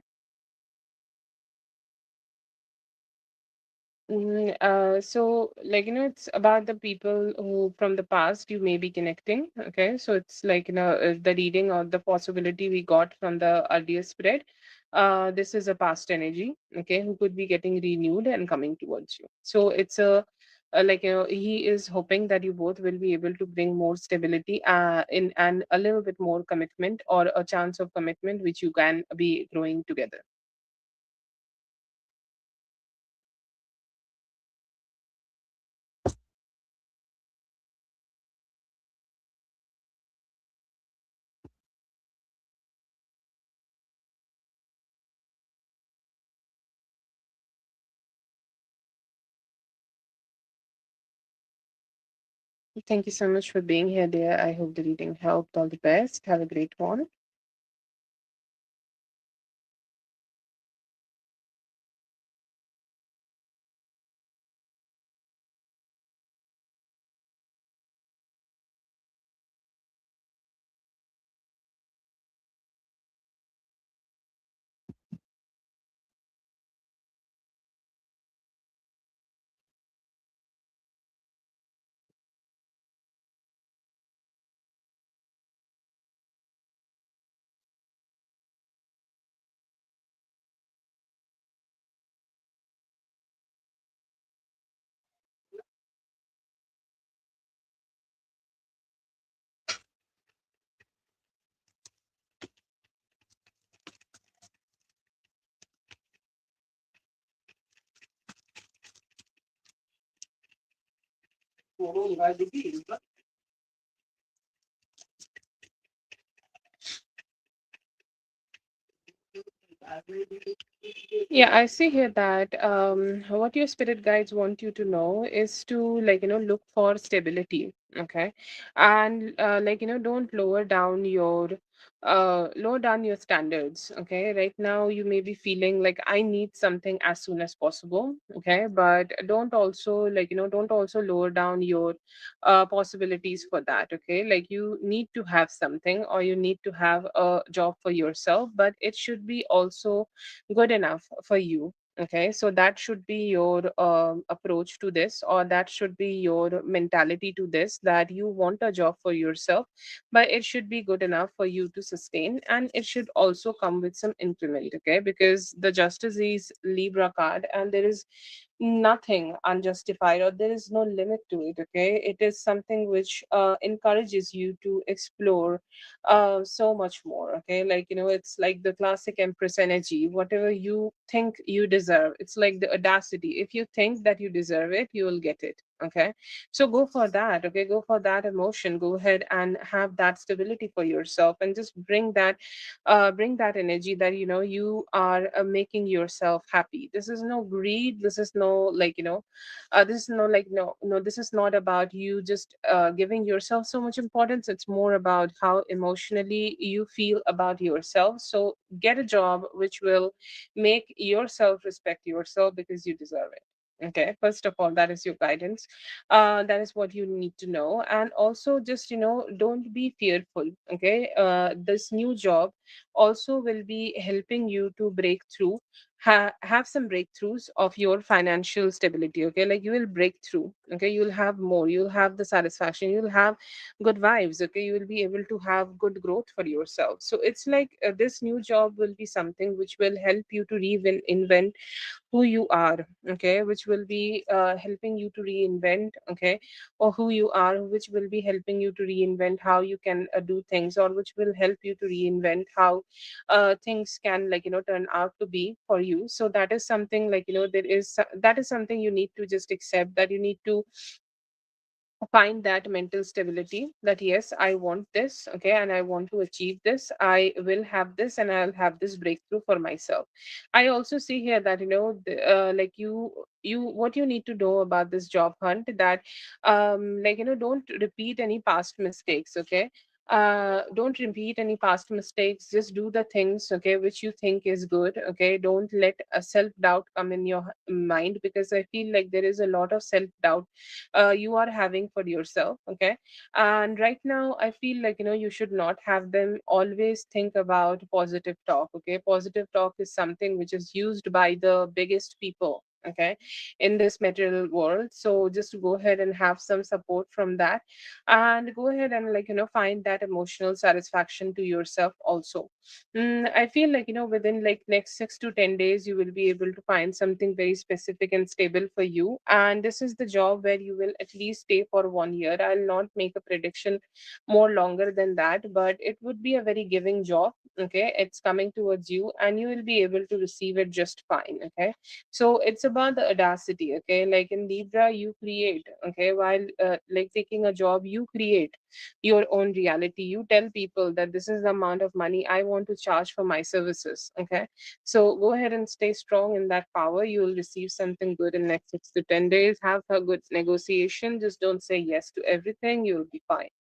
So it's about the people who from the past you may be connecting. Okay, so it's the reading or the possibility we got from the earlier spread. This is a past energy. Okay, who could be getting renewed and coming towards you. So it's he is hoping that you both will be able to bring more stability in and a little bit more commitment or a chance of commitment which you can be growing together. Thank you so much for being here, dear. I hope the reading helped. All the best. Have a great one. Yeah, I see here that what your spirit guides want you to know is to, like, look for stability. Okay. And like, don't lower down your standards. Okay. Right now you may be feeling like I need something as soon as possible. Okay. But don't also lower down your possibilities for that. Okay. Like, you need to have something, or you need to have a job for yourself, but it should be also good enough for you. Okay, so that should be your approach to this, or that should be your mentality to this, that you want a job for yourself, but it should be good enough for you to sustain, and it should also come with some increment. Okay, because the justice is Libra card, and there is nothing unjustified, or there is no limit to it. Okay, it is something which encourages you to explore so much more. Okay, like, it's like the classic Empress energy. Whatever you think you deserve, it's like the audacity. If you think that you deserve it, you will get it. Okay, so go for that. Okay, go for that emotion. Go ahead and have that stability for yourself, and just bring that energy, that you are making yourself happy. This is no greed. This is no, like, this is no, like, no, this is not about you just giving yourself so much importance. It's more about how emotionally you feel about yourself. So get a job which will make yourself respect yourself, because you deserve it. Okay, first of all, that is your guidance. That is what you need to know. And also, just, don't be fearful. Okay, this new job also will be helping you to break through, have some breakthroughs of your financial stability. Okay, like, you will break through. Okay, you'll have more, you'll have the satisfaction, you'll have good vibes. Okay, you will be able to have good growth for yourself. So it's like, this new job will be something which will help you to invent who you are. Okay, which will be helping you to reinvent. Okay, or who you are, which will be helping you to reinvent how you can do things, or which will help you to reinvent how things can, like, turn out to be for you. So that is something, like, that is something you need to just accept, that you need to find that mental stability, that yes, I want this. Okay, and I want to achieve this. I will have this, and I'll have this breakthrough for myself. I also see here that, like, you what you need to know about this job hunt, that like, don't repeat any past mistakes. Okay, don't repeat any past mistakes. Just do the things, okay, which you think is good. Okay, don't let a self doubt come in your mind, because I feel like there is a lot of self doubt you are having for yourself. Okay, and right now I feel like, you should not have them. Always think about positive talk. Okay, positive talk is something which is used by the biggest people, okay, in this material world. So just go ahead and have some support from that, and go ahead and, like, find that emotional satisfaction to yourself also. I feel like, within, like, next 6 to 10 days, you will be able to find something very specific and stable for you. And this is the job where you will at least stay for 1 year. I'll not make a prediction more longer than that, but it would be a very giving job. Okay, it's coming towards you, and you will be able to receive it just fine. Okay, so it's about the audacity. Okay, like in Libra, you create. Okay, while like taking a job, you create your own reality. You tell people that this is the amount of money I want to charge for my services. Okay, so go ahead and stay strong in that power. You will receive something good in next 6 to 10 days. Have a good negotiation. Just don't say yes to everything. You'll be fine.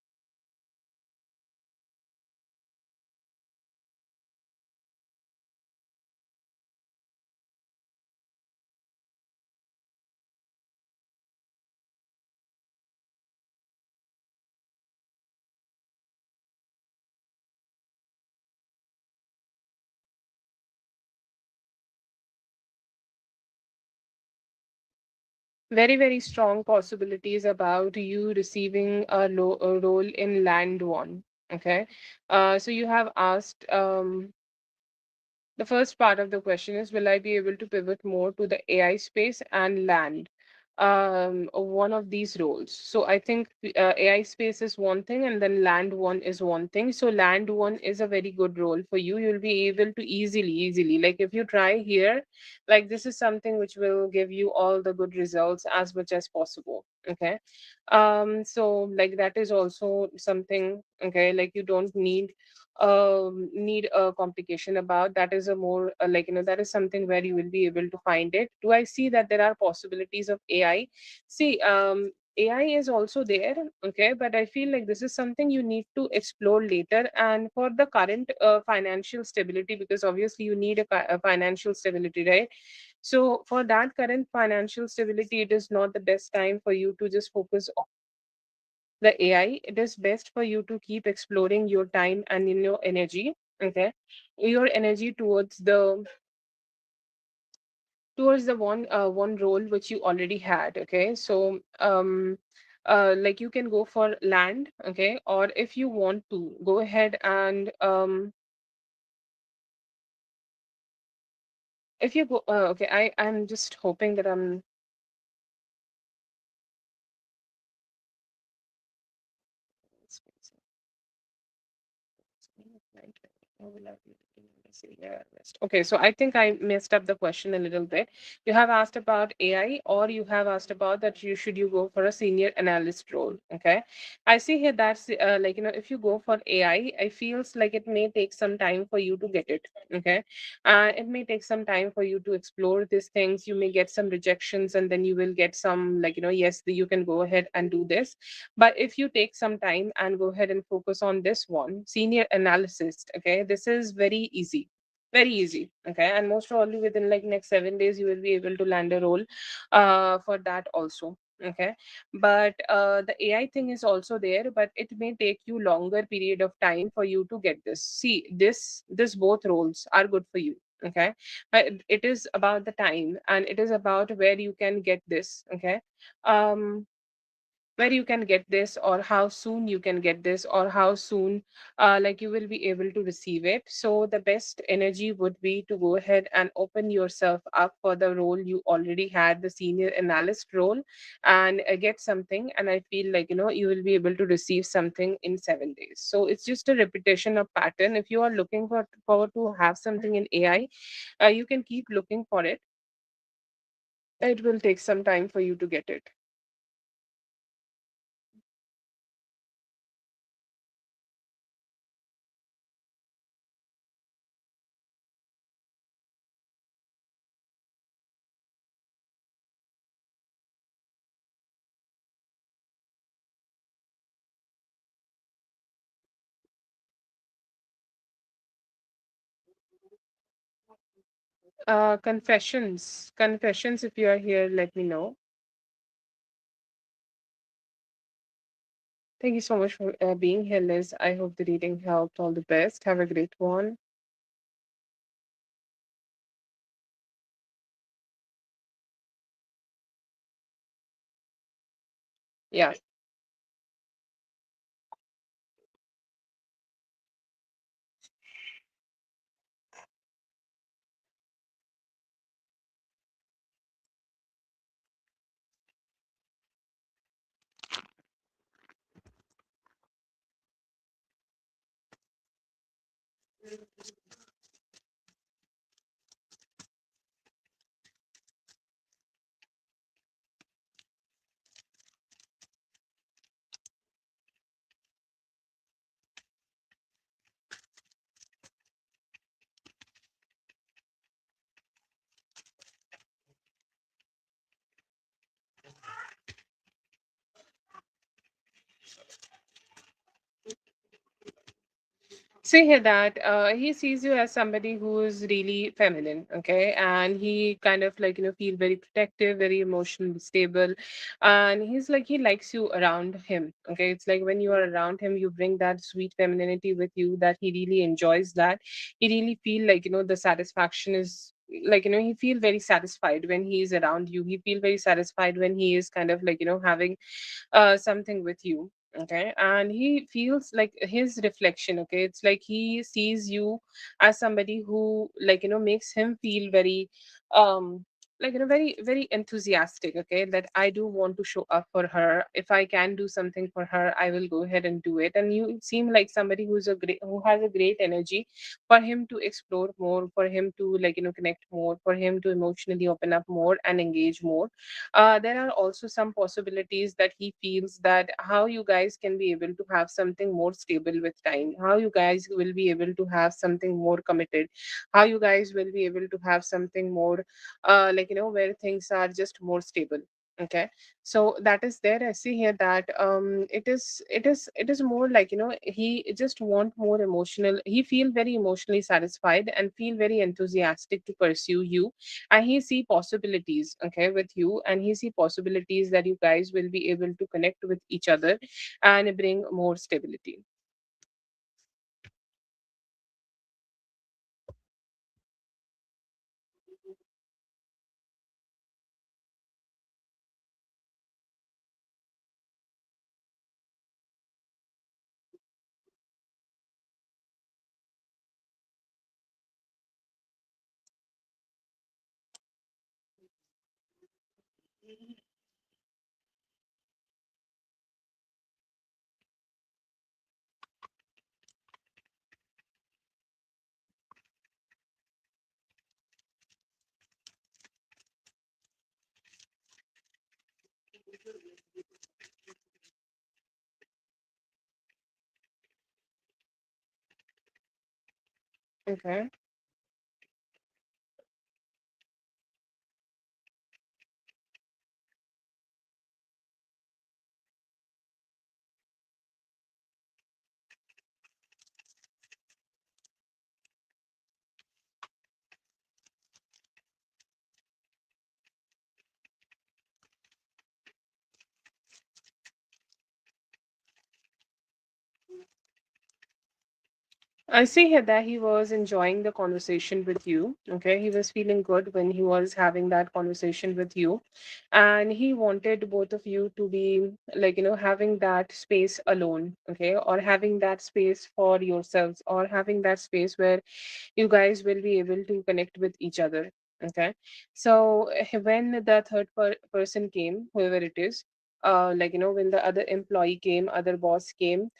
Very, very strong possibilities about you receiving a role in land one. Okay, so you have asked, the first part of the question is, will I be able to pivot more to the AI space and land one of these roles? So I think AI space is one thing, and then land one is one thing. So land one is a very good role for you. You'll be able to easily, like, if you try here, like, this is something which will give you all the good results as much as possible. Okay. So like that is also something, okay, like you don't need a complication about that. Is a more like, that is something where you will be able to find it. Do I see that there are possibilities of AI? See, AI is also there, okay, but I feel like this is something you need to explore later. And for the current financial stability, because obviously you need a financial stability, right? So for that current financial stability, it is not the best time for you to just focus on the AI. It is best for you to keep exploring your time and in your energy, okay, your energy towards the one role which you already had, okay. So like you can go for land, okay, or if you want to go ahead and if you go okay, I'm just hoping that I'm okay, so I think I messed up the question a little bit. You have asked about AI, or you have asked about that you should you go for a senior analyst role. Okay, I see here that's like, if you go for AI, I feels like it may take some time for you to get it. Okay, it may take some time for you to explore these things. You may get some rejections, and then you will get some, like, yes, you can go ahead and do this. But if you take some time and go ahead and focus on this one, senior analyst, okay, this is very easy. Very easy. Okay. And most probably within like next 7 days, you will be able to land a role for that also. Okay. But the AI thing is also there, but it may take you longer period of time for you to get this. See, this both roles are good for you. Okay. But it is about the time, and it is about where you can get this. Okay. Um where you can get this, or how soon you can get this, or how soon like you will be able to receive it. So the best energy would be to go ahead and open yourself up for the role you already had, the senior analyst role, and get something. And I feel like, you will be able to receive something in 7 days. So it's just a repetition of pattern. If you are looking forward to have something in AI, you can keep looking for it. It will take some time for you to get it. Confessions, if you are here, let me know. Thank you so much for being here, Liz. I hope the reading helped. All the best. Have a great one. Yeah. See here that he sees you as somebody who is really feminine, okay, and he kind of like, feel very protective, very emotionally stable, and he's like, he likes you around him. Okay, it's like when you are around him, you bring that sweet femininity with you, that he really enjoys. That he really feel like, the satisfaction is like, he feel very satisfied when he is around you. He feel very satisfied when he is kind of like, having something with you. Okay, and he feels like his reflection. Okay, it's like he sees you as somebody who, like, makes him feel very um like very very enthusiastic, okay, that I do want to show up for her. If I can do something for her, I will go ahead and do it. And you seem like somebody who has a great energy for him to explore more, for him to connect more, for him to emotionally open up more and engage more. There are also some possibilities that he feels that how you guys can be able to have something more stable with time, how you guys will be able to have something more committed, how you guys will be able to have something more where things are just more stable. Okay, so that is there. I see here that it is more he just want more emotional, he feel very emotionally satisfied and feel very enthusiastic to pursue you. And he see possibilities, okay, with you, and he see possibilities that you guys will be able to connect with each other and bring more stability. Okay. I see here that he was enjoying the conversation with you. Okay. He was feeling good when he was having that conversation with you. And he wanted both of you to be having that space alone. Okay. Or having that space for yourselves, or having that space where you guys will be able to connect with each other. Okay. So when the person came, whoever it is, when the other employee came, other boss came,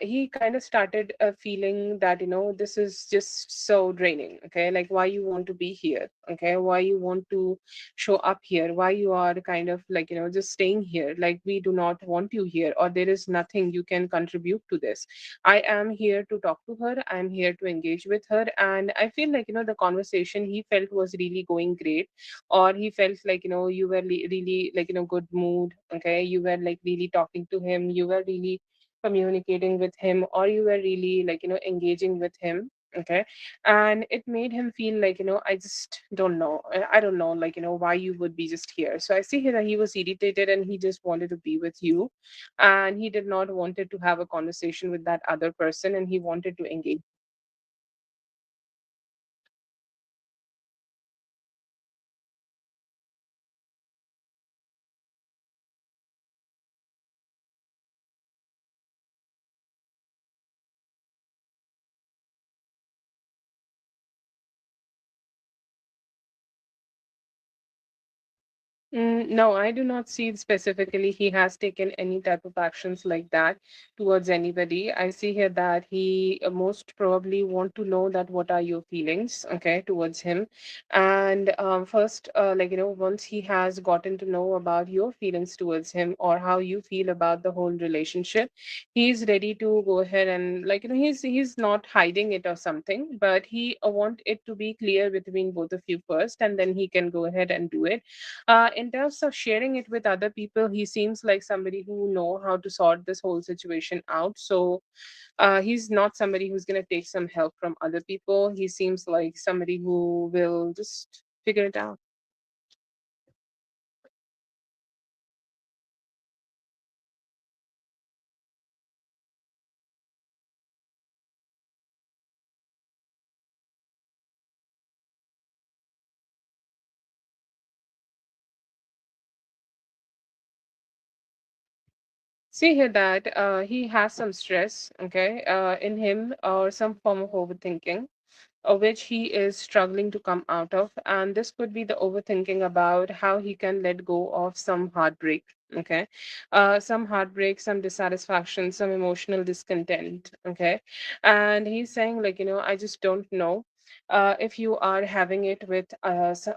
he kind of started feeling that this is just so draining. Okay, like why you want to be here, okay, why you want to show up here, why you are kind of just staying here, like we do not want you here, or there is nothing you can contribute to this. I am here to talk to her, I'm here to engage with her. And I feel like the conversation he felt was really going great, or he felt like you were really good mood. Okay, you were like really talking to him, you were really communicating with him, or you were really engaging with him. Okay, and it made him feel like I just don't know, I don't know why you would be just here. So I see here that he was irritated and he just wanted to be with you, and he did not wanted to have a conversation with that other person, and he wanted to engage. No, I do not see specifically he has taken any type of actions like that towards anybody. I see here that he most probably want to know that what are your feelings, okay, towards him. And first, once he has gotten to know about your feelings towards him, or how you feel about the whole relationship, he's ready to go ahead and he's not hiding it or something, but he want it to be clear between both of you first, and then he can go ahead and do it. In terms of sharing it with other people, he seems like somebody who know how to sort this whole situation out. So he's not somebody who's going to take some help from other people. He seems like somebody who will just figure it out. See here that he has some stress, okay, in him, or some form of overthinking. which he is struggling to come out of. And this could be the overthinking about how he can let go of some heartbreak. Okay. Some heartbreak, some dissatisfaction, some emotional discontent. Okay. And he's saying, like, I just don't know. If you are having it with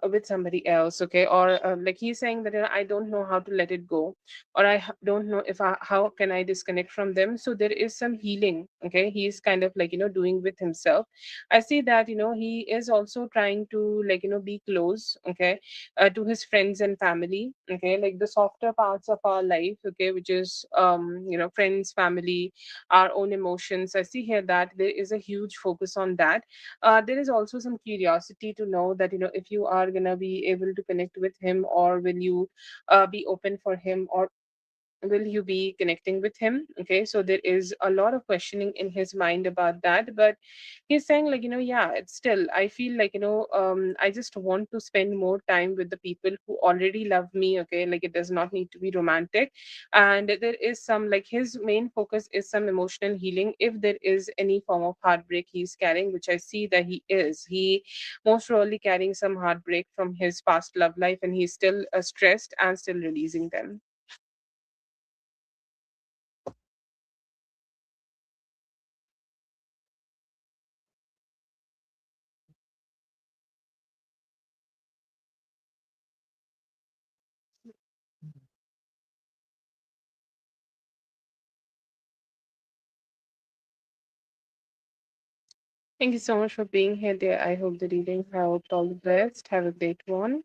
with somebody else, okay, or like he's saying that I don't know how to let it go, or don't know if how can I disconnect from them. So there is some healing, okay, he's kind of like doing with himself. I see that he is also trying to like be close, okay, to his friends and family, okay, like the softer parts of our life, okay, which is friends, family, our own emotions. I see here that there is a huge focus on that. There is also some curiosity to know that if you are gonna be able to connect with him, or will you be open for him, or will you be connecting with him. Okay, so there is a lot of questioning in his mind about that. But he's saying like yeah, it's still, I feel like I just want to spend more time with the people who already love me. Okay, like it does not need to be romantic. And there is some, like, his main focus is some emotional healing if there is any form of heartbreak he's carrying, which I see that he most probably carrying some heartbreak from his past love life, and he's still stressed and still releasing them. Thank you so much for being here, dear. I hope the reading helped. All the best. Have a great one.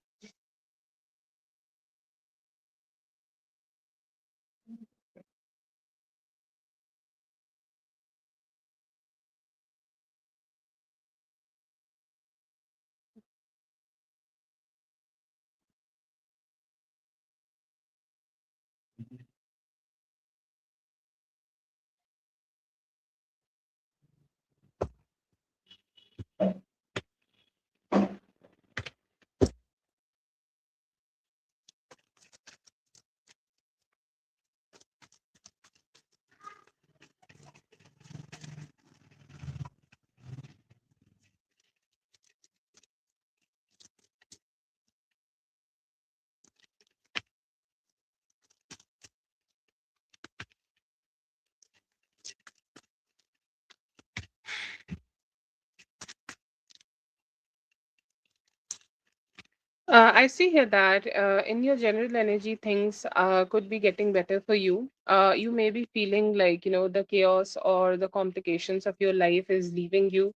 I see here that in your general energy, things could be getting better for you. You may be feeling like, the chaos or the complications of your life is leaving you,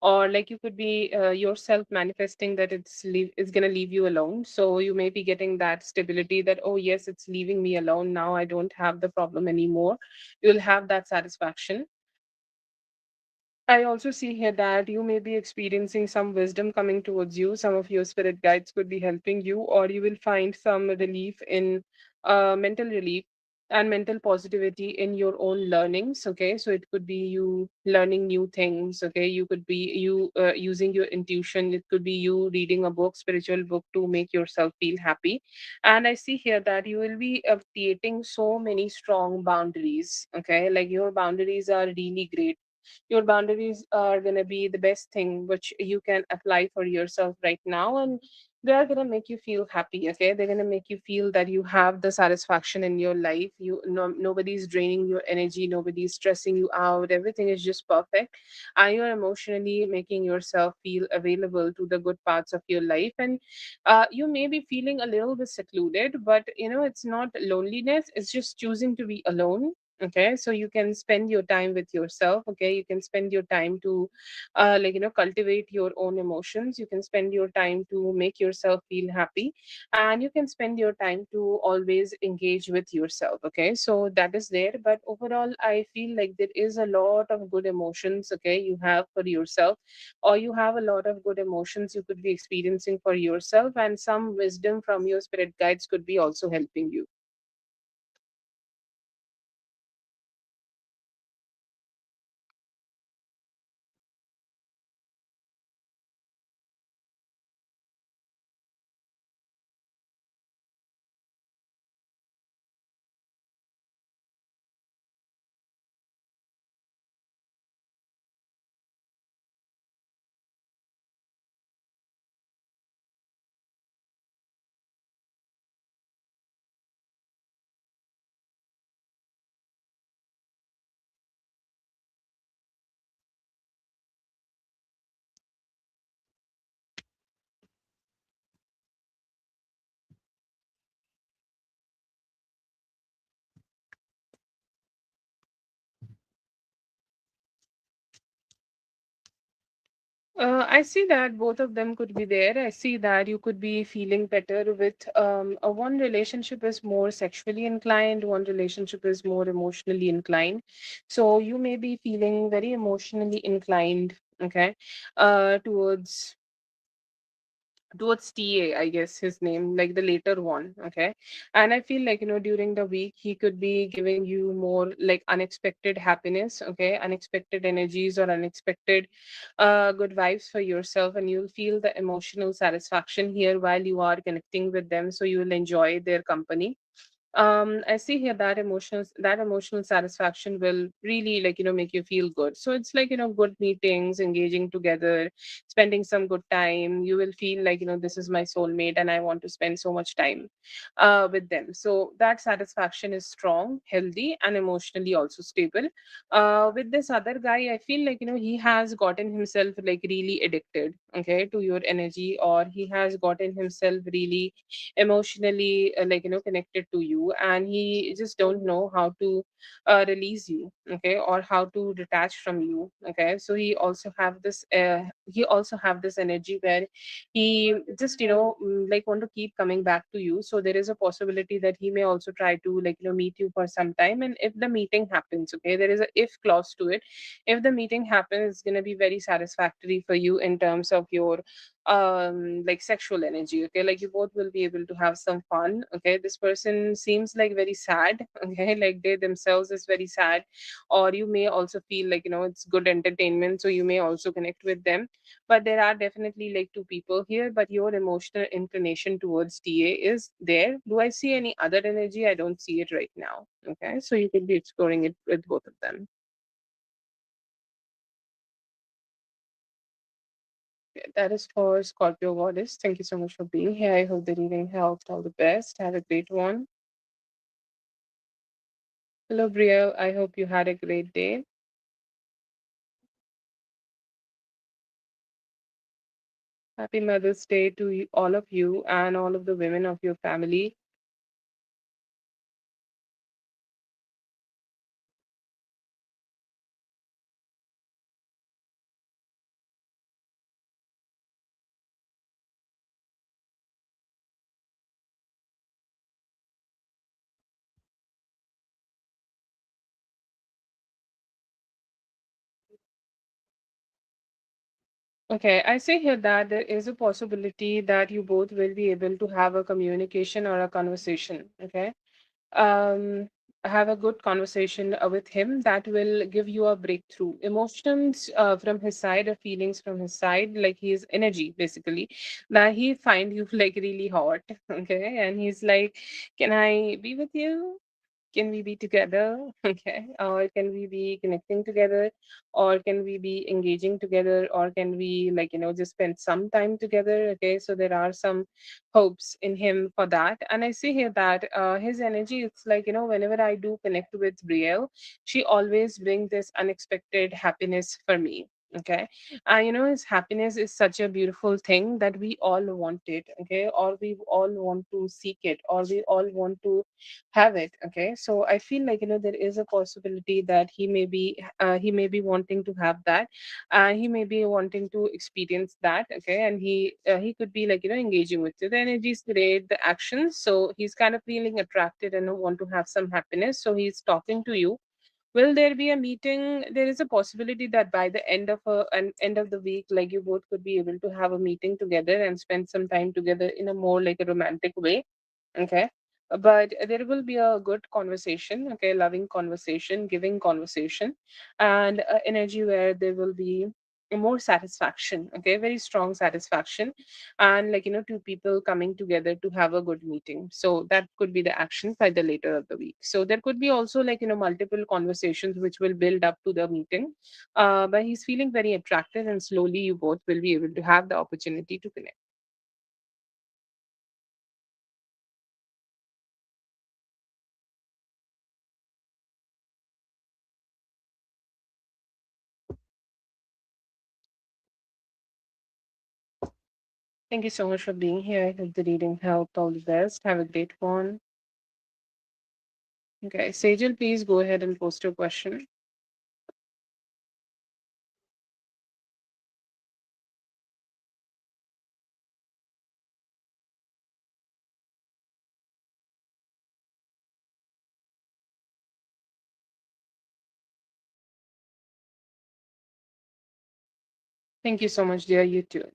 or like you could be yourself manifesting that it's going to leave you alone. So you may be getting that stability that, oh, yes, it's leaving me alone. Now I don't have the problem anymore. You'll have that satisfaction. I also see here that you may be experiencing some wisdom coming towards you. Some of your spirit guides could be helping you, or you will find some relief in mental relief and mental positivity in your own learnings. Okay, so it could be you learning new things. Okay, you could be you using your intuition. It could be you reading a book, spiritual book, to make yourself feel happy. And I see here that you will be creating so many strong boundaries. Okay, like your boundaries are really great. Your boundaries are going to be the best thing which you can apply for yourself right now, and they are going to make you feel happy. Okay, they're going to make you feel that you have the satisfaction in your life. Nobody's draining your energy, nobody's stressing you out, everything is just perfect, and you're emotionally making yourself feel available to the good parts of your life. And you may be feeling a little bit secluded, but it's not loneliness, it's just choosing to be alone. Okay, so you can spend your time with yourself. Okay, you can spend your time to cultivate your own emotions. You can spend your time to make yourself feel happy, and you can spend your time to always engage with yourself. Okay, so that is there. But overall, I feel like there is a lot of good emotions, okay, you have for yourself, or you have a lot of good emotions you could be experiencing for yourself, and some wisdom from your spirit guides could be also helping you. I see that both of them could be there. I see that you could be feeling better with one relationship is more sexually inclined, one relationship is more emotionally inclined. So you may be feeling very emotionally inclined, okay, towards TA, I guess his name, like the later one. Okay. And I feel like, during the week, he could be giving you more like unexpected happiness, okay, unexpected energies or unexpected good vibes for yourself. And you'll feel the emotional satisfaction here while you are connecting with them. So you will enjoy their company. I see here that emotional satisfaction will really, like, make you feel good. So it's like, good meetings, engaging together, spending some good time. You will feel like, this is my soulmate and I want to spend so much time with them. So that satisfaction is strong, healthy, and emotionally also stable. With this other guy, I feel like, he has gotten himself like really addicted, okay, to your energy, or he has gotten himself really emotionally like, connected to you, and he just don't know how to release you, okay, or how to detach from you. Okay, so he also have this energy where he just, like, want to keep coming back to you. So there is a possibility that he may also try to, like, meet you for some time. And if the meeting happens, okay, there is a if clause to it. If the meeting happens, it's going to be very satisfactory for you in terms of your like sexual energy. Okay, like you both will be able to have some fun. Okay, this person seems like very sad. Okay, like they themselves is very sad, or you may also feel like, it's good entertainment, so you may also connect with them. But there are definitely like two people here, but your emotional inclination towards TA is there. Do I see any other energy? I don't see it right now. Okay, so you could be exploring it with both of them. Okay, that is for Scorpio Goddess. Thank you so much for being here. I hope the reading helped. All the best. Have a great one. Hello, Brielle. I hope you had a great day. Happy Mother's Day to all of you and all of the women of your family. Okay, I say here that there is a possibility that you both will be able to have a communication or a conversation. Okay, um, have a good conversation with him that will give you a breakthrough. Emotions from his side, or feelings from his side, like his energy, basically, that he find you like really hot. Okay, and he's like, "Can I be with you? Can we be together?" Okay, or can we be connecting together, or can we be engaging together, or can we, like, just spend some time together? Okay, so there are some hopes in him for that. And I see here that his energy, it's like, whenever I do connect with Brielle, she always brings this unexpected happiness for me. Okay, his happiness is such a beautiful thing that we all want it. Okay, or we all want to seek it, or we all want to have it. Okay, so I feel like, there is a possibility that he may be wanting to have that. He may be wanting to experience that. Okay, and he could be like, engaging with you. The energies great, the actions, so he's kind of feeling attracted and want to have some happiness, so he's talking to you. Will there be a meeting? There is a possibility that by the end of the week, like, you both could be able to have a meeting together and spend some time together in a more like a romantic way. Okay, but there will be a good conversation. Okay, loving conversation, giving conversation, and energy where there will be more satisfaction. Okay, very strong satisfaction, and, like, two people coming together to have a good meeting. So that could be the action by the later of the week. So there could be also, like, multiple conversations which will build up to the meeting. But he's feeling very attractive, and slowly you both will be able to have the opportunity to connect. Thank you so much for being here. I hope the reading helped. All the best. Have a great one. Okay, Sejal, please go ahead and post your question. Thank you so much, dear. You too.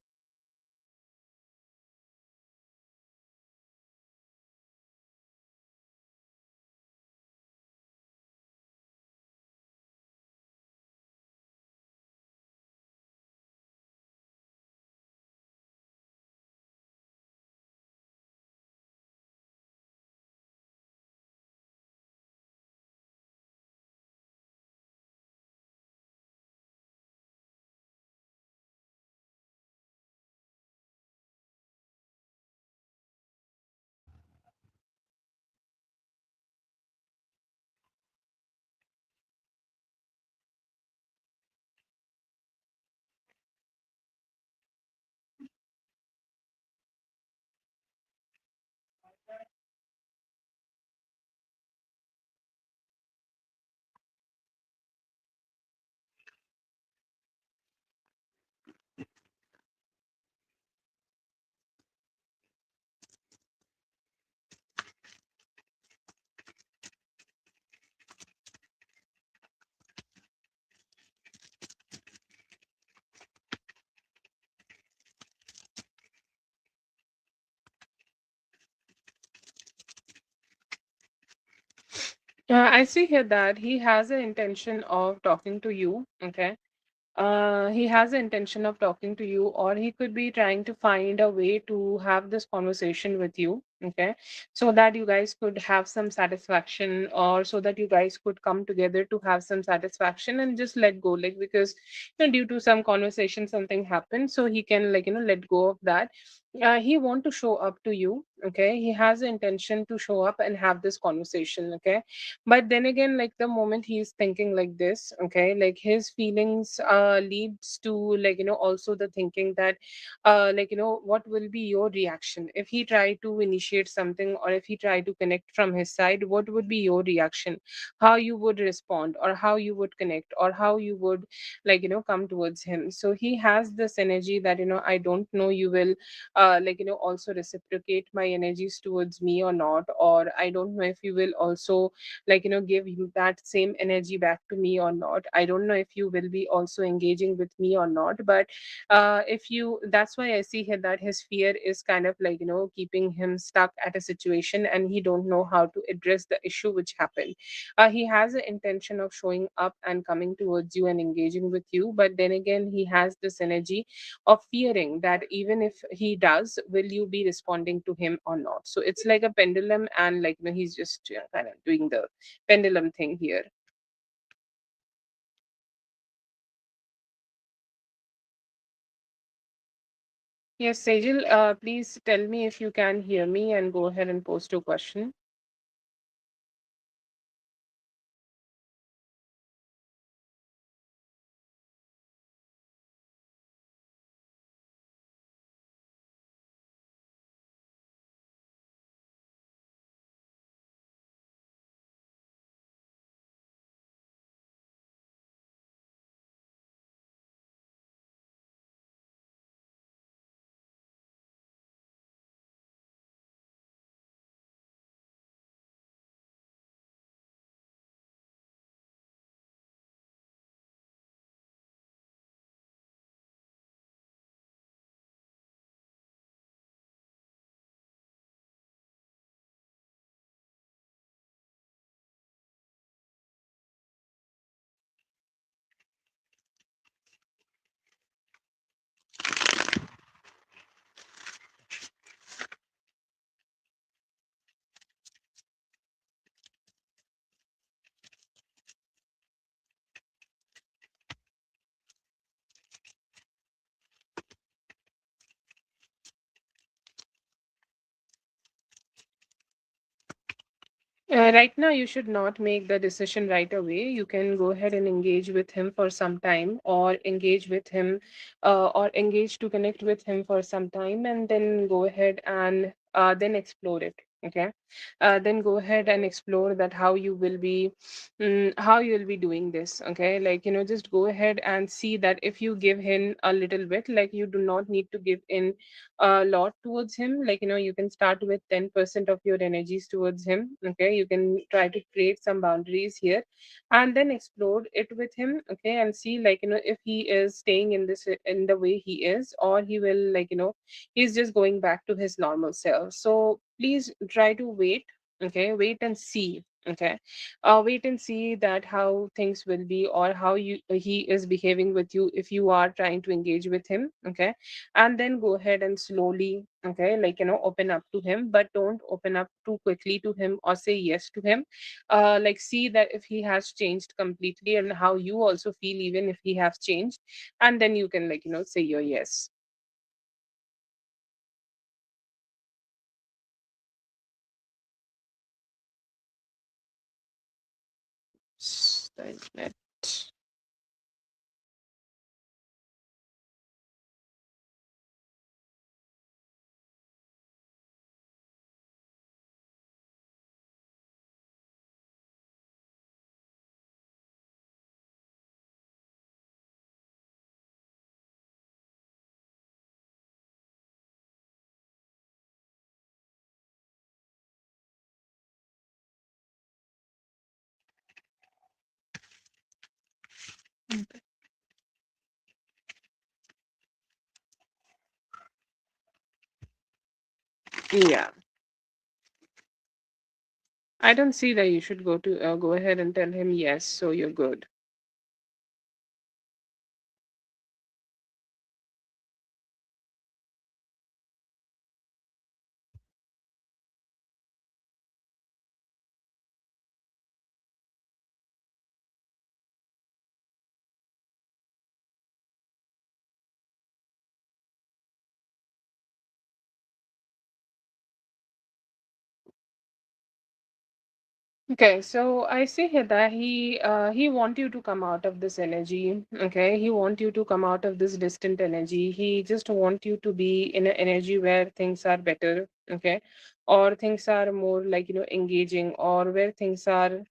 I see here that he has an intention of talking to you. Okay. He has the intention of talking to you, or he could be trying to find a way to have this conversation with you, okay, so that you guys could have some satisfaction, or so that you guys could come together to have some satisfaction and just let go, like, because due to some conversation something happened, so he can, like, let go of that. He want to show up to you, okay. He has the intention to show up and have this conversation, okay. But then again, like, the moment he's thinking like this, okay, like, his feelings leads to, like, also the thinking that like, what will be your reaction if he try to initiate something, or if he try to connect from his side, what would be your reaction, how you would respond, or how you would connect, or how you would, like, come towards him. So he has this energy that, I don't know you will like, also reciprocate my energies towards me or not, or I don't know if you will also, like, give you that same energy back to me or not. I don't know if you will be also engaging with me or not. But if you that's why I see here that his fear is kind of, like, keeping him stuck at a situation, and he don't know how to address the issue which happened. He has an intention of showing up and coming towards you and engaging with you, but then again, he has this energy of fearing that even if he does, will you be responding to him or not. So it's like a pendulum, and, like, he's just kind of doing the pendulum thing here. Yes, Sejal, please tell me if you can hear me and go ahead and post your question. Right now, you should not make the decision right away. You can go ahead and engage with him for some time, or engage with him, or engage to connect with him for some time, and then go ahead and then explore it. Okay, then go ahead and explore that how you will be, how you will be doing this. Okay, like, just go ahead and see that if you give him a little bit, like, you do not need to give in a lot towards him. Like, you can start with 10% of your energies towards him. Okay, you can try to create some boundaries here, and then explore it with him. Okay, and see, like, if he is staying in this, in the way he is, or he will, like, he's just going back to his normal self. So please try to wait. Okay, wait and see. Okay, wait and see that how things will be, or how he is behaving with you if you are trying to engage with him. Okay, and then go ahead and slowly, okay, like, open up to him, but don't open up too quickly to him or say yes to him. Like, see that if he has changed completely, and how you also feel even if he has changed, and then you can, like, say your yes. Silent. Yeah, I don't see that you should go ahead and tell him yes, so you're good. Okay, so I see here that he want you to come out of this energy. Okay, he want you to come out of this distant energy. He just want you to be in an energy where things are better. Okay, or things are more, like, engaging, or where things are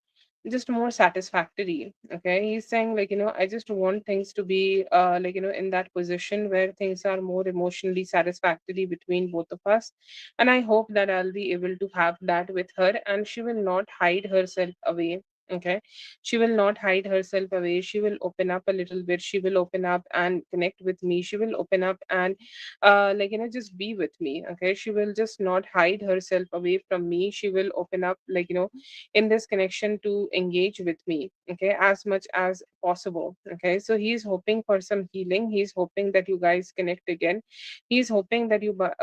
just more satisfactory. Okay, he's saying, like, I just want things to be like, in that position where things are more emotionally satisfactory between both of us. And I hope that I'll be able to have that with her, and she will not hide herself away. Okay, she will not hide herself away. She will open up a little bit. She will open up and connect with me. She will open up and like, just be with me. Okay, she will just not hide herself away from me. She will open up, like, in this connection to engage with me, okay, as much as possible. Okay, so he's hoping for some healing. He's hoping that you guys connect again. He's hoping that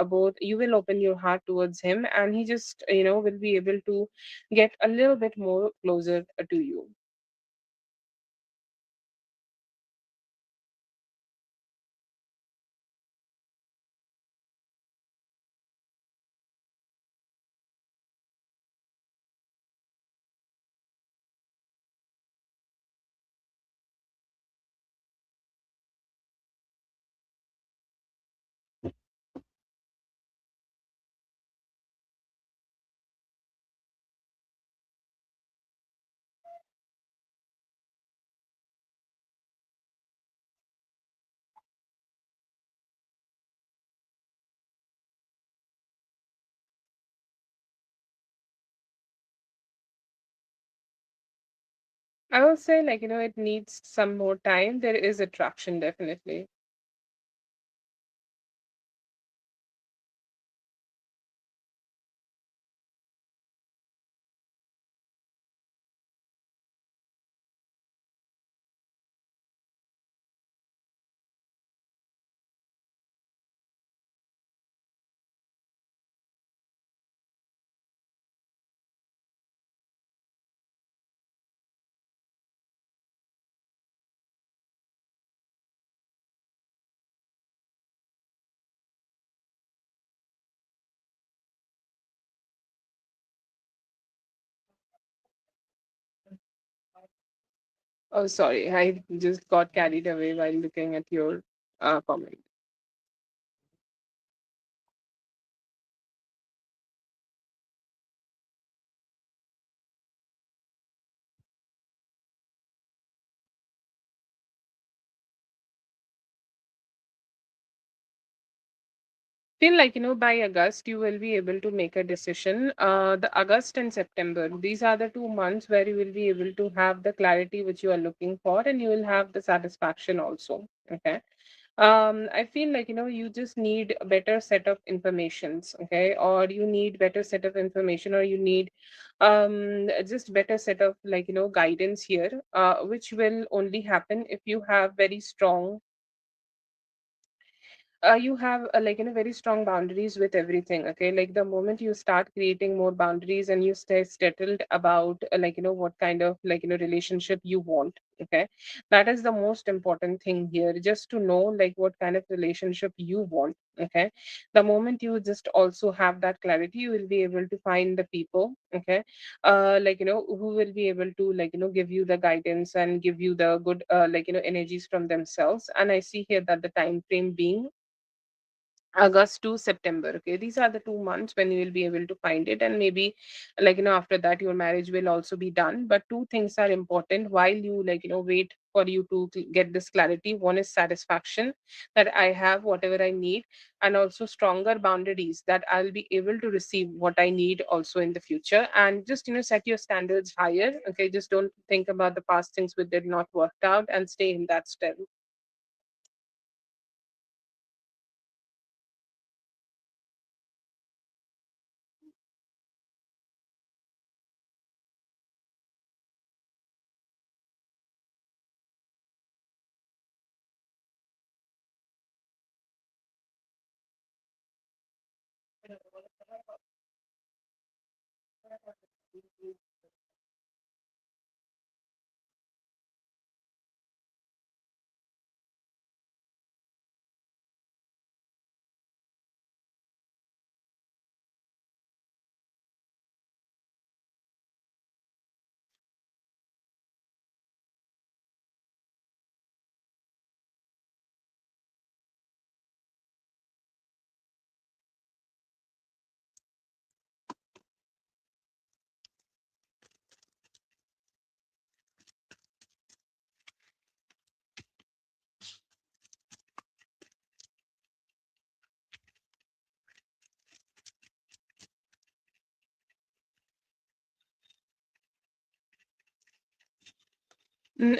both you will open your heart towards him, and he just, will be able to get a little bit more closer to you. I will say, like, it needs some more time. There is attraction, definitely. Oh, sorry, I just got carried away while looking at your comment. Feel like, by August you will be able to make a decision. The August and September, these are the 2 months where you will be able to have the clarity which you are looking for, and you will have the satisfaction also. Okay. I feel like, you just need a better set of informations. Okay, or you need better set of information, or you need just better set of, like, guidance here, which will only happen if you have very strong, you have, like, very strong boundaries with everything. Okay, like the moment you start creating more boundaries and you stay settled about, like, what kind of, like, relationship you want. Okay, that is the most important thing here, just to know like what kind of relationship you want. Okay, the moment you just also have that clarity, you will be able to find the people. Okay, like, who will be able to, like, give you the guidance and give you the good, like, energies from themselves. And I see here that the time frame being August to September. Okay, these are the 2 months when you will be able to find it, and maybe, like, after that your marriage will also be done. But two things are important while you, like, wait for you to get this clarity. One is satisfaction, that I have whatever I need, and also stronger boundaries, that I'll be able to receive what I need also in the future. And just, set your standards higher. Okay, just don't think about the past things which did not work out, and stay in that step.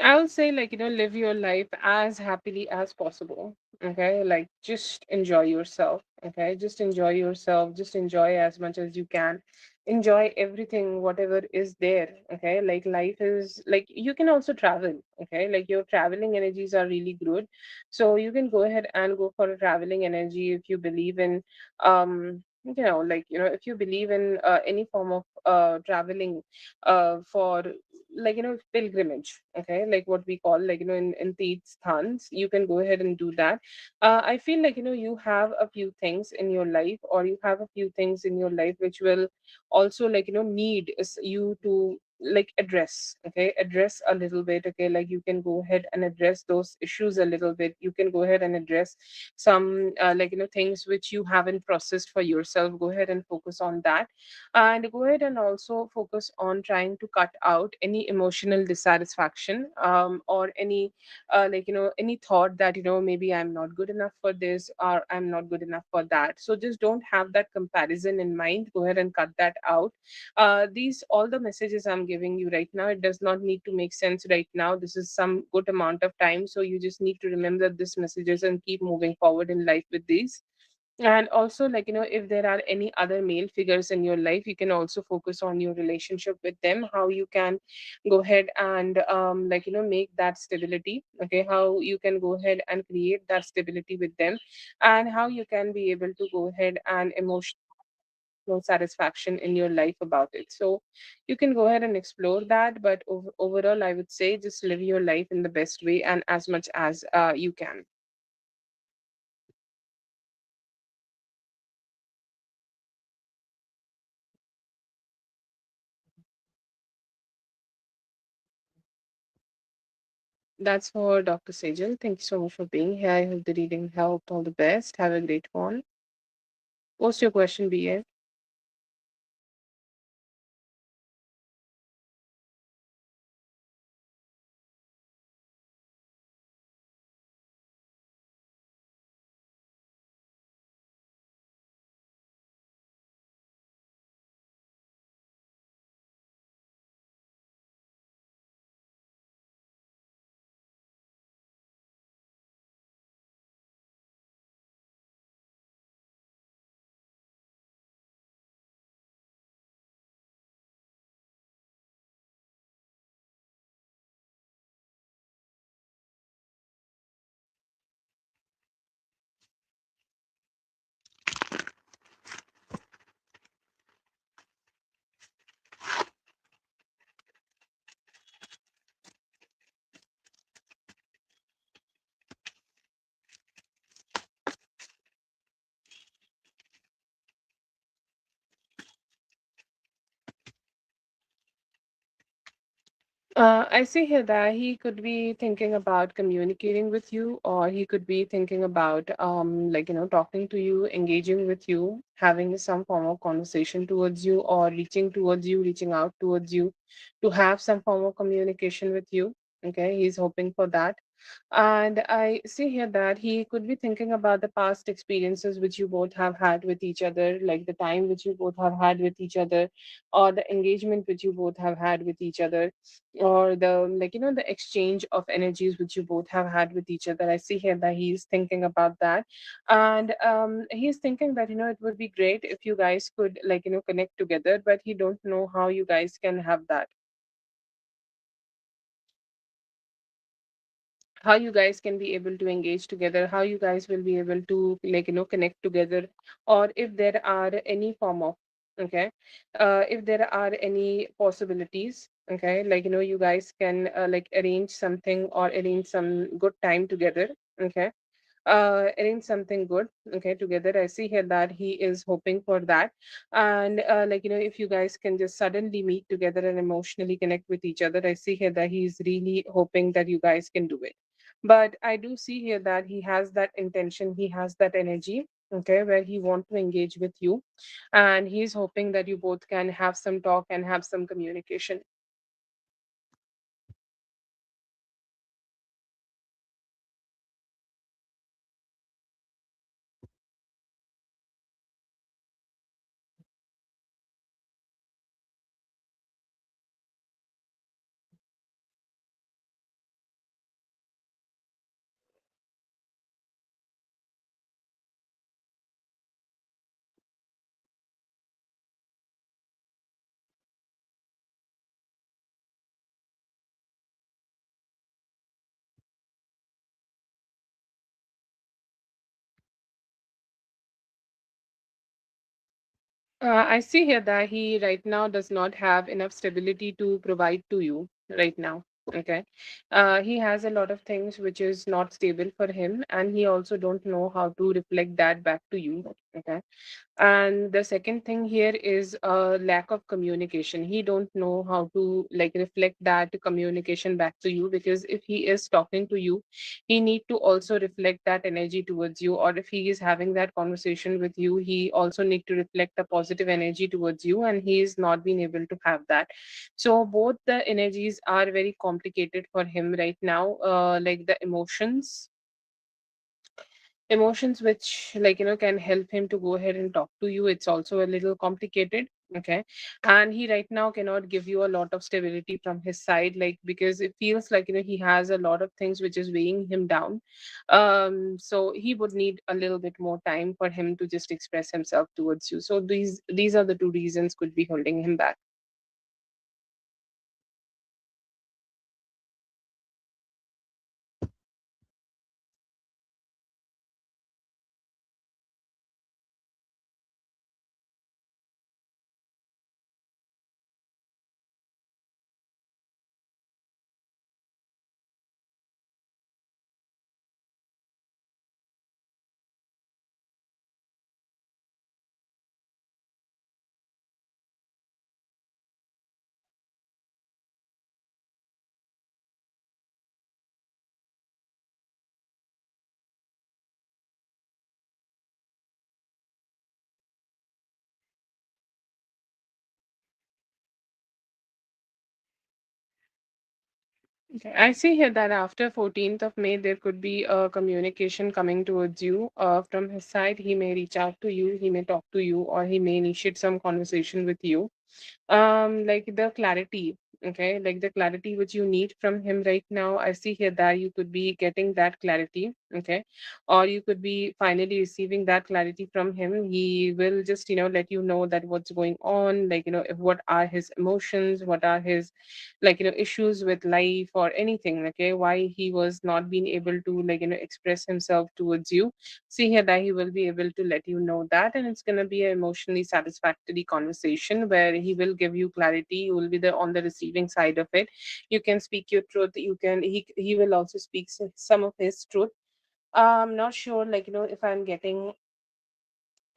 I would say, like, live your life as happily as possible. Okay, like, just enjoy yourself. Okay, just enjoy yourself. Just enjoy as much as you can. Enjoy everything, whatever is there. Okay, like, life is like, you can also travel. Okay, like, your traveling energies are really good, so you can go ahead and go for a traveling energy if you believe in, like, if you believe in any form of traveling, for, like, pilgrimage. Okay, like what we call, like, in Tirthans, you can go ahead and do that. I feel like, you have a few things in your life, or you have a few things in your life which will also, like, need is you to, like, address a little bit. Okay, like, you can go ahead and address those issues a little bit. You can go ahead and address some, like, things which you haven't processed for yourself. Go ahead and focus on that, and go ahead and also focus on trying to cut out any emotional dissatisfaction, or any, like, any thought that, maybe I'm not good enough for this, or I'm not good enough for that. So just don't have that comparison in mind. Go ahead and cut that out. These all the messages I'm giving you right now, it does not need to make sense right now. This is some good amount of time, so you just need to remember these messages and keep moving forward in life with these. And also, like, if there are any other male figures in your life, you can also focus on your relationship with them, how you can go ahead and, like, make that stability. Okay, how you can go ahead and create that stability with them, and how you can be able to go ahead and emotional satisfaction in your life about it. So you can go ahead and explore that, but overall, I would say, just live your life in the best way and as much as you can. That's for Dr. Sejal. Thank you so much for being here. I hope the reading helped. All the best. Have a great one. What's your question, BA? I see here that he could be thinking about communicating with you, or he could be thinking about, talking to you, engaging with you, having some form of conversation towards you, or reaching towards you, reaching out towards you to have some form of communication with you. Okay, he's hoping for that. And I see here that he could be thinking about the past experiences which you both have had with each other, like the time which you both have had with each other, or the engagement which you both have had with each other, or the exchange of energies which you both have had with each other. I see here that he's thinking about that. And he's thinking that it would be great if you guys could connect together, but he don't know how you guys can have that, how you guys can be able to engage together, how you guys will be able to connect together, or if there are any form of, okay, if there are any possibilities, okay, you guys can arrange something or arrange some good time together, okay, arrange something good, okay, together. I see here that he is hoping for that. And if you guys can just suddenly meet together and emotionally connect with each other, I see here that he's really hoping that you guys can do it. But I do see here that he has that intention, he has that energy, okay, where he want to engage with you, and he's hoping that you both can have some talk and have some communication. I see here that he right now does not have enough stability to provide to you right now. Okay. He has a lot of things which is not stable for him, and he also don't know how to reflect that back to you. Okay. And the second thing here is a lack of communication. He don't know how to reflect that communication back to you, because if he is talking to you, he need to also reflect that energy towards you, or if he is having that conversation with you, he also need to reflect a positive energy towards you, and he is not being able to have that. So both the energies are very complicated for him right now, like the emotions which can help him to go ahead and talk to you, it's also a little complicated. Okay. And he right now cannot give you a lot of stability from his side, like, because it feels like he has a lot of things which is weighing him down. So he would need a little bit more time for him to just express himself towards you. So these are the two reasons could be holding him back. Okay. I see here that after 14th of May, there could be a communication coming towards you. From his side, he may reach out to you, he may talk to you, or he may initiate some conversation with you. Like the clarity, okay, like the clarity which you need from him right now. I see here that you could be getting that clarity, okay, or you could be finally receiving that clarity from him. He will just let you know that what's going on, if what are his emotions, what are his issues with life or anything, okay, why he was not being able to express himself towards you. See here that he will be able to let you know that, and it's going to be an emotionally satisfactory conversation where he will give you clarity. You will be on the receiving side of it. You can speak your truth. He will also speak some of his truth. I'm not sure if I'm getting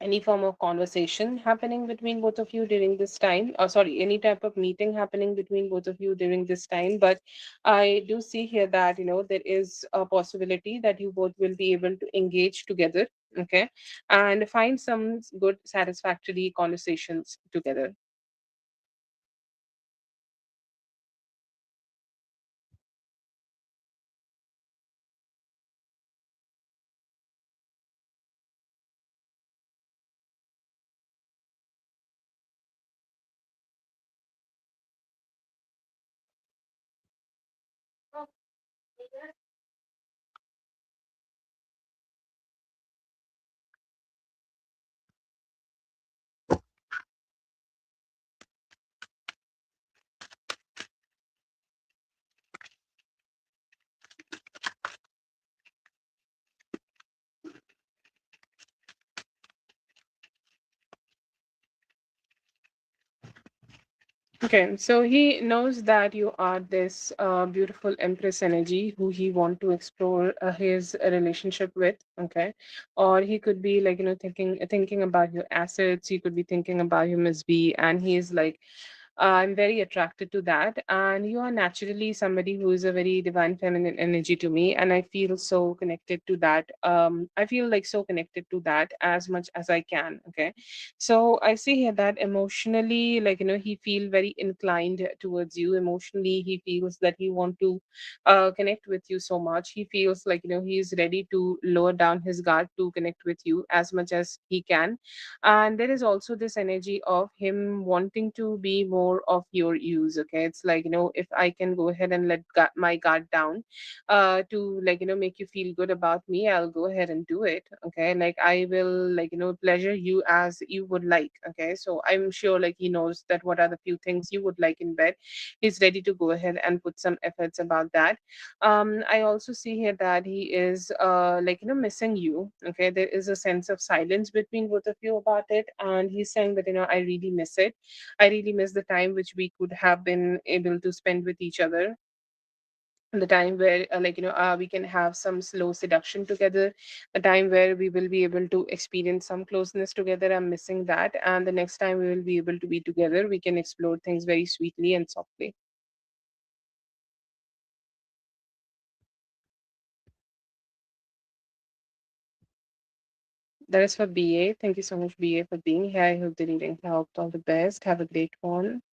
any form of conversation happening between both of you during this time, or sorry, any type of meeting happening between both of you during this time. But I do see here that there is a possibility that you both will be able to engage together, okay, and find some good satisfactory conversations together. Okay, so he knows that you are this beautiful Empress energy who he want to explore his relationship with. Okay, or he could be like thinking about your assets. He could be thinking about your Miss B, and he's like, I'm very attracted to that. And you are naturally somebody who is a very divine feminine energy to me. And I feel so connected to that. I feel like so connected to that as much as I can. Okay. So I see here that emotionally, he feel very inclined towards you. Emotionally, he feels that he want to connect with you so much. He feels like, he's ready to lower down his guard to connect with you as much as he can. And there is also this energy of him wanting to be more of your use. Okay, it's like, if I can go ahead and let my guard down to make you feel good about me, I'll go ahead and do it. Okay, like I will pleasure you as you would like. Okay, so I'm sure like he knows that what are the few things you would like in bed. He's ready to go ahead and put some efforts about that. I also see here that he is missing you. Okay, there is a sense of silence between both of you about it, and he's saying that I really miss it. I really miss the time which we could have been able to spend with each other, the time where we can have some slow seduction together, the time where we will be able to experience some closeness together. I'm missing that, and the next time we will be able to be together, we can explore things very sweetly and softly. That is for BA. Thank you so much, BA, for being here. I hope the reading helped. All the best. Have a great one.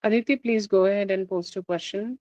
Aditi, please go ahead and post your question.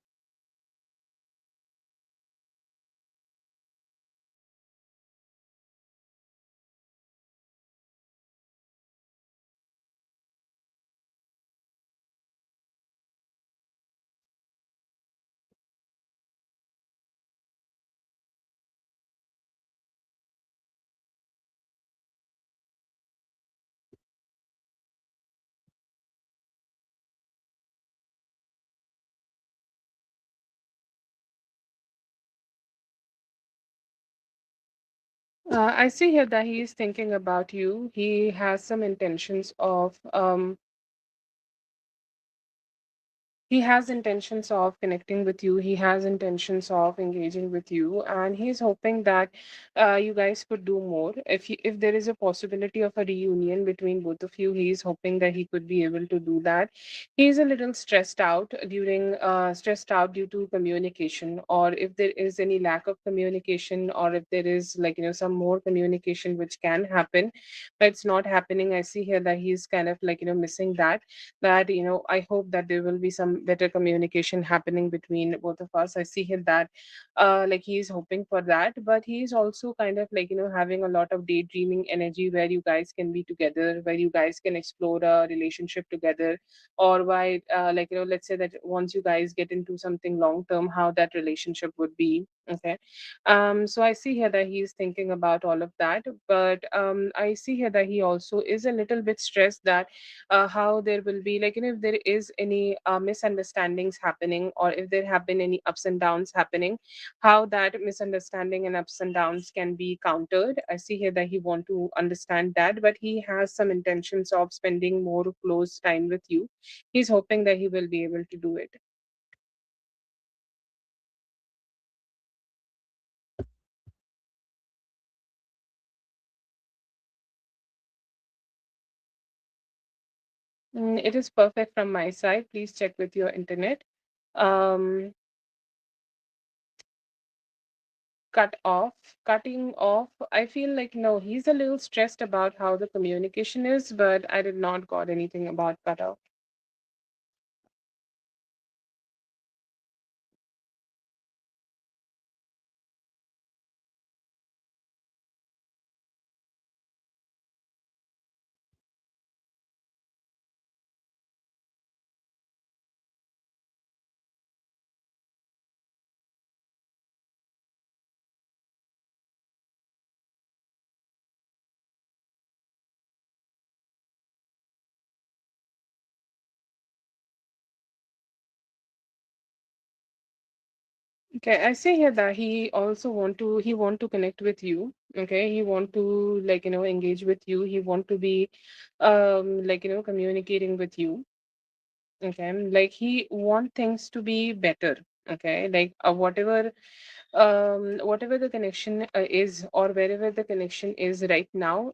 I see here that he is thinking about you. He has some intentions of he has intentions of connecting with you. He has intentions of engaging with you, and he's hoping that you guys could do more. If there is a possibility of a reunion between both of you, he's hoping that he could be able to do that. He's a little stressed out due to communication, or if there is any lack of communication, or if there is some more communication which can happen, but it's not happening. I see here that he's kind of missing that I hope that there will be some better communication happening between both of us. I see him that he's hoping for that, but he's also kind of having a lot of daydreaming energy where you guys can be together, where you guys can explore a relationship together, or why let's say that once you guys get into something long term, how that relationship would be. Okay, so I see here that he's thinking about all of that, but I see here that he also is a little bit stressed that how there will be if there is any misunderstandings happening, or if there have been any ups and downs happening, how that misunderstanding and ups and downs can be countered. I see here that he want to understand that, but he has some intentions of spending more close time with you. He's hoping that he will be able to do it. It is perfect from my side. Please check with your internet. Um, cut off, cutting off. I feel like no, he's a little stressed about how the communication is, but I did not got anything about cut off. Okay, I see here that he also want to connect with you. Okay, he want to engage with you. He want to be communicating with you. Okay, like he want things to be better. Okay, like whatever the connection is, or wherever the connection is right now,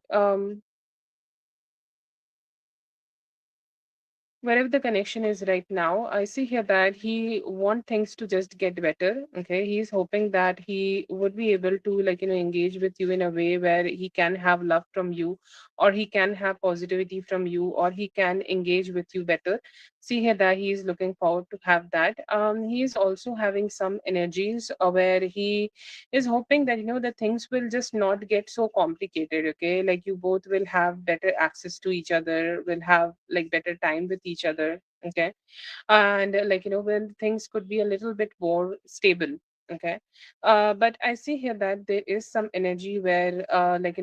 wherever the connection is right now, I see here that he want things to just get better. Okay, he's hoping that he would be able to engage with you in a way where he can have love from you, or he can have positivity from you, or he can engage with you better. See here that he is looking forward to have that. He is also having some energies where he is hoping that the things will just not get so complicated. Okay, like you both will have better access to each other, will have like better time with each other. Okay, and when things could be a little bit more stable. Okay, but I see here that there is some energy where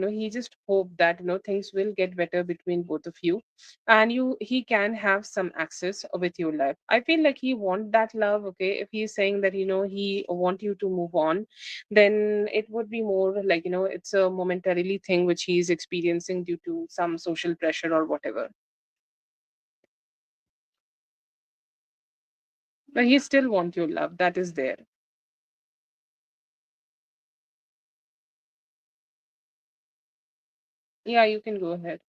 he just hope that things will get better between both of you, and he can have some access with your life. I feel like he want that love. Okay, if he's saying that he want you to move on, then it would be more like it's a momentarily thing which he's experiencing due to some social pressure or whatever, but he still want your love that is there. Yeah, you can go ahead.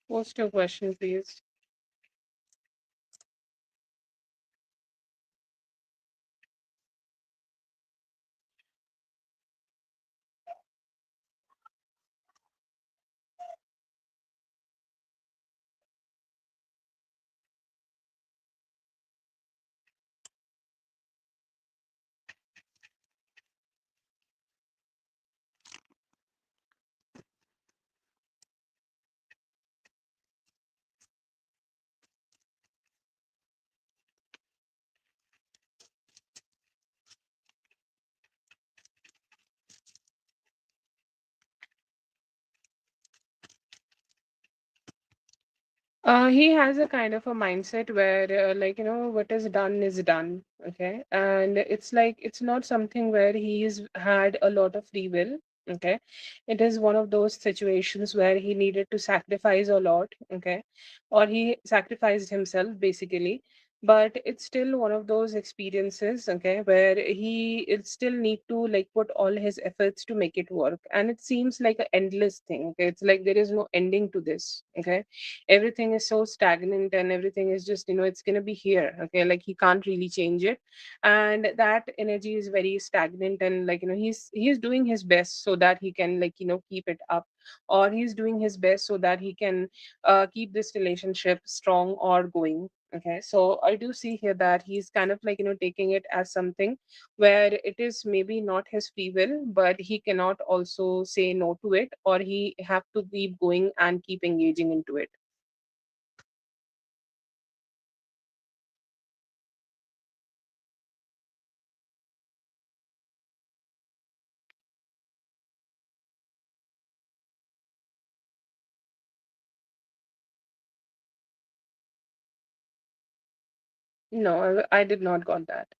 What's your question, please? He has a kind of a mindset where, what is done is done. Okay. And it's like, it's not something where he's had a lot of free will. Okay. It is one of those situations where he needed to sacrifice a lot. Okay. Or he sacrificed himself, basically. But it's still one of those experiences, okay, where he it still need to put all his efforts to make it work. And it seems like an endless thing. Okay. It's like there is no ending to this. Okay, everything is so stagnant, and everything is just it's going to be here. Okay, like he can't really change it, and that energy is very stagnant, and he's doing his best so that he can keep it up. or he's doing his best so that he can keep this relationship strong or going. Okay, so I do see here that he's kind of like, taking it as something where it is maybe not his free will, but he cannot also say no to it, or he have to keep going and keep engaging into it. No, I did not got that.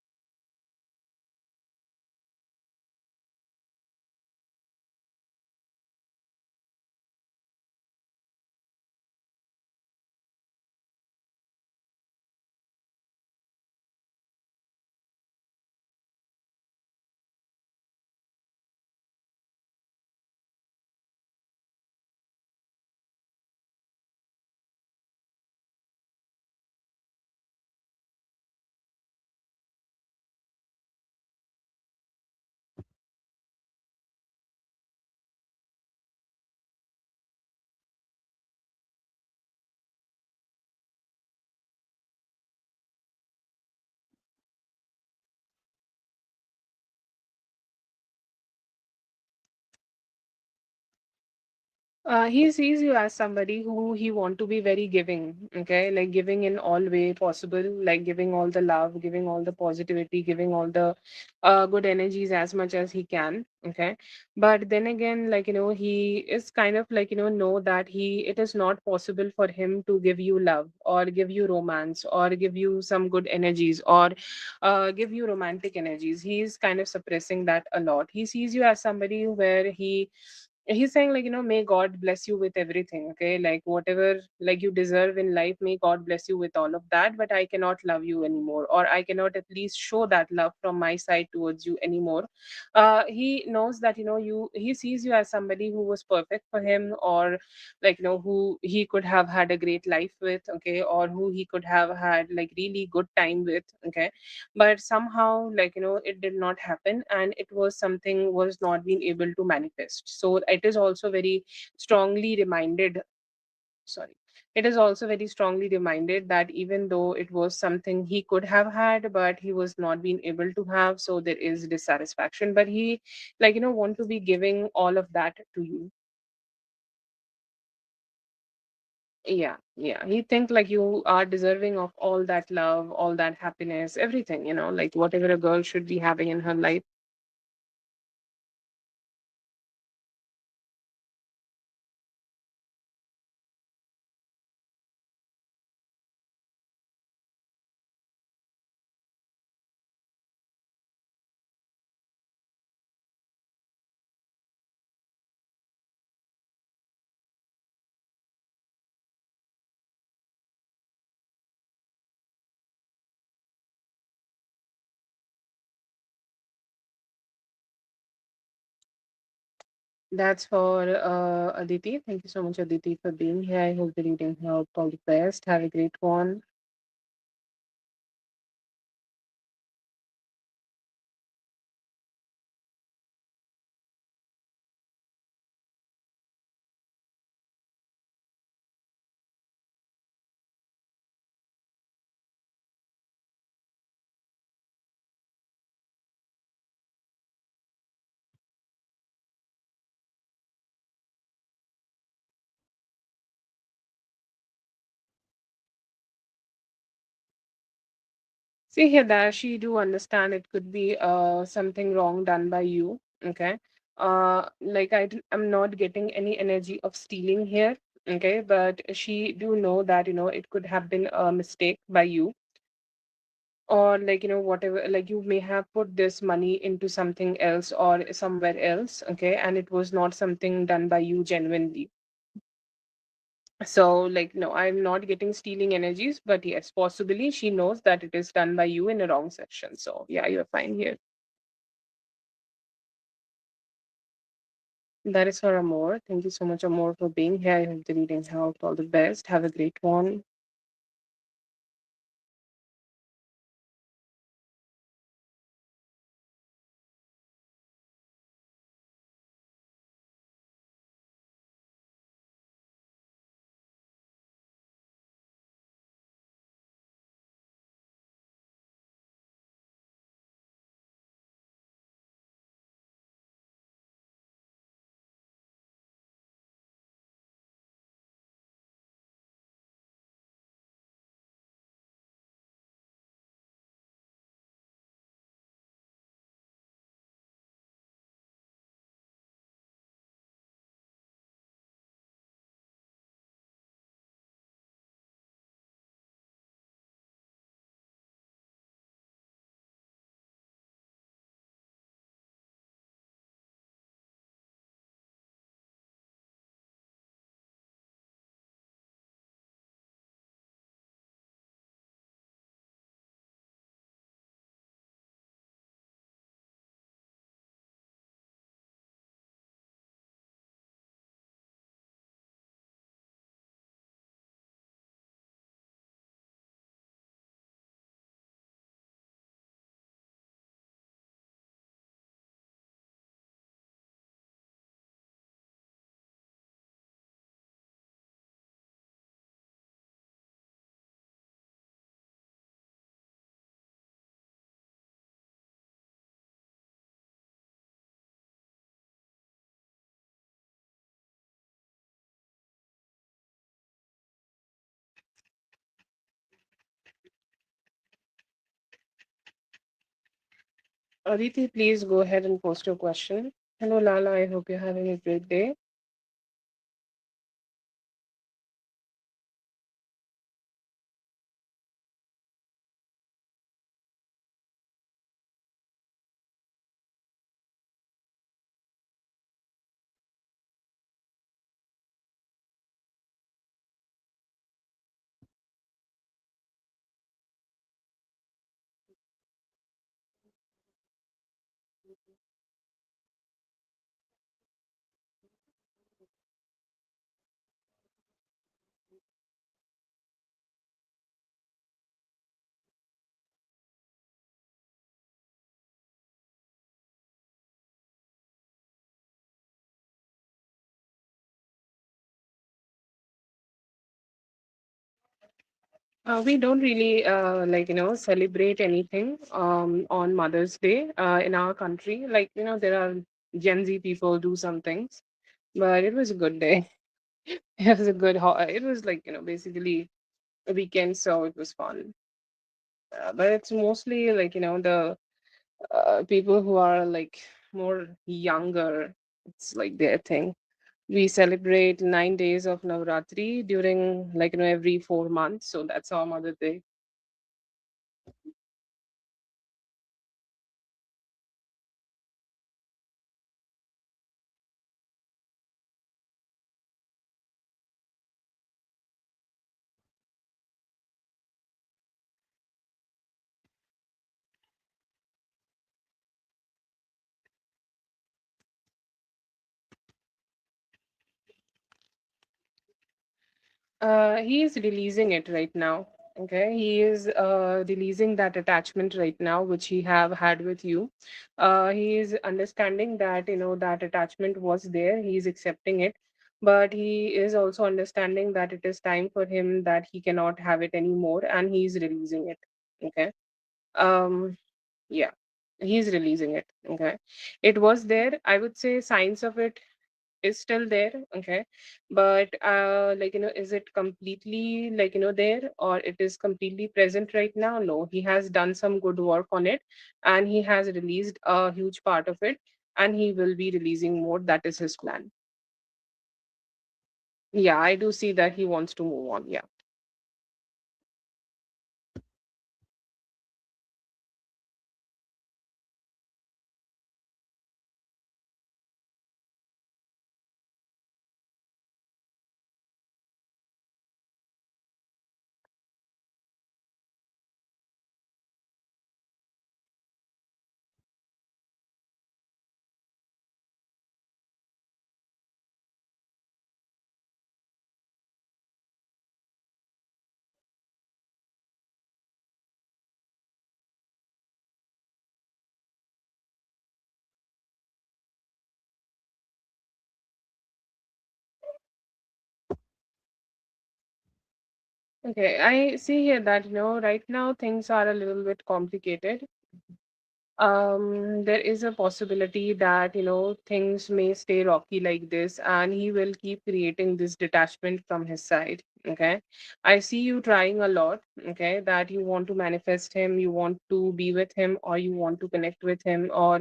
He sees you as somebody who he want to be very giving, okay, like giving in all way possible, like giving all the love, giving all the positivity, giving all the good energies as much as he can, okay. But then again, like he is kind of like know that he it is not possible for him to give you love or give you romance or give you some good energies or give you romantic energies. He's kind of suppressing that a lot. He sees you as somebody where he's saying like may god bless you with everything, okay, like whatever like you deserve in life, may god bless you with all of that, but I cannot love you anymore, or I cannot at least show that love from my side towards you anymore. He knows that he sees you as somebody who was perfect for him, or like who he could have had a great life with, okay, or who he could have had like really good time with, okay. But somehow like it did not happen, and it was something was not being able to manifest. So it is also very strongly reminded, sorry, it is also very strongly reminded that even though it was something he could have had but he was not being able to have, so there is dissatisfaction, but he like want to be giving all of that to you. Yeah, yeah, he think like you are deserving of all that love, all that happiness, everything, like whatever a girl should be having in her life. That's for Aditi. Thank you so much, Aditi, for being here. I hope the reading helped. All the best. Have a great one. See here that she do understand it could be something wrong done by you. Okay. Like I'm not getting any energy of stealing here. Okay, but she do know that it could have been a mistake by you, or like whatever, like you may have put this money into something else or somewhere else, okay, and it was not something done by you genuinely. So, like, no, I'm not getting stealing energies, but yes, possibly she knows that it is done by you in a wrong section. So, yeah, you're fine here. That is for Amor. Thank you so much, Amor, for being here. I hope the reading helped. All the best. Have a great one. Aditi, please go ahead and post your question. Hello, Lala. I hope you're having a great day. We don't really celebrate anything on Mother's Day in our country. Like, there are Gen Z people do some things, but it was a good day. It was a good it was like, basically a weekend, so it was fun. But it's mostly like, the people who are like more younger, it's like their thing. We celebrate 9 days of Navratri during like, every 4 months. So that's our Mother Day. He is releasing it right now. Okay, he is releasing that attachment right now, which he have had with you. He is understanding that that attachment was there. He is accepting it, but he is also understanding that it is time for him that he cannot have it anymore, and he is releasing it. Okay. Um. Yeah, he's releasing it. Okay, it was there. I would say signs of it is still there. Okay, but is it completely there, or it is completely present right now? No, he has done some good work on it, and he has released a huge part of it, and he will be releasing more. That is his plan. Yeah, I do see that he wants to move on. Yeah. Okay, I see here that right now things are a little bit complicated. There is a possibility that things may stay rocky like this, and he will keep creating this detachment from his side. Okay, I see you trying a lot. Okay, that you want to manifest him, you want to be with him, or you want to connect with him, or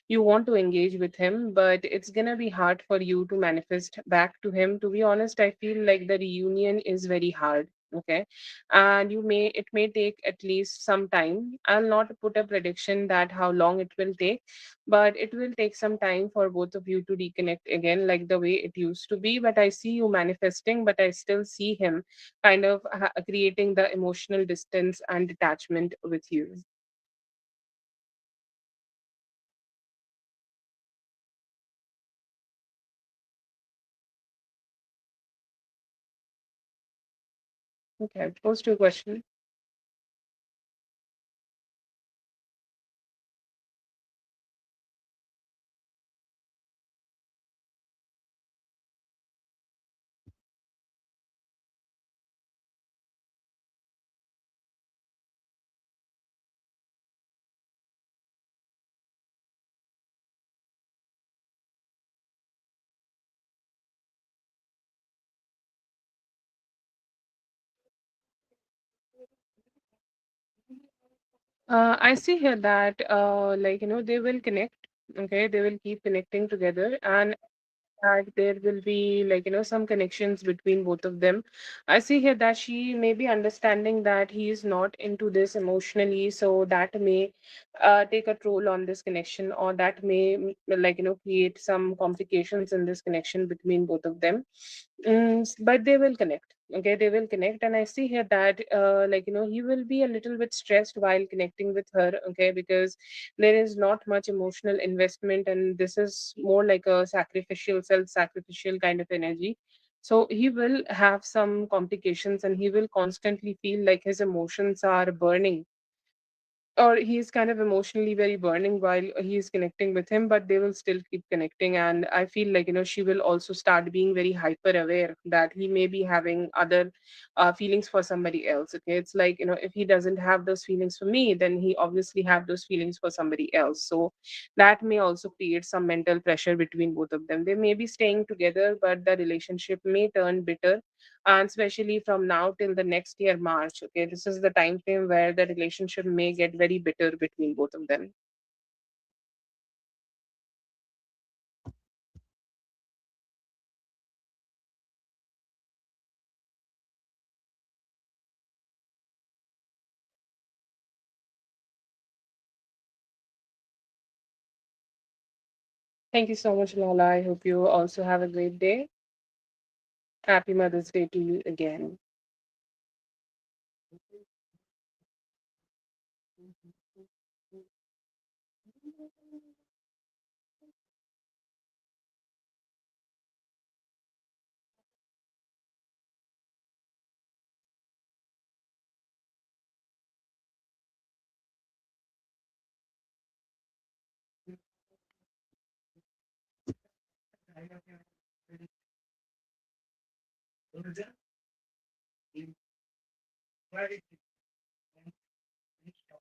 you want to engage with him, but it's gonna be hard for you to manifest back to him. To be honest, I feel like the reunion is very hard. Okay, and it may take at least some time. I'll not put a prediction that how long it will take, but it will take some time for both of you to reconnect again like the way it used to be. But I see you manifesting, but I still see him kind of creating the emotional distance and detachment with you. Okay, post your question. I see here that they will connect. Okay, they will keep connecting together, and that there will be some connections between both of them. I see here that she may be understanding that he is not into this emotionally, so that may take a toll on this connection, or that may create some complications in this connection between both of them. But they will connect. Okay, they will connect, and I see here that he will be a little bit stressed while connecting with her. Okay, because there is not much emotional investment, and this is more like a sacrificial, self-sacrificial kind of energy. So he will have some complications, and he will constantly feel like his emotions are burning, or he's kind of emotionally very burning while he's connecting with him, but they will still keep connecting. And I feel like she will also start being very hyper aware that he may be having other feelings for somebody else. Okay, it's like, if he doesn't have those feelings for me, then he obviously have those feelings for somebody else. So that may also create some mental pressure between both of them. They may be staying together, but the relationship may turn bitter, and especially from now till the next year March. Okay, this is the time frame where the relationship may get very bitter between both of them. Thank you so much, Lala. I hope you also have a great day. Happy Mother's Day to you again.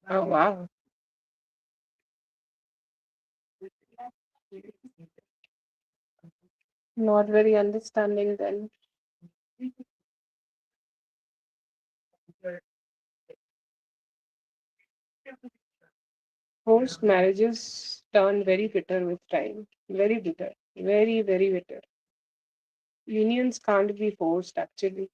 Oh wow. Not very understanding then. Forced marriages turn very bitter with time. Very bitter. Very, very bitter. Unions can't be forced actually.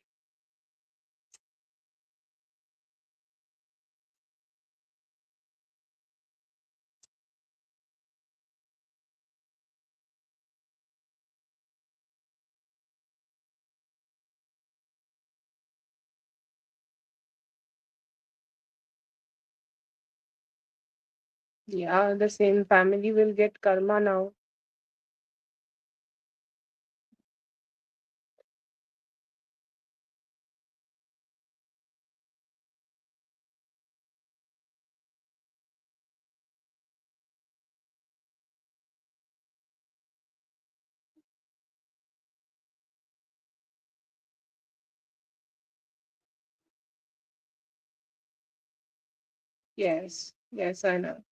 Yeah, the same family will get karma now. Yes, yes, I know.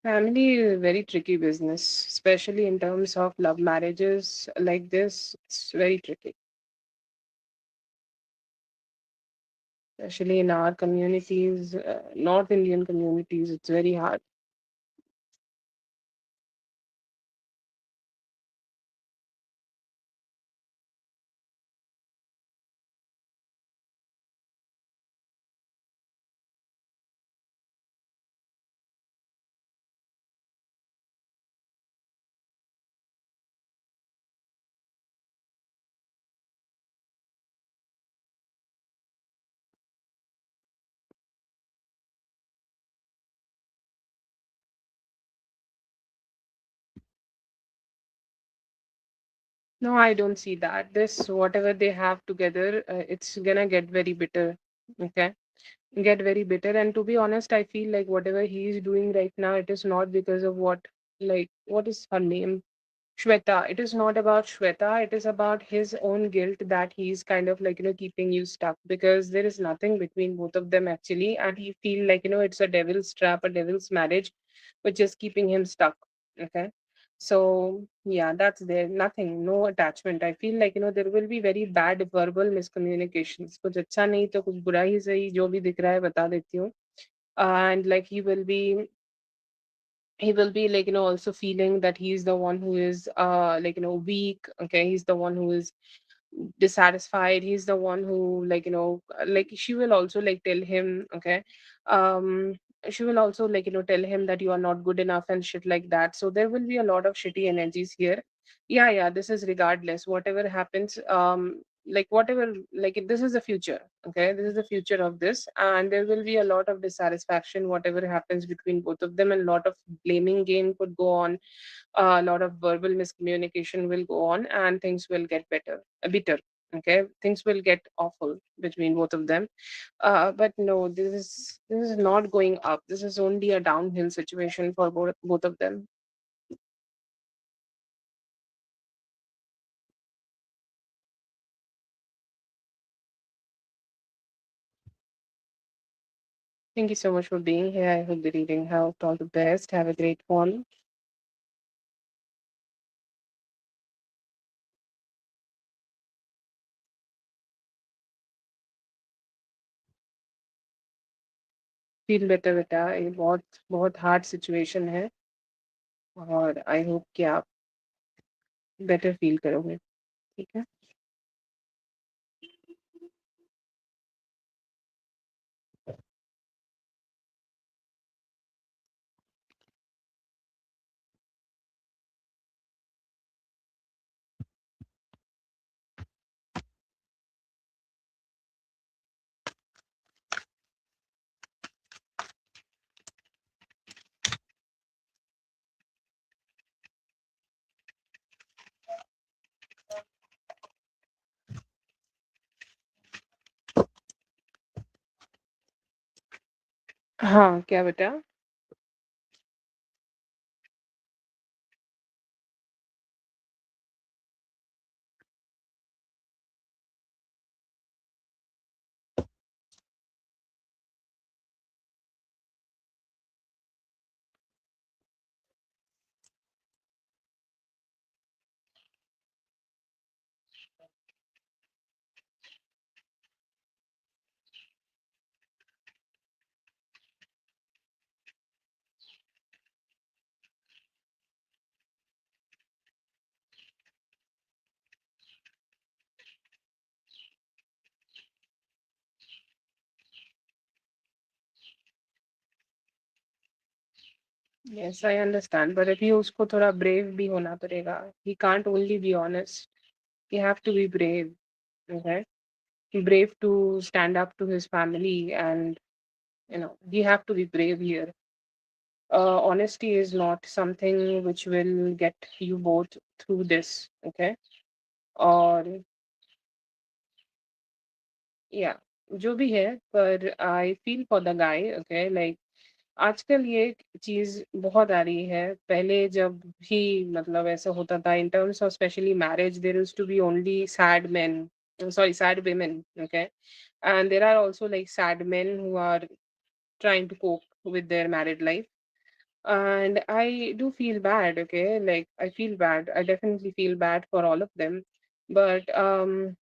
Family is a very tricky business, especially in terms of love marriages like this. It's very tricky, especially in our communities, North Indian communities. It's very hard. No, I don't see that. This, whatever they have together, it's gonna get very bitter. Okay, get very bitter. And to be honest, I feel like whatever he is doing right now, it is not because of what is her name? Shweta. It is not about Shweta. It is about his own guilt that he's kind of keeping you stuck, because there is nothing between both of them actually. And he feel like, it's a devil's trap, a devil's marriage, which is keeping him stuck. Okay. So yeah, that's there. Nothing, no attachment. I feel like there will be very bad verbal miscommunications. कुछ अच्छा नहीं तो कुछ बुरा ही सही, जो भी दिख रहा है बता देती हूँ. And like he will be like also feeling that he's the one who is like weak. Okay, he's the one who is dissatisfied. He's the one who like like she will also like tell him. Okay, um she will also like tell him that you are not good enough and shit like that. So there will be a lot of shitty energies here. Yeah, yeah, this is regardless whatever happens. Like whatever, like this is the future. Okay, this is the future of this, and there will be a lot of dissatisfaction whatever happens between both of them, and a lot of blaming game could go on. A lot of verbal miscommunication will go on, and things will get bitter. Okay, things will get awful between both of them. But no, this is not going up. This is only a downhill situation for both of them. Thank you so much for being here. I hope the reading helped. All the best. Have a great one. Feel better बेटा, ये बहुत बहुत hard situation है, और I hope कि आप better feel करोगे. ठीक है. हाँ, क्या बेटा? Yes, I understand, but अभी उसको थोड़ा brave भी होना पड़ेगा. He can't only be honest. He have to be brave. Okay, brave to stand up to his family, and he have to be brave here. Honesty is not something which will get you both through this. Okay, और या जो भी है, पर I feel for the guy. Okay, like आजकल ये चीज बहुत आ रही है. पहले जब भी मतलब ऐसा होता था in terms of specially marriage, there used to be only sad men, sorry, sad women. Okay, and there are also like sad men who are trying to cope with their married life, and I do feel bad. Okay, like I feel bad, I definitely feel bad for all of them, but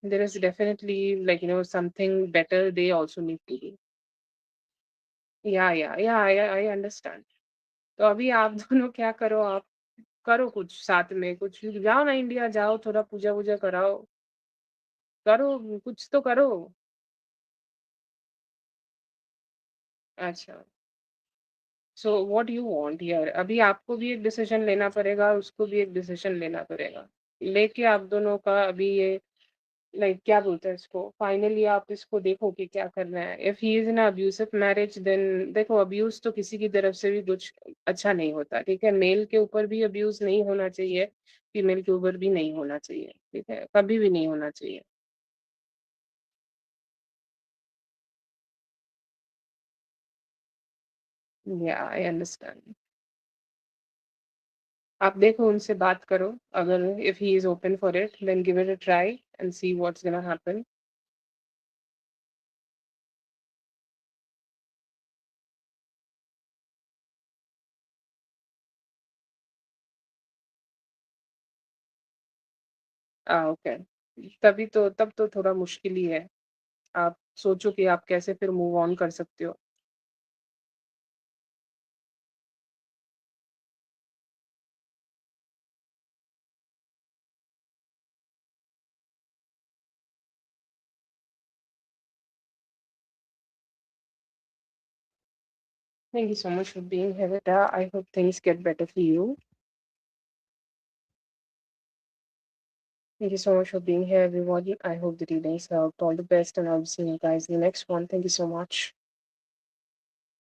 there is definitely like something better they also need to do. Yeah, yeah, yeah, I understand. तो अभी आप दोनों क्या करो, आप करो कुछ साथ में, कुछ जाओ ना, इंडिया जाओ, थोड़ा पूजा वूजा कराओ, करो, कुछ तो करो. अच्छा, so what you want here? अभी आपको भी एक डिसीजन लेना पड़ेगा, उसको भी एक डिसीजन लेना पड़ेगा. लेके आप दोनों का अभी ये लाइक क्या बोलते हैं इसको, फाइनली आप इसको देखो कि क्या करना है. If he is in abusive marriage, then देखो, अब्यूज तो किसी की तरफ से भी कुछ अच्छा नहीं होता. ठीक है, मेल के ऊपर भी अब्यूज नहीं होना चाहिए, फीमेल के ऊपर भी नहीं होना चाहिए. ठीक है, कभी भी नहीं होना चाहिए. या आई अंडरस्टैंड. आप देखो, उनसे बात करो. अगर if he is open for it, then give it a try and see what's gonna happen. Okay. तभी तो तब तो थोड़ा मुश्किल ही है। आप सोचो कि आप कैसे फिर मूव ऑन कर सकते हो। Thank you so much for being here, Rita. I hope things get better for you. Thank you so much for being here, everybody. I hope the readings helped. All the best, and I'll see you guys in the next one. Thank you so much.